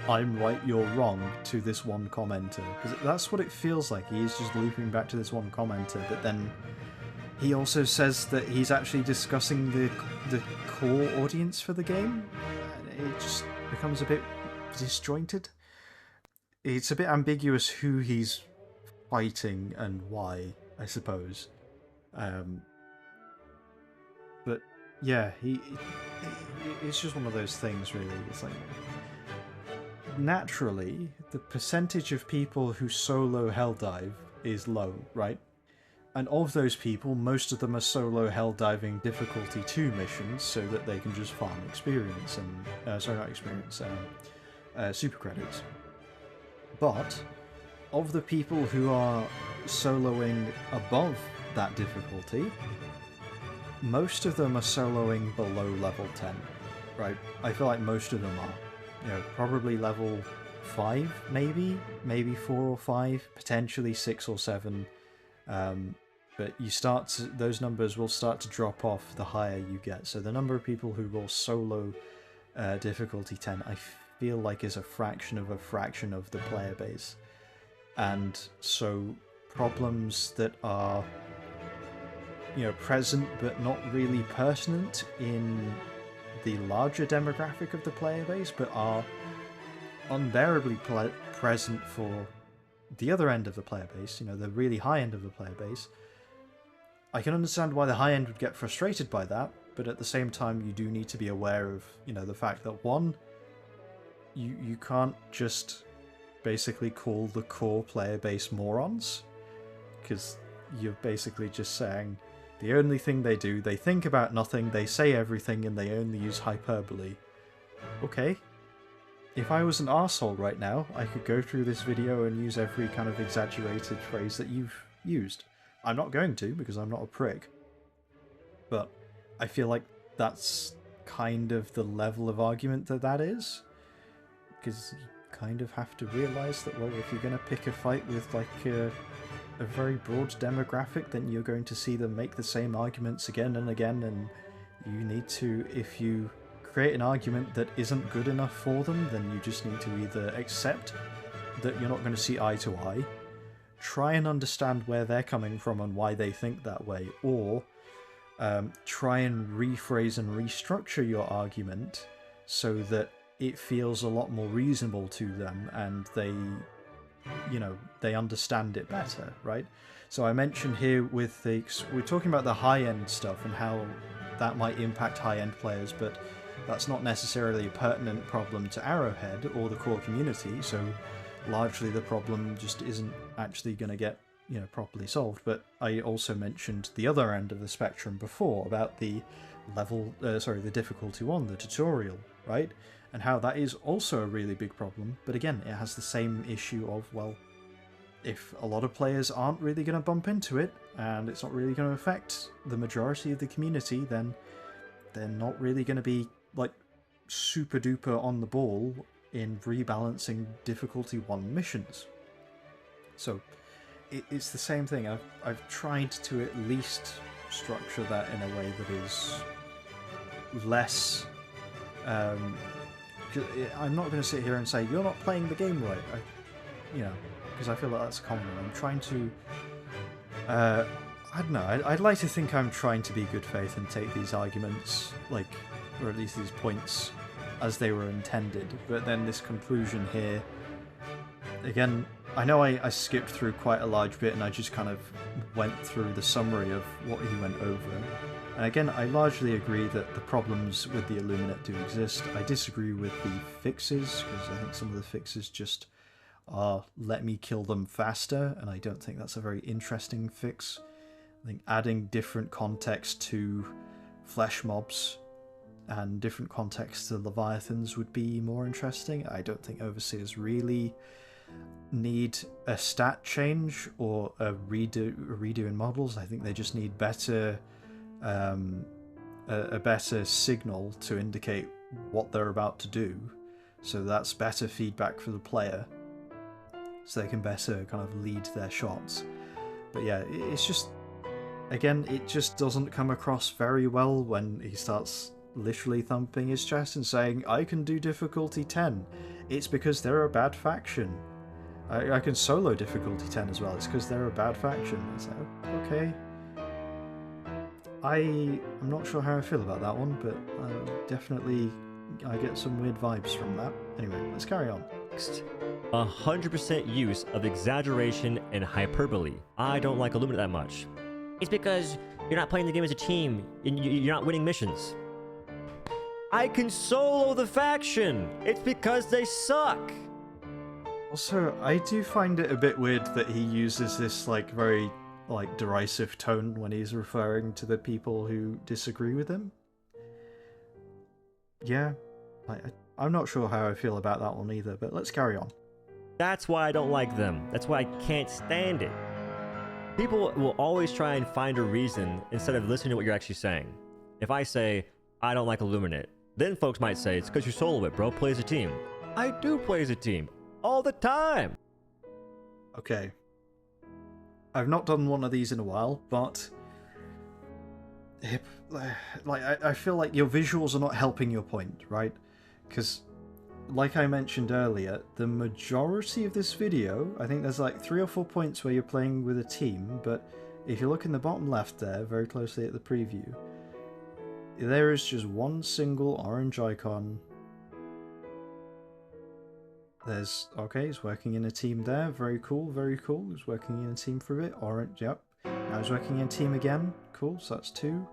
"I'm right, you're wrong," to this one commenter, because that's what it feels like. He is just looping back to this one commenter, but then he also says that he's actually discussing the core audience for the game. It just becomes a bit disjointed. It's a bit ambiguous who he's fighting and why, I suppose. But yeah, it's just one of those things, really. It's like, naturally, the percentage of people who solo Helldive is low, right? And of those people, most of them are solo Helldiving difficulty 2 missions so that they can just farm experience and... sorry, not experience, super credits. But of the people who are soloing above that difficulty, most of them are soloing below level 10, right? I feel like most of them are. You know, probably level 5, maybe 4 or 5, potentially 6 or 7. But those numbers will start to drop off the higher you get. So the number of people who will solo difficulty 10, I feel like is a fraction of the player base. And so problems that are, you know, present but not really pertinent in the larger demographic of the player base, but are unbearably present for the other end of the player base, you know, the really high end of the player base. I can understand why the high end would get frustrated by that, but at the same time you do need to be aware of, you know, the fact that one, you can't just basically call the core player base morons, because you're basically just saying the only thing they do, they think about nothing, they say everything, and they only use hyperbole. Okay. If I was an arsehole right now, I could go through this video and use every kind of exaggerated phrase that you've used. I'm not going to, because I'm not a prick. But I feel like that's kind of the level of argument that is. Because you kind of have to realise that, well, if you're going to pick a fight with, like, a very broad demographic, then you're going to see them make the same arguments again and again, and you need to, if you create an argument that isn't good enough for them, then you just need to either accept that you're not going to see eye to eye, try and understand where they're coming from and why they think that way, or try and rephrase and restructure your argument so that it feels a lot more reasonable to them and they, you know, they understand it better, right? So I mentioned here with we're talking about the high-end stuff and how that might impact high-end players, but that's not necessarily a pertinent problem to Arrowhead or the core community, so largely the problem just isn't actually going to get, you know, properly solved. But I also mentioned the other end of the spectrum before about the the difficulty 1, the tutorial, right? And how that is also a really big problem, but again, it has the same issue of, well, if a lot of players aren't really going to bump into it, and it's not really going to affect the majority of the community, then they're not really going to be, like, super duper on the ball in rebalancing difficulty 1 missions. So it's the same thing. I've tried to at least structure that in a way that is less... I'm not going to sit here and say, you're not playing the game right, because I feel like that's common. I'm trying to... I don't know, I'd like to think I'm trying to be good faith and take these arguments, like, or at least these points, as they were intended. But then this conclusion here, again, I know I skipped through quite a large bit and I just kind of went through the summary of what he went over. And again, I largely agree that the problems with the Illuminate do exist. I disagree with the fixes, because I think some of the fixes just are let me kill them faster, and I don't think that's a very interesting fix. I think adding different context to flesh mobs and different context to Leviathans would be more interesting. I don't think Overseers really need a stat change or a redo in models. I think they just need better a better signal to indicate what they're about to do. So that's better feedback for the player, so they can better kind of lead their shots. But yeah, it's just, again, it just doesn't come across very well when he starts literally thumping his chest and saying, I can do difficulty 10. It's because they're a bad faction. I can solo difficulty 10 as well. It's because they're a bad faction. It's like, okay. I'm not sure how I feel about that one, but definitely I get some weird vibes from that. Anyway, let's carry on. Next, 100% use of exaggeration and hyperbole. I don't like Illuminate that much. It's because you're not playing the game as a team, and you're not winning missions. I can solo the faction! It's because they suck! Also, I do find it a bit weird that he uses this, like, very, like, derisive tone when he's referring to the people who disagree with him. Yeah, I'm not sure how I feel about that one either, but let's carry on. That's why I don't like them. That's why I can't stand it. People will always try and find a reason instead of listening to what you're actually saying. If I say, I don't like Illuminate, then folks might say, it's because you solo it, bro, play as a team. I do play as a team. All the time! Okay. I've not done one of these in a while, but... I feel like your visuals are not helping your point, right? Because, like I mentioned earlier, the majority of this video, I think there's like 3 or 4 points where you're playing with a team, but if you look in the bottom left there, very closely at the preview, there is just one single orange icon. There's, okay, he's working in a team there, very cool, very cool. He's working in a team for a bit, orange, yep. Now he's working in a team again, cool, so that's 2.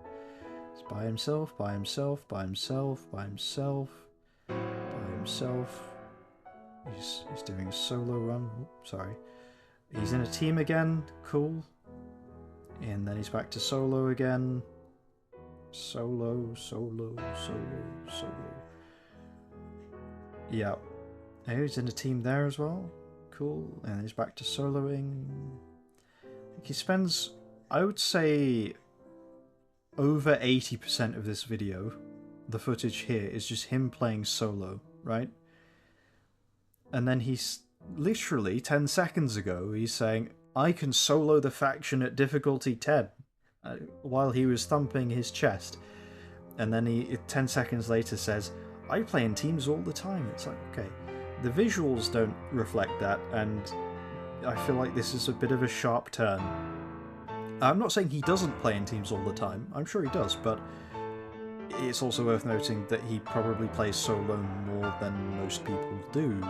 He's by himself, by himself, by himself, by himself, by himself. He's doing a solo run, sorry. He's in a team again, cool. And then he's back to solo again. Solo, solo, solo, solo. Yeah. He's in a team there as well. Cool. And he's back to soloing. He spends, I would say, over 80% of this video, the footage here, is just him playing solo, right? And then he's literally 10 seconds ago, he's saying, I can solo the faction at difficulty 10, while he was thumping his chest. And then he, 10 seconds later, says, I play in teams all the time. It's like, okay. The visuals don't reflect that, and I feel like this is a bit of a sharp turn. I'm not saying he doesn't play in teams all the time, I'm sure he does, but it's also worth noting that he probably plays solo more than most people do,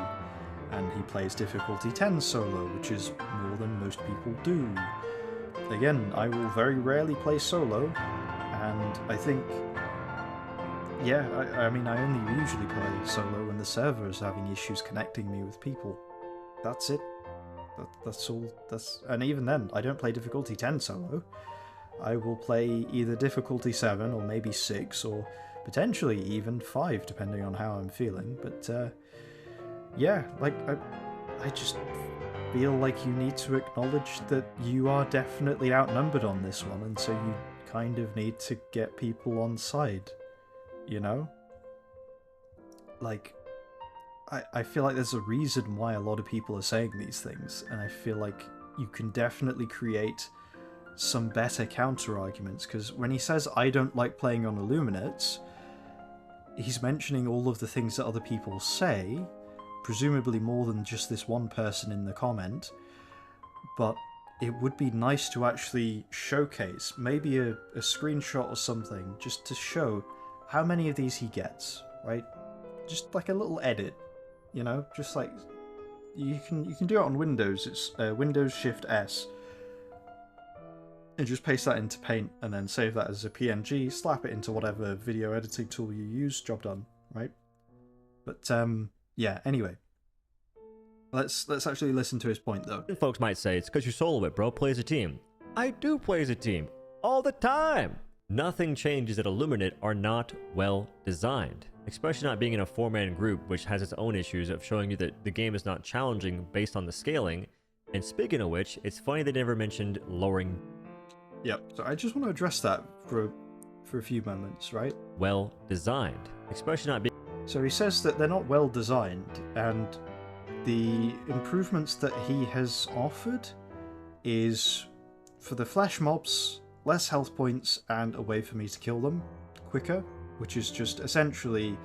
and he plays difficulty 10 solo, which is more than most people do. Again, I will very rarely play solo, and I think... Yeah, I mean, I only usually play solo when the server is having issues connecting me with people. That's it. That's all. And even then, I don't play difficulty 10 solo. I will play either difficulty 7 or maybe 6 or potentially even 5, depending on how I'm feeling. But yeah, like I just feel like you need to acknowledge that you are definitely outnumbered on this one, and so you kind of need to get people on side. You know? Like, I feel like there's a reason why a lot of people are saying these things, and I feel like you can definitely create some better counter-arguments, because when he says, I don't like playing on Illuminates, he's mentioning all of the things that other people say, presumably more than just this one person in the comment, but it would be nice to actually showcase, maybe a screenshot or something, just to show how many of these he gets, right? Just like a little edit, you know? Just like, you can do it on Windows, it's Windows Shift S, and just paste that into Paint, and then save that as a PNG, slap it into whatever video editing tool you use, job done, right? But, yeah, anyway. Let's actually listen to his point, though. Folks might say, it's because you solo it, bro, play as a team. I do play as a team. All the time! Nothing changes that Illuminate are not well designed, especially not being in a 4-man group, which has its own issues of showing you that the game is not challenging based on the scaling. And speaking of which, it's funny they never mentioned lowering. Yep, so I just want to address that for a few moments, right? Well designed, especially not being... So he says that they're not well designed, and the improvements that he has offered is for the flesh mobs, less health points, and a way for me to kill them quicker, which is just essentially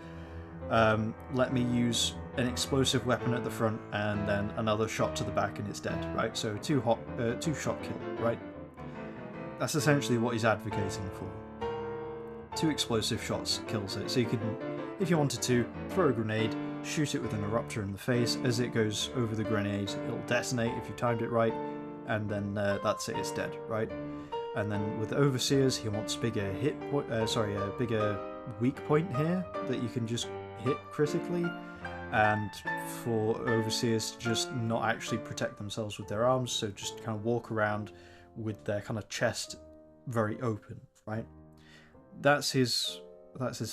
let me use an explosive weapon at the front and then another shot to the back and it's dead, right? So two-shot kill, right? That's essentially what he's advocating for. 2 explosive shots kills it. So you can, if you wanted to, throw a grenade, shoot it with an eruptor in the face. As it goes over the grenade, it'll detonate if you timed it right, and then that's it, it's dead, right? And then with Overseers, he wants bigger a bigger weak point here that you can just hit critically, and for Overseers to just not actually protect themselves with their arms, so just kind of walk around with their kind of chest very open, right? That's his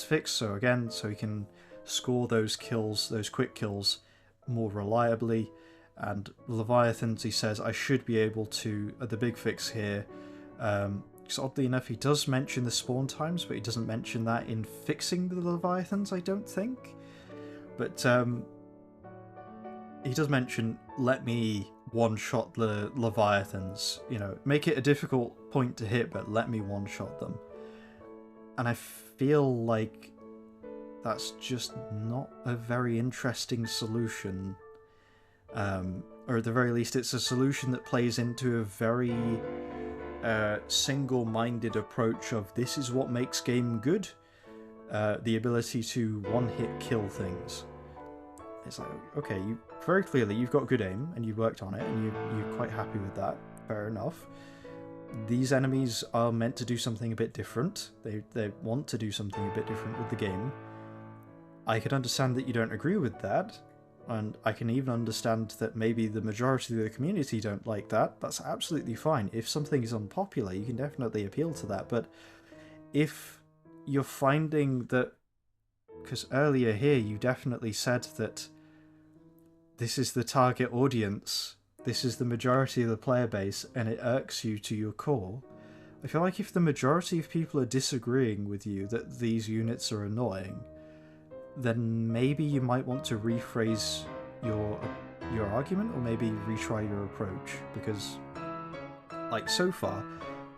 fix. So again, so he can score those kills, those quick kills, more reliably. And Leviathans, he says, I should be able to, the big fix here, because oddly enough, he does mention the spawn times, but he doesn't mention that in fixing the Leviathans, I don't think. But he does mention, let me one-shot the Leviathans, you know, make it a difficult point to hit, but let me one-shot them. And I feel like that's just not a very interesting solution. Or at the very least, it's a solution that plays into a very single-minded approach of this is what makes game good. The ability to one-hit kill things. It's like, okay, very clearly you've got good aim and you worked on it and you're quite happy with that. Fair enough. These enemies are meant to do something a bit different. They want to do something a bit different with the game. I can understand that you don't agree with that, and I can even understand that maybe the majority of the community don't like that. That's absolutely fine. If something is unpopular, you can definitely appeal to that. But if you're finding that, because earlier here you definitely said that this is the target audience, this is the majority of the player base, and it irks you to your core. I feel like if the majority of people are disagreeing with you that these units are annoying, then maybe you might want to rephrase your argument, or maybe retry your approach, because, like, so far,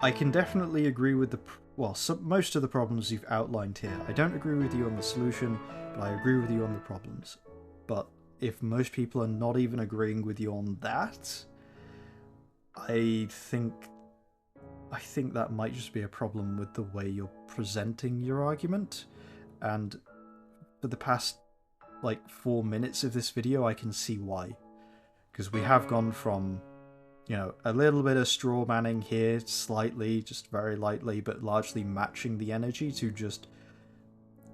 I can definitely agree with most of the problems you've outlined here. I don't agree with you on the solution, but I agree with you on the problems. But if most people are not even agreeing with you on that, I think that might just be a problem with the way you're presenting your argument. And for the past, 4 minutes of this video, I can see why. Because we have gone from, a little bit of straw manning here, slightly, just very lightly, but largely matching the energy, to just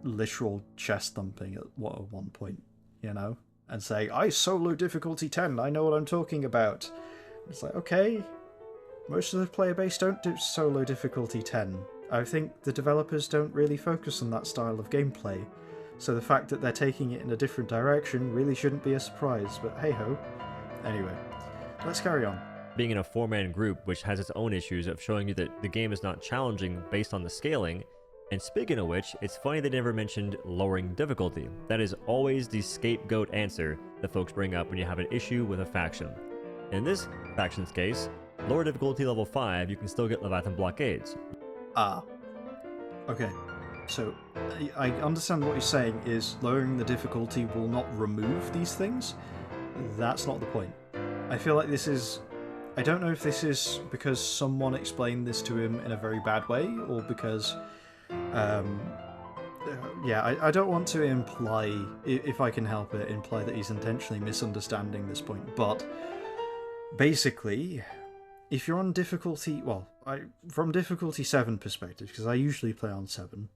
literal chest thumping at one point, and saying, I solo difficulty 10, I know what I'm talking about. It's like, okay, most of the player base don't do solo difficulty 10. I think the developers don't really focus on that style of gameplay. So the fact that they're taking it in a different direction really shouldn't be a surprise, but hey-ho. Anyway, let's carry on. Being in a 4-man group, which has its own issues of showing you that the game is not challenging based on the scaling. And speaking of which, it's funny they never mentioned lowering difficulty. That is always the scapegoat answer that folks bring up when you have an issue with a faction. In this faction's case, lower difficulty level 5, you can still get Leviathan blockades. Okay. So, I understand what you're saying is lowering the difficulty will not remove these things. That's not the point. I feel like this is... I don't know if this is because someone explained this to him in a very bad way, or because... I don't want to imply, if I can help it, imply that he's intentionally misunderstanding this point, but basically, if you're on difficulty... from difficulty 7 perspective, because I usually play on 7,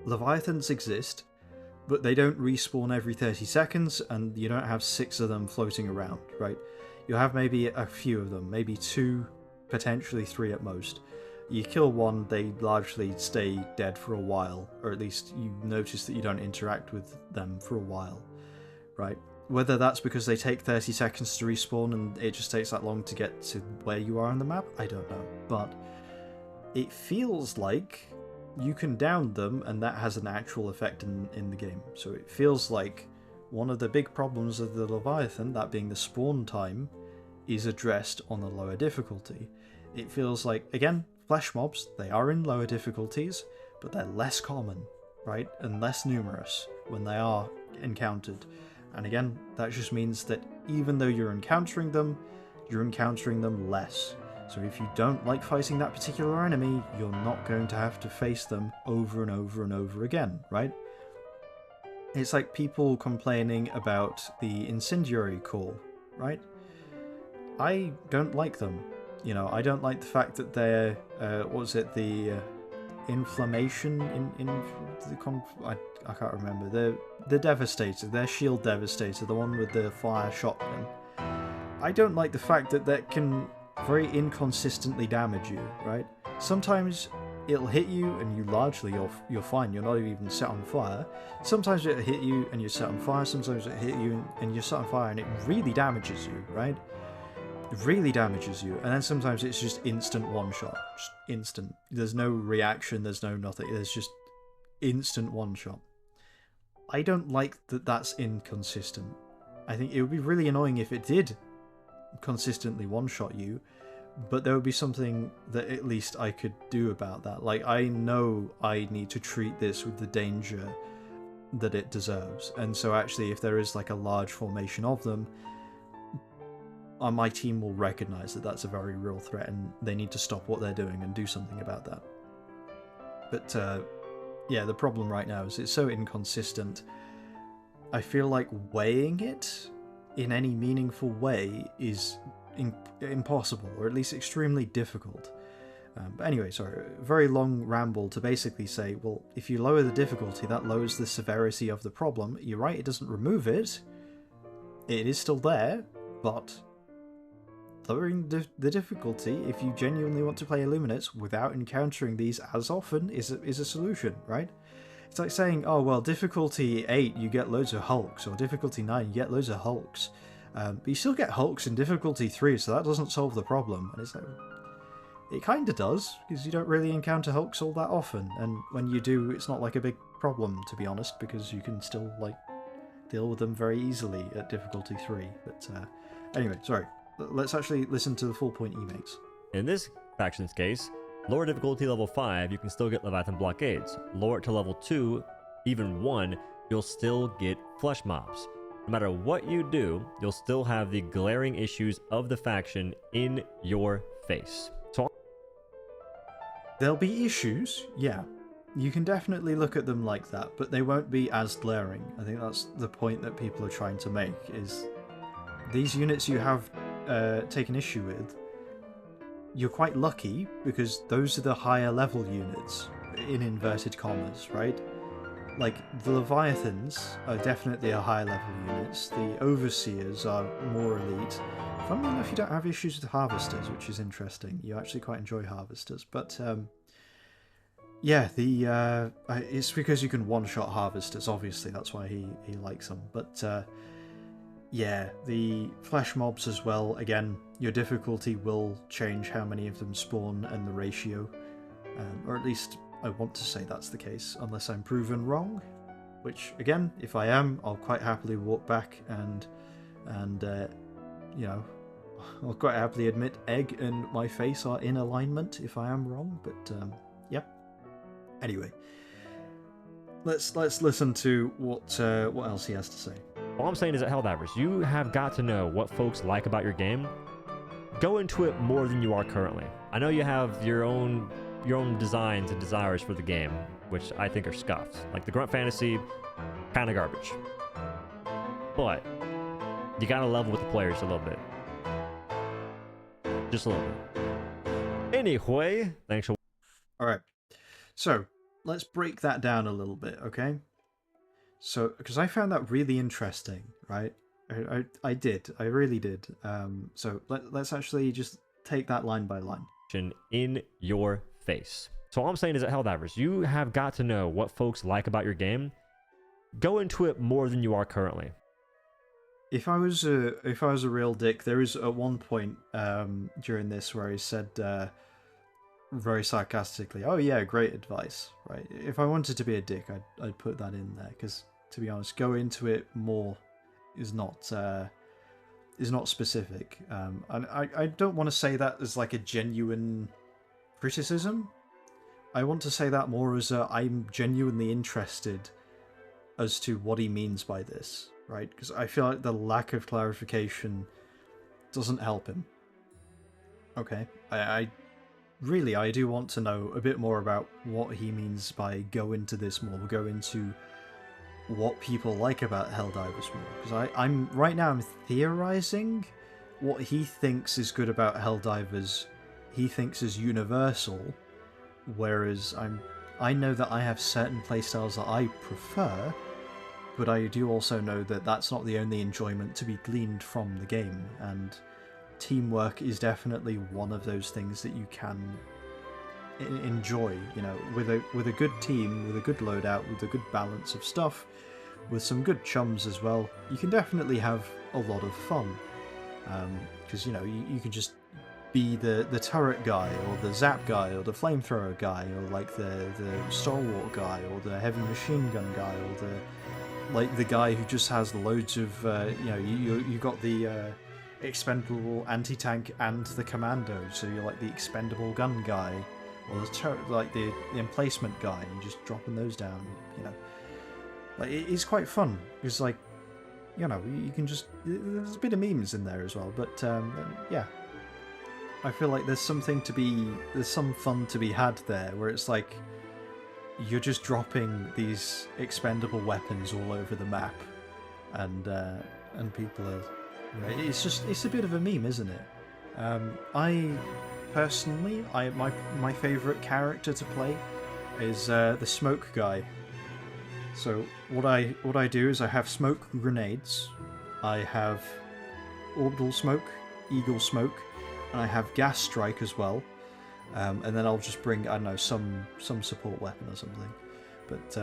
Leviathans exist, but they don't respawn every 30 seconds, and you don't have 6 of them floating around, right? You'll have maybe a few of them, maybe 2, potentially 3 at most. You kill one, they largely stay dead for a while, or at least you notice that you don't interact with them for a while, right? Whether that's because they take 30 seconds to respawn and it just takes that long to get to where you are on the map, I don't know. But it feels like you can down them and that has an actual effect in the game. So it feels like one of the big problems of the Leviathan, that being the spawn time, is addressed on the lower difficulty. It feels like, again, flesh mobs, they are in lower difficulties, but they're less common, right? And less numerous when they are encountered. And again, that just means that even though you're encountering them less. So if you don't like fighting that particular enemy, you're not going to have to face them over and over and over again, right? It's like people complaining about the incendiary core, right? I don't like them. You know, I don't like the fact that they're, what was it, the inflammation in the I can't remember. The Devastator, their Shield Devastator, the one with the fire shotgun. I don't like the fact that that can very inconsistently damage you, right? Sometimes it'll hit you and you largely you're fine, you're not even set on fire. Sometimes it'll hit you and you're set on fire, sometimes it'll hit you and you're set on fire and it really damages you, right? It really damages you, and then sometimes it's just instant one-shot. Just instant. There's no reaction, there's no nothing, there's just instant one-shot. I don't like that that's inconsistent. I think it would be really annoying if it did consistently one-shot you, but there would be something that at least I could do about that. Like, I know I need to treat this with the danger that it deserves, and so actually if there is like a large formation of them, my team will recognize that that's a very real threat and they need to stop what they're doing and do something about that. But yeah, the problem right now is it's so inconsistent. I feel like weighing it in any meaningful way is impossible, or at least extremely difficult. But anyway, sorry, very long ramble to basically say, well, if you lower the difficulty, that lowers the severity of the problem. You're right, it doesn't remove it. It is still there, but lowering the difficulty, if you genuinely want to play Illuminates without encountering these as often, is a solution, right? It's like saying, oh, well, difficulty 8, you get loads of Hulks, or difficulty 9, you get loads of Hulks. But you still get Hulks in difficulty 3, so that doesn't solve the problem. And it's like, it kind of does, because you don't really encounter Hulks all that often, and when you do, it's not like a big problem, to be honest, because you can still, like, deal with them very easily at difficulty 3. But anyway, sorry. Let's actually listen to the full point he makes. In this faction's case, lower difficulty level 5, you can still get Leviathan blockades. Lower it to level 2, even 1, you'll still get flesh mobs. No matter what you do, you'll still have the glaring issues of the faction in your face. So there'll be issues, yeah. You can definitely look at them like that, but they won't be as glaring. I think that's the point that people are trying to make, is these units you have taken issue with, you're quite lucky because those are the higher level units, in inverted commas, right? Like, the Leviathans are definitely a higher level units, the Overseers are more elite. Funnily enough, you don't have issues with Harvesters, which is interesting. You actually quite enjoy Harvesters, but yeah, it's because you can one-shot Harvesters, obviously, that's why he likes them, but yeah, the flesh mobs as well, again, your difficulty will change how many of them spawn and the ratio, or at least I want to say that's the case, unless I'm proven wrong, which, again, if I am, I'll quite happily walk back and you know, I'll quite happily admit Egg and my face are in alignment if I am wrong, but yeah. Anyway, let's listen to what else he has to say. all I'm saying is that Helldivers, you have got to know what folks like about your game. Go into it more than you are currently. I know you have your own designs and desires for the game, which I think are scuffed. Like the Grunt Fantasy, kind of garbage. But you gotta level with the players a little bit. Just a little bit. Anyway, thanks for... Alright, so let's break that down a little bit, okay? So, because I found that really interesting, right? I really did. So let's actually just take that line by line. In your face. So all I'm saying is that Helldivers, you have got to know what folks like about your game. Go into it more than you are currently. If I was a real dick, there is at one point during this where he said very sarcastically, "Oh yeah, great advice." Right? If I wanted to be a dick, I'd put that in there because, to be honest, go into it more is not specific, and I don't want to say that as like a genuine criticism. I want to say that more as I'm genuinely interested as to what he means by this, right? Because I feel like the lack of clarification doesn't help him. Okay, I do want to know a bit more about what he means by go into this more, go into what people like about Helldivers more, because I'm right now I'm theorizing what he thinks is good about Helldivers he thinks is universal, whereas I know that I have certain playstyles that I prefer, but I do also know that that's not the only enjoyment to be gleaned from the game, and teamwork is definitely one of those things that you can enjoy, you know, with a good team, with a good loadout, with a good balance of stuff, with some good chums as well. You can definitely have a lot of fun, because you know you can just be the turret guy, or the zap guy, or the flamethrower guy, or like the stalwart guy, or the heavy machine gun guy, or the guy who just has loads of you know, you got the expendable anti-tank and the commando, so you're like the expendable gun guy, or the emplacement guy, and just dropping those down, you know. Like, it's quite fun. It's like, you know, you can just... There's a bit of memes in there as well, but yeah. I feel like there's some fun to be had there, where it's like, you're just dropping these expendable weapons all over the map, and people are... It's a bit of a meme, isn't it? Personally, my favourite character to play is the smoke guy. So what I do is I have smoke grenades, I have orbital smoke, eagle smoke, and I have gas strike as well. And then I'll just bring, I don't know, some support weapon or something. But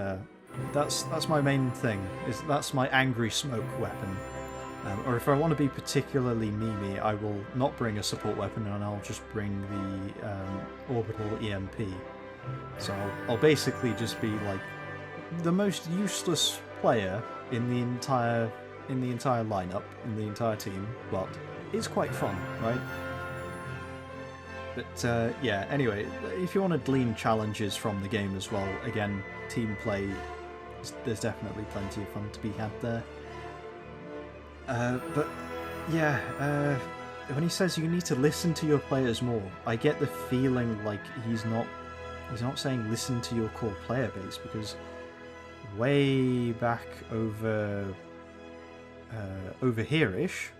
that's my main thing. That's my angry smoke weapon. Or if I want to be particularly memey, I will not bring a support weapon, and I'll just bring the orbital EMP. So I'll basically just be like the most useless player in the entire lineup, in the entire team, but it's quite fun, right? But yeah, anyway, if you want to glean challenges from the game as well, again, team play, there's definitely plenty of fun to be had there. But yeah, when he says you need to listen to your players more, I get the feeling like he's not saying listen to your core player base, because way back over here-ish,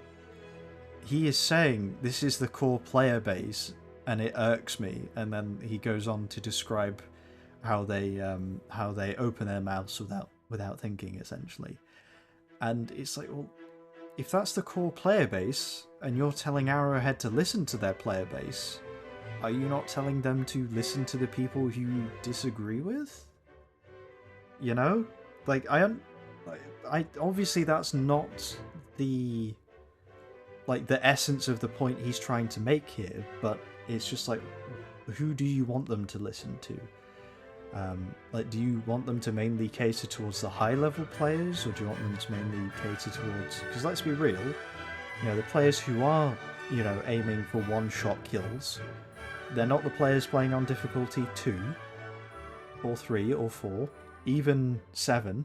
he is saying this is the core player base and it irks me, and then he goes on to describe how they open their mouths without thinking, essentially. And it's like, well, if that's the core player base, and you're telling Arrowhead to listen to their player base, are you not telling them to listen to the people you disagree with? You know? Like, I obviously that's not the essence of the point he's trying to make here, but it's just like, who do you want them to listen to? Like, do you want them to mainly cater towards the high-level players, or do you want them to mainly cater towards... Because let's be real, you know, the players who are, you know, aiming for one-shot kills, they're not the players playing on difficulty 2, or 3, or 4, even 7,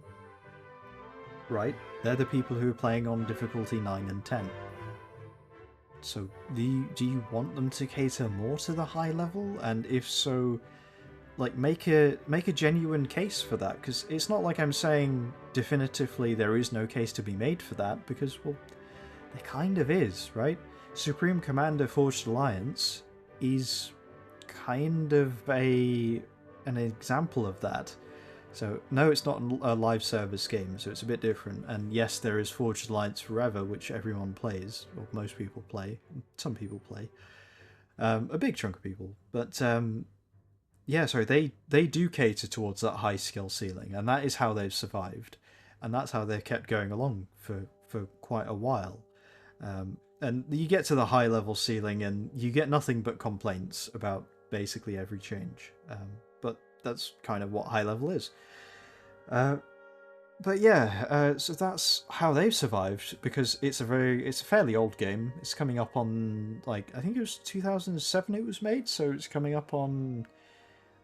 right? They're the people who are playing on difficulty 9 and 10. So, do you want them to cater more to the high level? And if so... like, make a genuine case for that, because it's not like I'm saying definitively there is no case to be made for that, because, well, there kind of is, right? Supreme Commander Forged Alliance is kind of an example of that. So, no, it's not a live service game, so it's a bit different. And yes, there is Forged Alliance Forever, which everyone plays, or most people play, some people play, a big chunk of people, but... yeah, sorry, they do cater towards that high skill ceiling, and that is how they've survived, and that's how they've kept going along for quite a while. And you get to the high level ceiling, and you get nothing but complaints about basically every change. But that's kind of what high level is. But yeah, so that's how they've survived, because it's a fairly old game. It's coming up on, like, I think it was 2007 it was made, so it's coming up on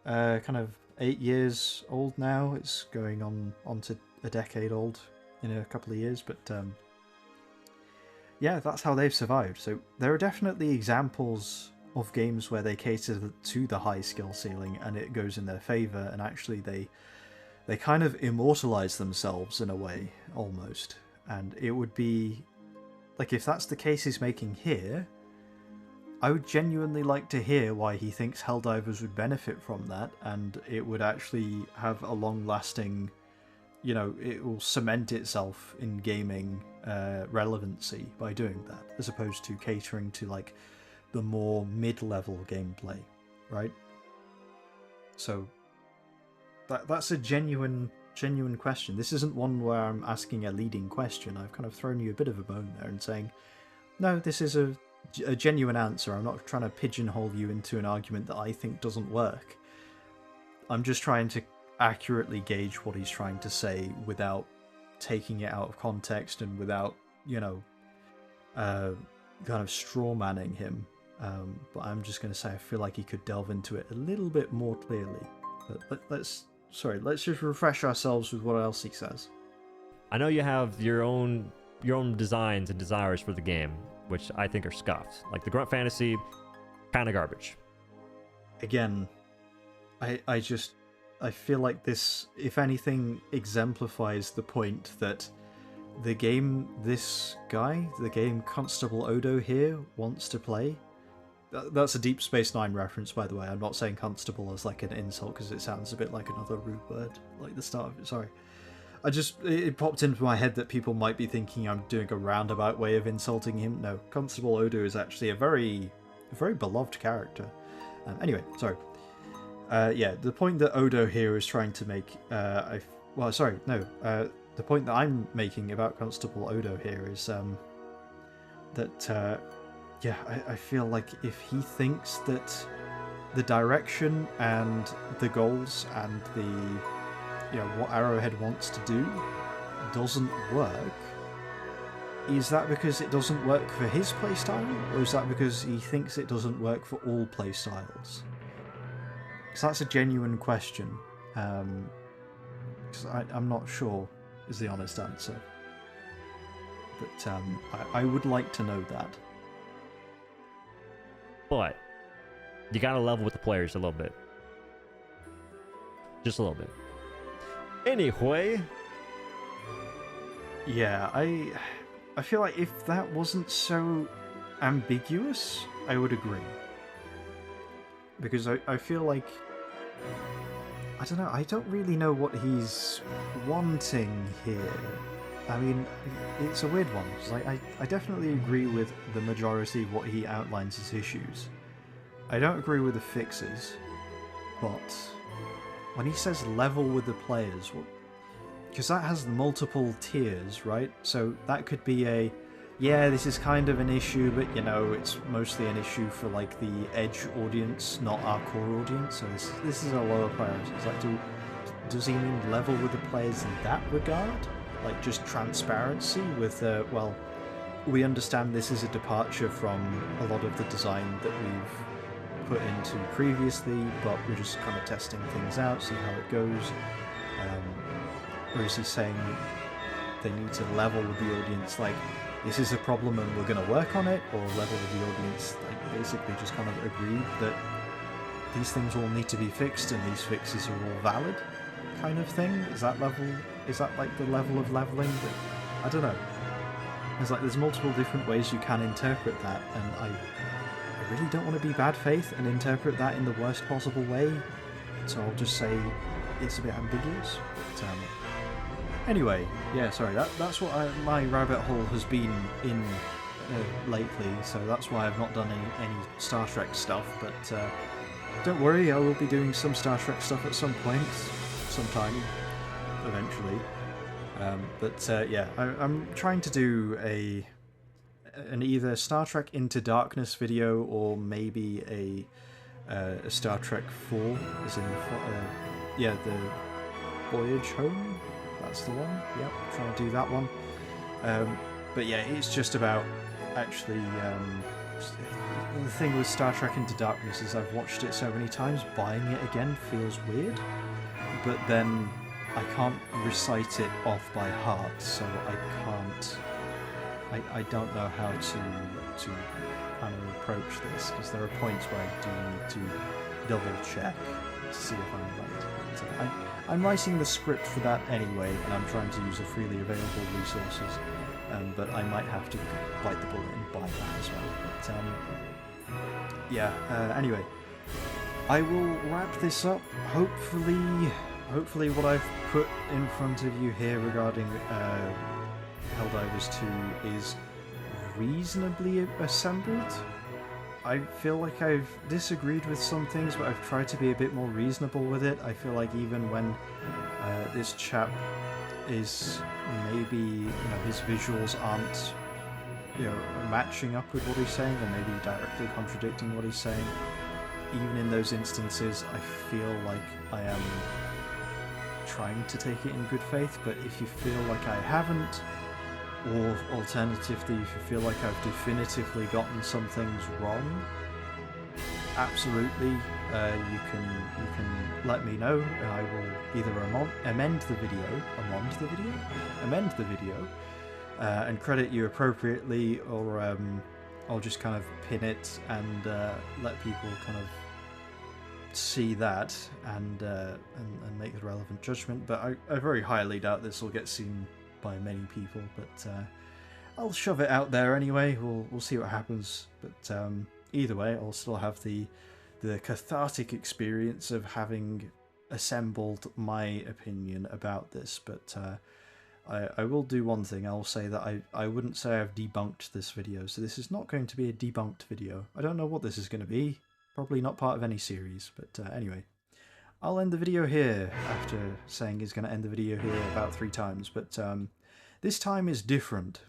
kind of 8 years old now. It's going on to a decade old in a couple of years, but yeah, that's how they've survived. So there are definitely examples of games where they cater to the high skill ceiling and it goes in their favour, and actually they kind of immortalize themselves in a way, almost. And it would be like, if that's the case he's making here, I would genuinely like to hear why he thinks Helldivers would benefit from that, and it would actually have a long-lasting, it will cement itself in gaming relevancy by doing that, as opposed to catering to like the more mid-level gameplay, right? So that's a genuine question. This isn't one where I'm asking a leading question. I've kind of thrown you a bit of a bone there and saying, no, this is a genuine answer. I'm not trying to pigeonhole you into an argument that I think doesn't work. I'm just trying to accurately gauge what he's trying to say without taking it out of context and without, kind of straw-manning him. But I'm just going to say I feel like he could delve into it a little bit more clearly. But let's just refresh ourselves with what else he says. I know you have your own designs and desires for the game, which I think are scuffed. Like the Grunt Fantasy, kind of garbage. Again, I feel like this, if anything, exemplifies the point that the game Constable Odo here wants to play. That's a Deep Space Nine reference, by the way. I'm not saying Constable as like an insult because it sounds a bit like another rude word, like the start of it. Sorry. It popped into my head that people might be thinking I'm doing a roundabout way of insulting him. No, Constable Odo is actually a very beloved character. Anyway, sorry. The point that Odo here is trying to make, the point that I'm making about Constable Odo here is that I feel like if he thinks that the direction and the goals and what Arrowhead wants to do doesn't work, is that because it doesn't work for his playstyle, or is that because he thinks it doesn't work for all playstyles? Because that's a genuine question. Because I'm not sure is the honest answer. But I would like to know that. But you gotta level with the players a little bit. Just a little bit. Anyway. Yeah, I feel like if that wasn't so ambiguous, I would agree. Because I feel like, I don't know, I don't really know what he's wanting here. I mean, it's a weird one. It's like, I definitely agree with the majority of what he outlines as issues. I don't agree with the fixes, but when he says level with the players, because that has multiple tiers, right? So that could be this is kind of an issue, but it's mostly an issue for like the edge audience, not our core audience. So this is a lower priority. It's like, does he mean level with the players in that regard? Like just transparency with, we understand this is a departure from a lot of the design that we've put into previously, but we're just kind of testing things out, see how it goes. Or is he saying they need to level with the audience, like this is a problem and we're going to work on it, or level with the audience, like basically just kind of agree that these things all need to be fixed and these fixes are all valid, kind of thing? Is that like the level of leveling? I don't know. There's multiple different ways you can interpret that, and I really don't want to be bad faith and interpret that in the worst possible way, so I'll just say it's a bit ambiguous. But, anyway, yeah, sorry, that's what my rabbit hole has been in lately, so that's why I've not done any Star Trek stuff, but don't worry, I will be doing some Star Trek stuff at some point, sometime, eventually. I'm trying to do an either Star Trek Into Darkness video or maybe a Star Trek 4, as in the Voyage Home. That's the one. Yep, trying to do that one. But yeah, it's just about actually. The thing with Star Trek Into Darkness is I've watched it so many times. Buying it again feels weird, but then I can't recite it off by heart, so I can't. I don't know how to kind of approach this, because there are points where I do need to double check to see if I'm right. So I'm writing the script for that anyway, and I'm trying to use the freely available resources. But I might have to bite the bullet and buy that as well. But Anyway, I will wrap this up. Hopefully what I've put in front of you here regarding Helldivers 2 is reasonably assembled. I feel like I've disagreed with some things, but I've tried to be a bit more reasonable with it. I feel like even when this chap is maybe, his visuals aren't, matching up with what he's saying, or maybe directly contradicting what he's saying, even in those instances, I feel like I am trying to take it in good faith. But if you feel like I haven't, or alternatively, if you feel like I've definitively gotten some things wrong, absolutely, you can let me know, and I will either amend the video, and credit you appropriately, or I'll just kind of pin it and let people kind of see that and make the relevant judgment. But I very highly doubt this will get seen by many people, but I'll shove it out there anyway. We'll see what happens. But either way, I'll still have the cathartic experience of having assembled my opinion about this. But I will do one thing. I'll say that I wouldn't say I've debunked this video, so this is not going to be a debunked video. I don't know what this is going to be. Probably not part of any series, but anyway. I'll end the video here after saying he's going to end the video here about 3 times, but this time is different.